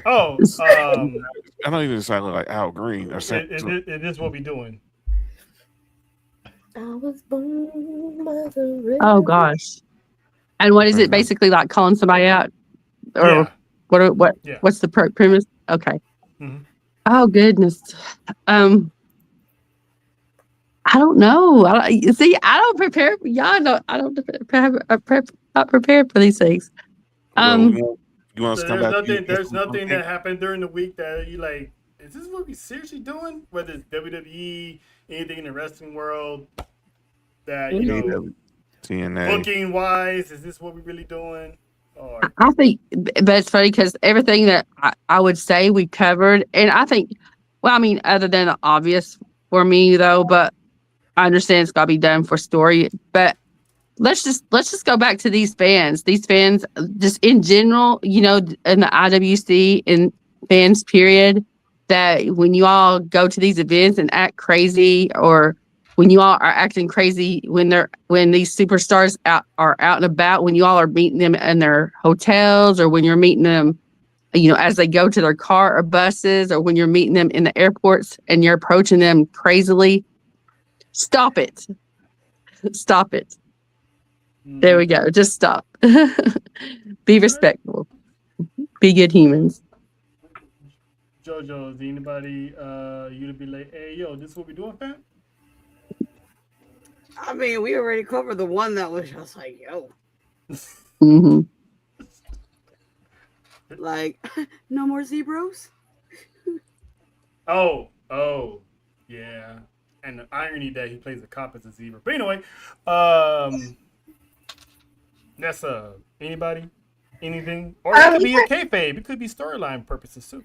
Oh, I don't even sound like Al Green or is something. this what we doing? I was born by the river. Oh gosh. And what is it basically like calling somebody out? Or Yeah. Yeah. what's the premise? Okay. Mhm. Oh goodness. I don't know. See, I don't prepare. Y'all know I don't not prepared for these things. Well, you want us So to come back? there's nothing that happened during the week that you like. Is this what we seriously doing? Whether it's WWE, anything in the wrestling world, that you know, TNA. booking wise, is this what we really doing? Or I think, but it's funny because everything that I would say we covered, and I think, well, I mean, other than the obvious for me though, but I understand it's got to be done for story. But let's just go back to these fans. These fans, just in general, you know, in the IWC and fans period, that when you all go to these events and act crazy, or when you all are acting crazy when these superstars are out and about, when you all are meeting them in their hotels, or when you're meeting them, you know, as they go to their car or buses, or when you're meeting them in the airports and you're approaching them crazily, stop it. Stop it. There we go. Just stop. Be respectful. Be good humans. JoJo, is anybody you to be like, hey yo, this is what we doing, fam? I mean, we already covered the one that was just like, yo, Mm-hmm. like, no more zebras. Oh, yeah. And the irony that he plays a cop as a zebra. But anyway, that's anybody, anything, or it could be a kayfabe. It could be storyline purposes too.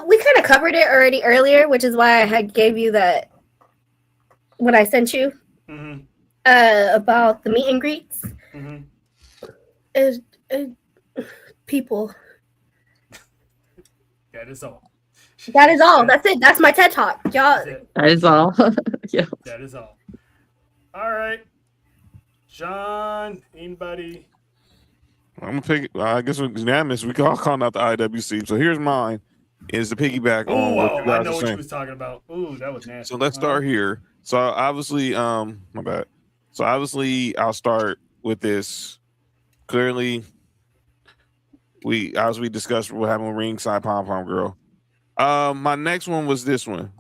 We kind of covered it already earlier, which is why I had gave you that what I sent you about the meet and greets. Is people. That is all. That is all. That's it. That's my TED talk, y'all. That is all. Yeah. That is all. All right, John. Anybody? I'm gonna pick. I guess we're unanimous. We can all call out the IWC. So here's mine. Is the piggyback on what you guys I know are what saying. you was talking about. Ooh, that was nasty. So let's start here. So obviously, my bad. So obviously, I'll start with this. Clearly, as we discussed what happened with Ringside Pom Pom Girl. My next one was this one.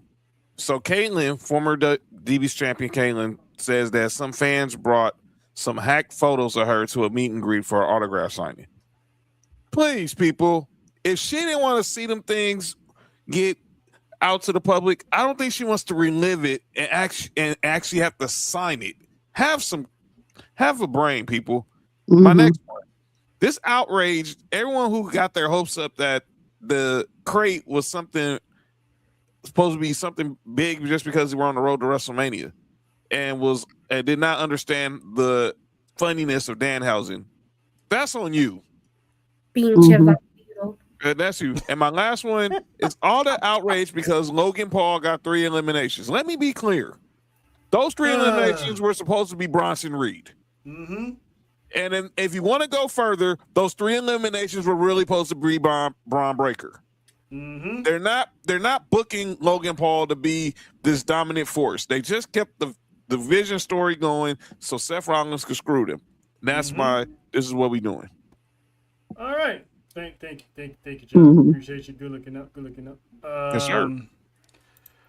So Caitlyn, former DB's champion Caitlyn, says that some fans brought some hacked photos of her to a meet and greet for an autograph signing. Please, people, if she didn't want to see them things get out to the public, I don't think she wants to relive it and actually have to sign it. Have a brain, people. Mm-hmm. My next one. This outraged everyone who got their hopes up that the crate was supposed to be something big just because we were on the road to WrestleMania, and did not understand the funniness of Danhausen. That's on you. Being That's you. And my last one is all the outrage because Logan Paul got 3 eliminations. Let me be clear. Those 3 eliminations were supposed to be Bronson Reed. Mm-hmm. And then if you want to go further, those 3 eliminations were really supposed to be Braun Breaker. Mm-hmm. They're not booking Logan Paul to be this dominant force. They just kept the vision story going so Seth Rollins could screw them. That's this is what we doing. All right. Thank you, John. Appreciate you. Good looking up. Yes, sir.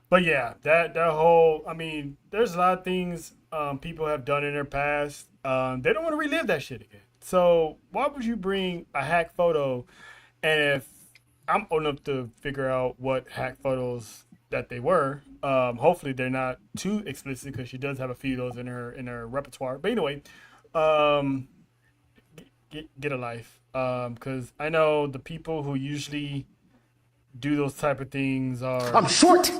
But yeah, that whole, I mean, there's a lot of things people have done in their past. They don't want to relive that shit again. So why would you bring a hack photo? And if I'm old enough to figure out what hack photos that they were, hopefully they're not too explicit because she does have a few of those in her repertoire. But anyway, get a life. Because I know the people who usually do those type of things are. I'm short.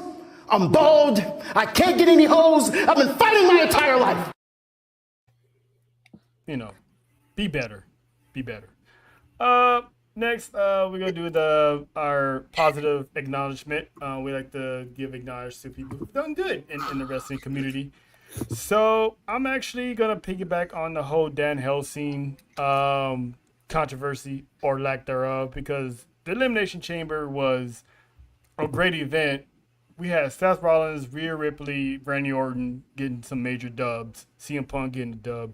I'm bald. I can't get any hoes. I've been fighting my entire life. be better. Be better. Next, we're gonna do our positive acknowledgement. We like to give acknowledgement to people who've done good in the wrestling community. So I'm actually gonna piggyback on the whole Dan Helsing controversy or lack thereof, because the Elimination Chamber was a great event. We had Seth Rollins, Rhea Ripley, Randy Orton getting some major dubs, CM Punk getting a dub.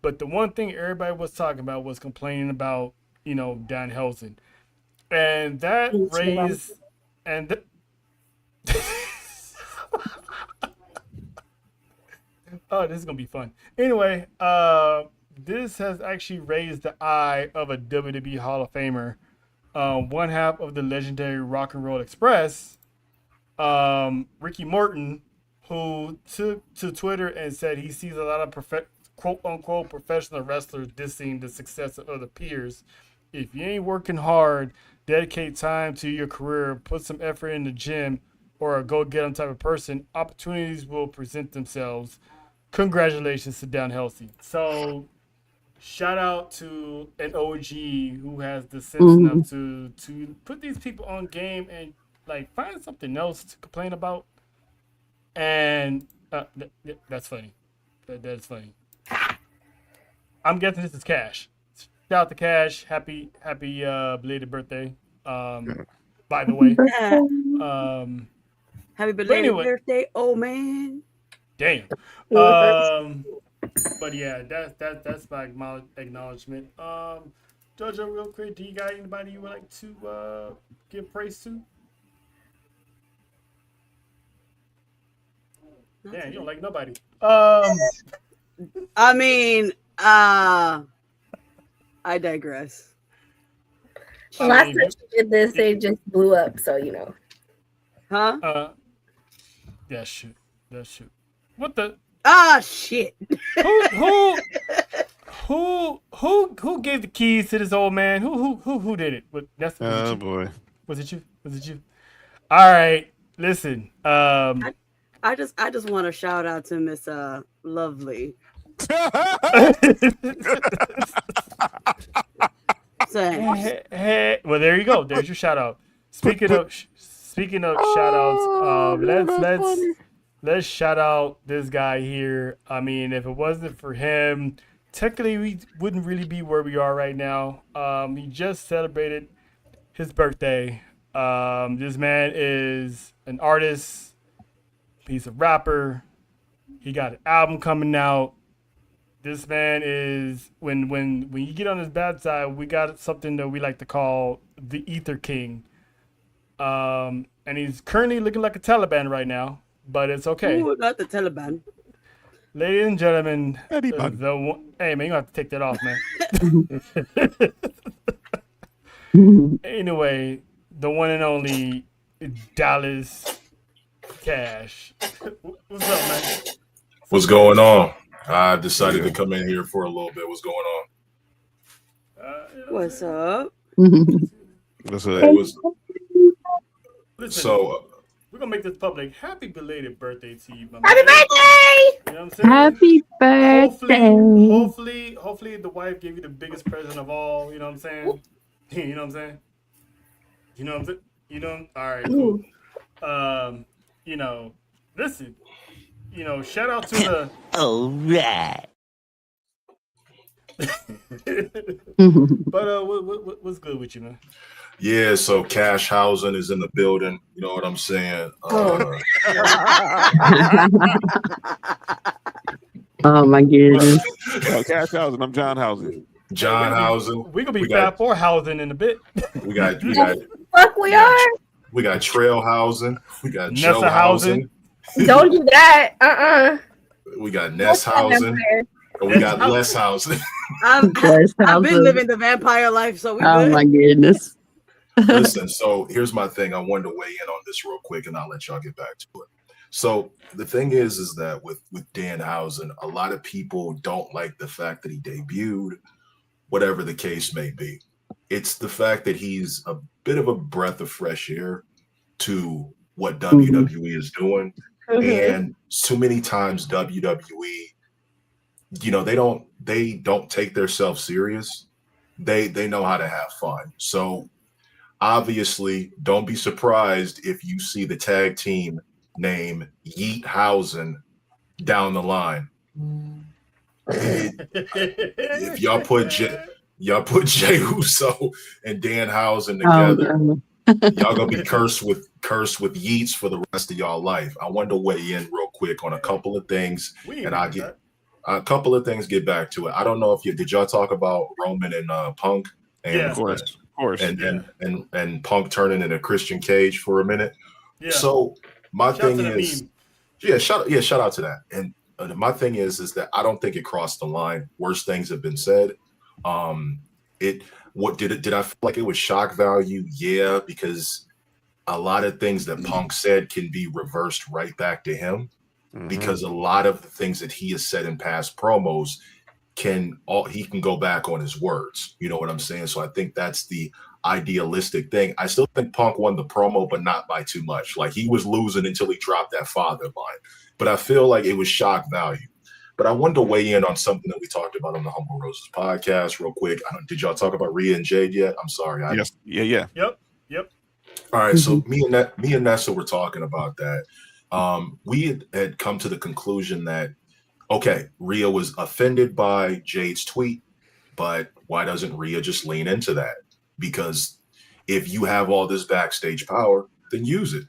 But the one thing everybody was talking about was complaining about, Dan Helsing. And that raised, oh, this is gonna be fun. Anyway, this has actually raised the eye of a WWE Hall of Famer, one half of the legendary Rock and Roll Express, Ricky Morton, who took to Twitter and said he sees a lot of quote unquote professional wrestlers dissing the success of other peers. If you ain't working hard, dedicate time to your career, put some effort in the gym, or a go get 'em type of person, opportunities will present themselves. Congratulations to Dan Helsing. So shout out to an OG who has the sense enough to put these people on game and like find something else to complain about. And that's funny. That's funny. I'm guessing this is Cash. Shout out to Cash. Happy belated birthday. By the way. Happy belated birthday, oh man. Damn. But yeah, that's my acknowledgement. Jojo, real quick, do you got anybody you would like to give praise to? Yeah, you don't like nobody. I mean, I digress. The last time she did this, it just blew up, so Huh? That shit. What the? Shit. Who gave the keys to this old man? Who did it? Oh boy. Was it you? All right. Listen. I just want to shout out to Miss Lovely. Hey, well, there you go. There's your shout out. Speaking of shout outs, let's shout out this guy here. I mean, if it wasn't for him, technically we wouldn't really be where we are right now. He just celebrated his birthday. This man is an artist. He's a rapper. He got an album coming out. This man is when you get on his bad side, we got something that we like to call the Ether King. And he's currently looking like a Taliban right now, but it's okay. Ooh, not the Taliban. Ladies and gentlemen, hey man, you have to take that off, man. Anyway, the one and only Dallas Cash. What's up, man? What's going on? I decided to come in here for a little bit. What's going on? What's up? What's up? Listen, So we're gonna make this public. Happy belated birthday to you, my man. Happy birthday! You know what I'm saying? Happy birthday. Hopefully the wife gave you the biggest present of all. You know what I'm saying? You know what I'm saying? You know what I'm saying? You know? All right, cool. Listen. Shout out to the. All right. But what's good with you, man? yeah, so Cash Housing is in the building. You know what I'm saying? Oh my goodness. Cash Housing. I'm John Housing. John Housing. We're gonna be Fab Four housing in a bit. We got Fuck, we are. we got Trail Housing. We got Nessa Joe Housing. Don't do that. We got Ness Housing. And we got Les Housing. I've been living the vampire life, so we Oh good. my goodness. Listen, so here's my thing. I wanted to weigh in on this real quick, and I'll let y'all get back to it. So the thing is that with Dan Housen, a lot of people don't like the fact that he debuted, whatever the case may be. It's the fact that he's a bit of a breath of fresh air to what WWE is doing. And too many times WWE they don't take themselves serious. They know how to have fun. So obviously, don't be surprised if you see the tag team name Yeethausen down the line. If y'all put Jay Uso and Danhausen together, y'all gonna be cursed with yeets for the rest of y'all life. I want to weigh in real quick on a couple of things, and I'll get a couple of things. Get back to it. I don't know if did y'all talk about Roman and Punk, and of course, and Punk turning into Christian Cage for a minute. Yeah. So my Shout thing to the is, meme. shout out to that. And my thing is that I don't think it crossed the line. Worse things have been said. Did I feel like it was shock value? Yeah, because a lot of things that Punk said can be reversed right back to him, because a lot of the things that he has said in past promos he can go back on his words. You know what I'm saying? So I think that's the idealistic thing. I still think Punk won the promo, but not by too much. Like, he was losing until he dropped that father line. But I feel like it was shock value. But I wanted to weigh in on something that we talked about on the Humble Roses podcast real quick. Did y'all talk about Rhea and Jade yet? I'm sorry. Yes. Yeah. Yep. All right. So me and Nessa were talking about that. We had come to the conclusion that, okay, Rhea was offended by Jade's tweet, but why doesn't Rhea just lean into that? Because if you have all this backstage power, then use it.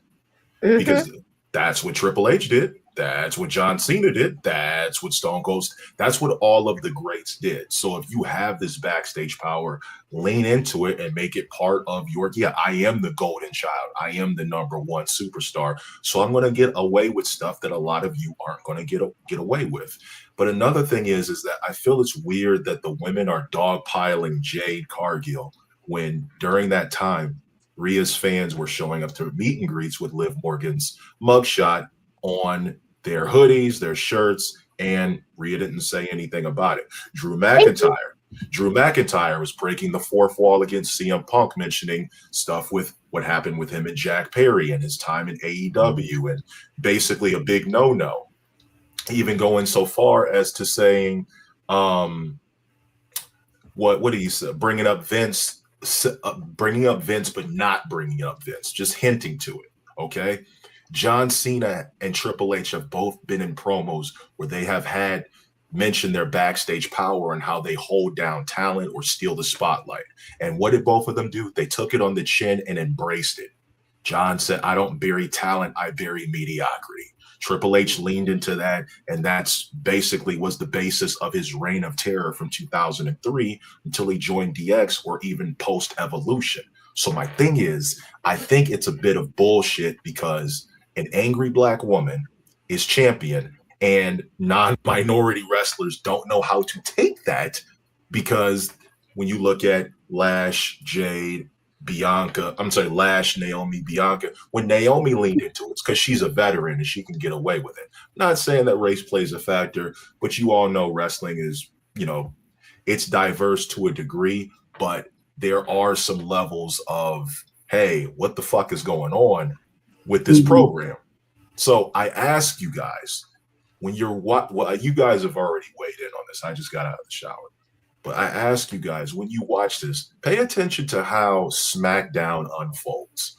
Because that's what Triple H did. That's what John Cena did. That's what Stone Cold. That's what all of the greats did. So if you have this backstage power, lean into it and make it part of your, I am the golden child. I am the number one superstar. So I'm going to get away with stuff that a lot of you aren't going to get away with. But another thing is that I feel it's weird that the women are dogpiling Jade Cargill when during that time, Rhea's fans were showing up to meet and greets with Liv Morgan's mugshot on their hoodies, their shirts, and Rhea didn't say anything about it. Drew McIntyre was breaking the fourth wall against CM Punk, mentioning stuff with what happened with him and Jack Perry and his time in AEW, and basically a big no-no. Even going so far as to saying, what did he say? Bringing up Vince, but not bringing up Vince, just hinting to it. Okay. John Cena and Triple H have both been in promos where they have had mentioned their backstage power and how they hold down talent or steal the spotlight. And what did both of them do? They took it on the chin and embraced it. John said, I don't bury talent, I bury mediocrity. Triple H leaned into that, and that's basically was the basis of his reign of terror from 2003 until he joined DX or even post-Evolution. So my thing is, I think it's a bit of bullshit because an angry black woman is champion and non-minority wrestlers don't know how to take that, because when you look at Lash, Jade, Lash, Naomi, Bianca, when Naomi leaned into it, it's because she's a veteran and she can get away with it. Not saying that race plays a factor, but you all know wrestling is, it's diverse to a degree, but there are some levels of, hey, what the fuck is going on with this program? So I ask you guys, when you're you guys have already weighed in on this. I just got out of the shower. But I ask you guys, when you watch this, pay attention to how SmackDown unfolds.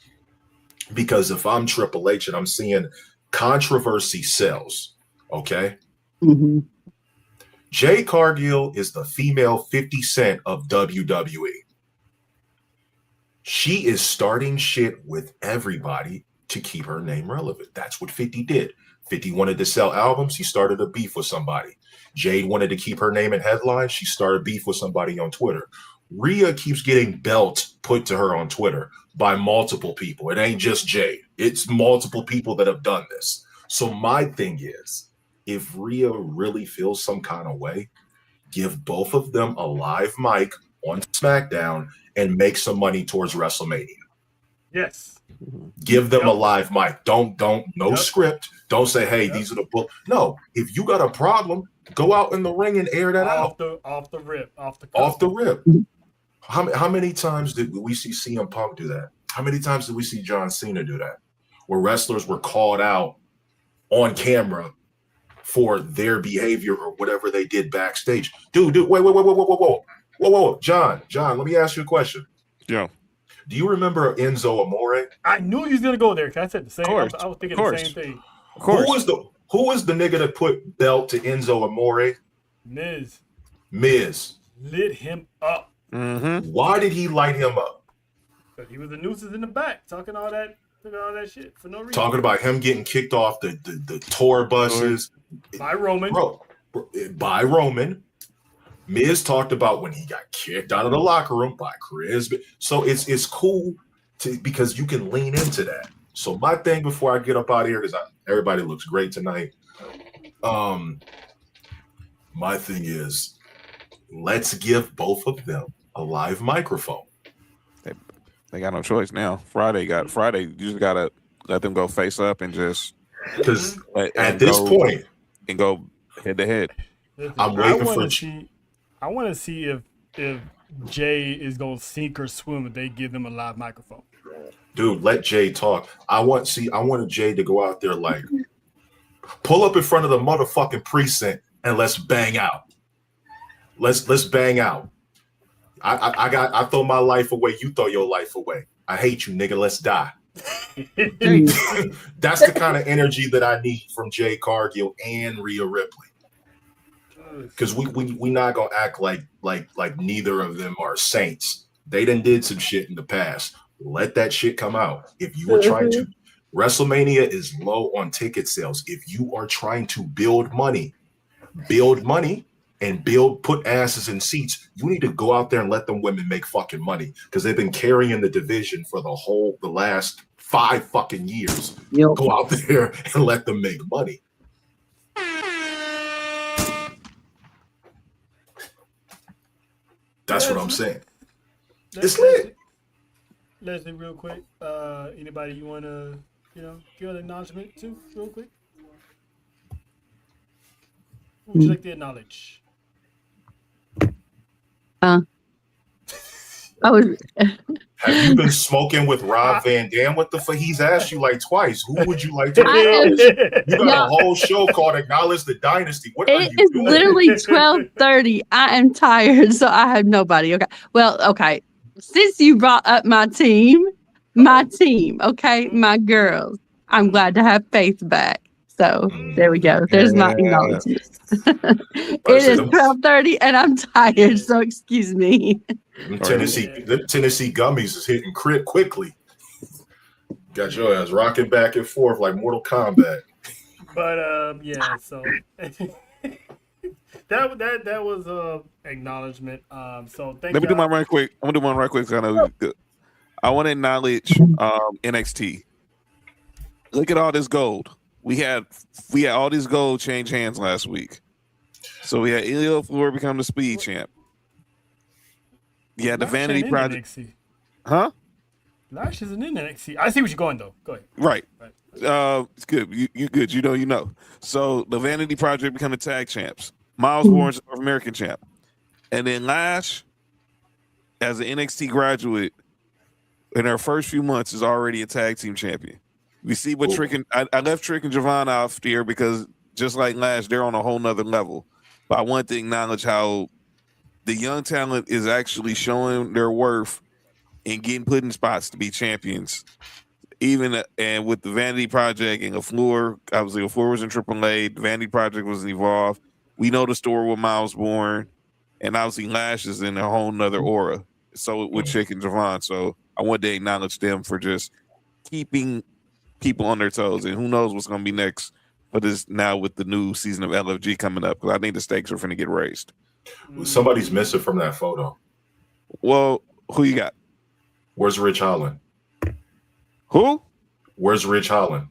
Because if I'm Triple H and I'm seeing controversy sells, okay? Jade Cargill is the female 50 Cent of WWE. She is starting shit with everybody to keep her name relevant. That's what 50 did. 50 wanted to sell albums. He started a beef with somebody. Jade wanted to keep her name in headlines. She started beef with somebody on Twitter. Rhea keeps getting belts put to her on Twitter by multiple people. It ain't just Jade. It's multiple people that have done this. So my thing is, if Rhea really feels some kind of way, give both of them a live mic on SmackDown and make some money towards WrestleMania. Yes. Give them a live mic. Don't script. Don't say, hey, these are the book. No, if you got a problem, go out in the ring and air that out. Off the rip. How many times did we see CM Punk do that? How many times did we see John Cena do that? Where wrestlers were called out on camera for their behavior or whatever they did backstage. Dude, whoa, John, let me ask you a question. Yeah. Do you remember Enzo Amore? I knew he was gonna go there because I said the same. I was thinking the same thing. Of course. Who was the nigga that put belt to Enzo Amore? Miz lit him up. Mm-hmm. Why did he light him up? Because he was the nooses in the back talking all that shit for no reason. Talking about him getting kicked off the tour buses by Roman. By Roman. Miz talked about when he got kicked out of the locker room by Chris. So it's cool because you can lean into that. So my thing before I get up out of here, because everybody looks great tonight. My thing is, let's give both of them a live microphone. They got no choice now. Friday. You just gotta let them go face up and just because at this point and go head to head. I'm waiting for. I want to see if Jay is gonna sink or swim if they give them a live microphone. Dude, let Jay talk. I wanted Jay to go out there like pull up in front of the motherfucking precinct and let's bang out. Let's bang out. I throw my life away. You throw your life away. I hate you, nigga. Let's die. That's the kind of energy that I need from Jay Cargill and Rhea Ripley. Because we not gonna act like neither of them are saints. They done did some shit in the past. Let that shit come out. If you are trying to, WrestleMania is low on ticket sales. If you are trying to build money and put asses in seats, you need to go out there and let them women make fucking money because they've been carrying the division for the last 5 fucking years. Yep. Go out there and let them make money. That's what I'm saying. It's lit. Leslie, real quick. Anybody you want to, give an acknowledgement to, real quick? Who would you like to acknowledge? Have you been smoking with Rob Van Dam? What the fuck? He's asked you like twice. Who would you like to acknowledge? You got a whole show called "Acknowledge the Dynasty." What are you doing? It's literally 12:30. I am tired, so I have nobody. Okay. Well, okay. Since you brought up my team, okay, my girls, I'm glad to have Faith back. So there we go. There's my acknowledgement. It is 12:30 and I'm tired, so excuse me. The Tennessee gummies is hitting crit quickly. Got your ass rocking back and forth like Mortal Kombat. But yeah, so that was acknowledgement. So thank you. Let me do mine right quick. I'm gonna do one right quick. I want to acknowledge NXT. Look at all this gold. We had all this gold change hands last week. So we had Ilya Floor become the speed champ. Yeah, the Vanity Project. Huh? Lash isn't in NXT. I see where you're going though. Go ahead. Right. It's good. You good. You know. So the Vanity Project become the tag champs. Miles Bourne's North American champ. And then Lash, as an NXT graduate, in her first few months, is already a tag team champion. We see what Trick and I left Trick and Javon off here because just like Lash, they're on a whole nother level. But I want to acknowledge how the young talent is actually showing their worth and getting put in spots to be champions. Even and with the Vanity Project and LaFleur, obviously LaFleur was in AAA, the Vanity Project was involved. We know the story with Miles Bourne, and obviously Lash is in a whole nother aura. So with Chick and Javon. So I want to acknowledge them for just keeping people on their toes. And who knows what's going to be next for this now with the new season of LFG coming up. Because I think the stakes are going to get raised. Somebody's missing from that photo. Well, who you got? Where's Rich Holland? Who? Where's Rich Holland?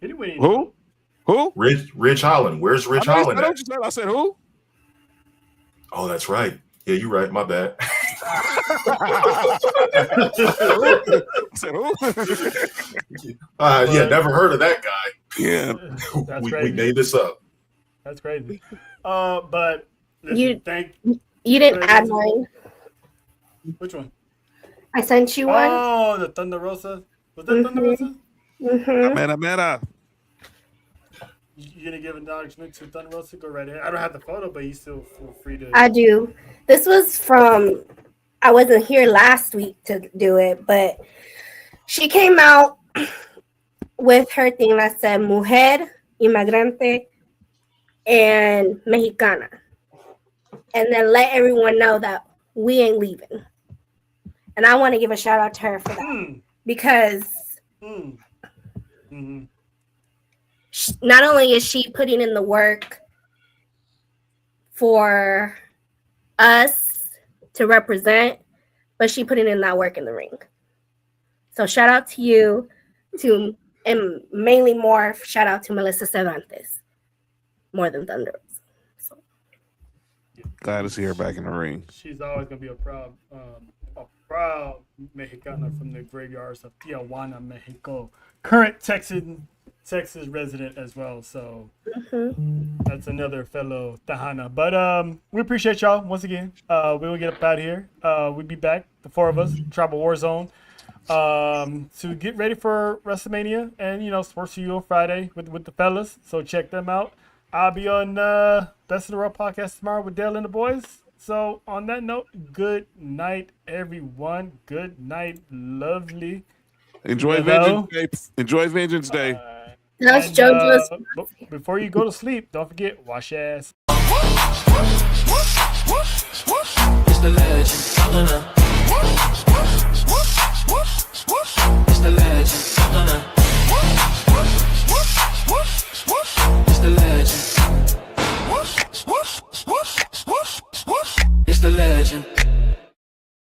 Anyway, who? Rich Holland. Where's Rich Holland? I said who? Oh, that's right. Yeah, you're right. My bad. Yeah, never heard of that guy. Yeah, we made this up. That's crazy. But you thank you didn't add mine. Which one? I sent you one. Oh, the Thunder Rosa. Was that Thunder Rosa? Mm-hmm. Mera. You gonna give acknowledgement to Thunder Rosa? Go right ahead. I don't have the photo, but you still feel free to. I do. This was from, I wasn't here last week to do it, but she came out with her thing that said mujer, inmigrante, and mexicana. And then let everyone know that we ain't leaving. And I want to give a shout out to her for that. Because not only is she putting in the work for us to represent, but she putting in that work in the ring. So shout out to you, and mainly more shout out to Melissa Cervantes, more than Thunder. So. Glad to see her back in the ring. She's always gonna be a proud Mexicana from the graveyards of Tijuana, Mexico. Current Texas resident as well. So that's another fellow Tejana. But we appreciate y'all once again. We will get up out of here. We'll be back, the four of us, Tribal War Zone, to get ready for WrestleMania and Sports for You on Friday with the fellas. So check them out. I'll be on Best of the World podcast tomorrow with Dale and the boys. So on that note, good night, everyone. Good night, lovely. Enjoy Vengeance Day. Enjoy Vengeance Day. That's JoJo's. Before you go to sleep, don't forget, wash your ass. It's the legend.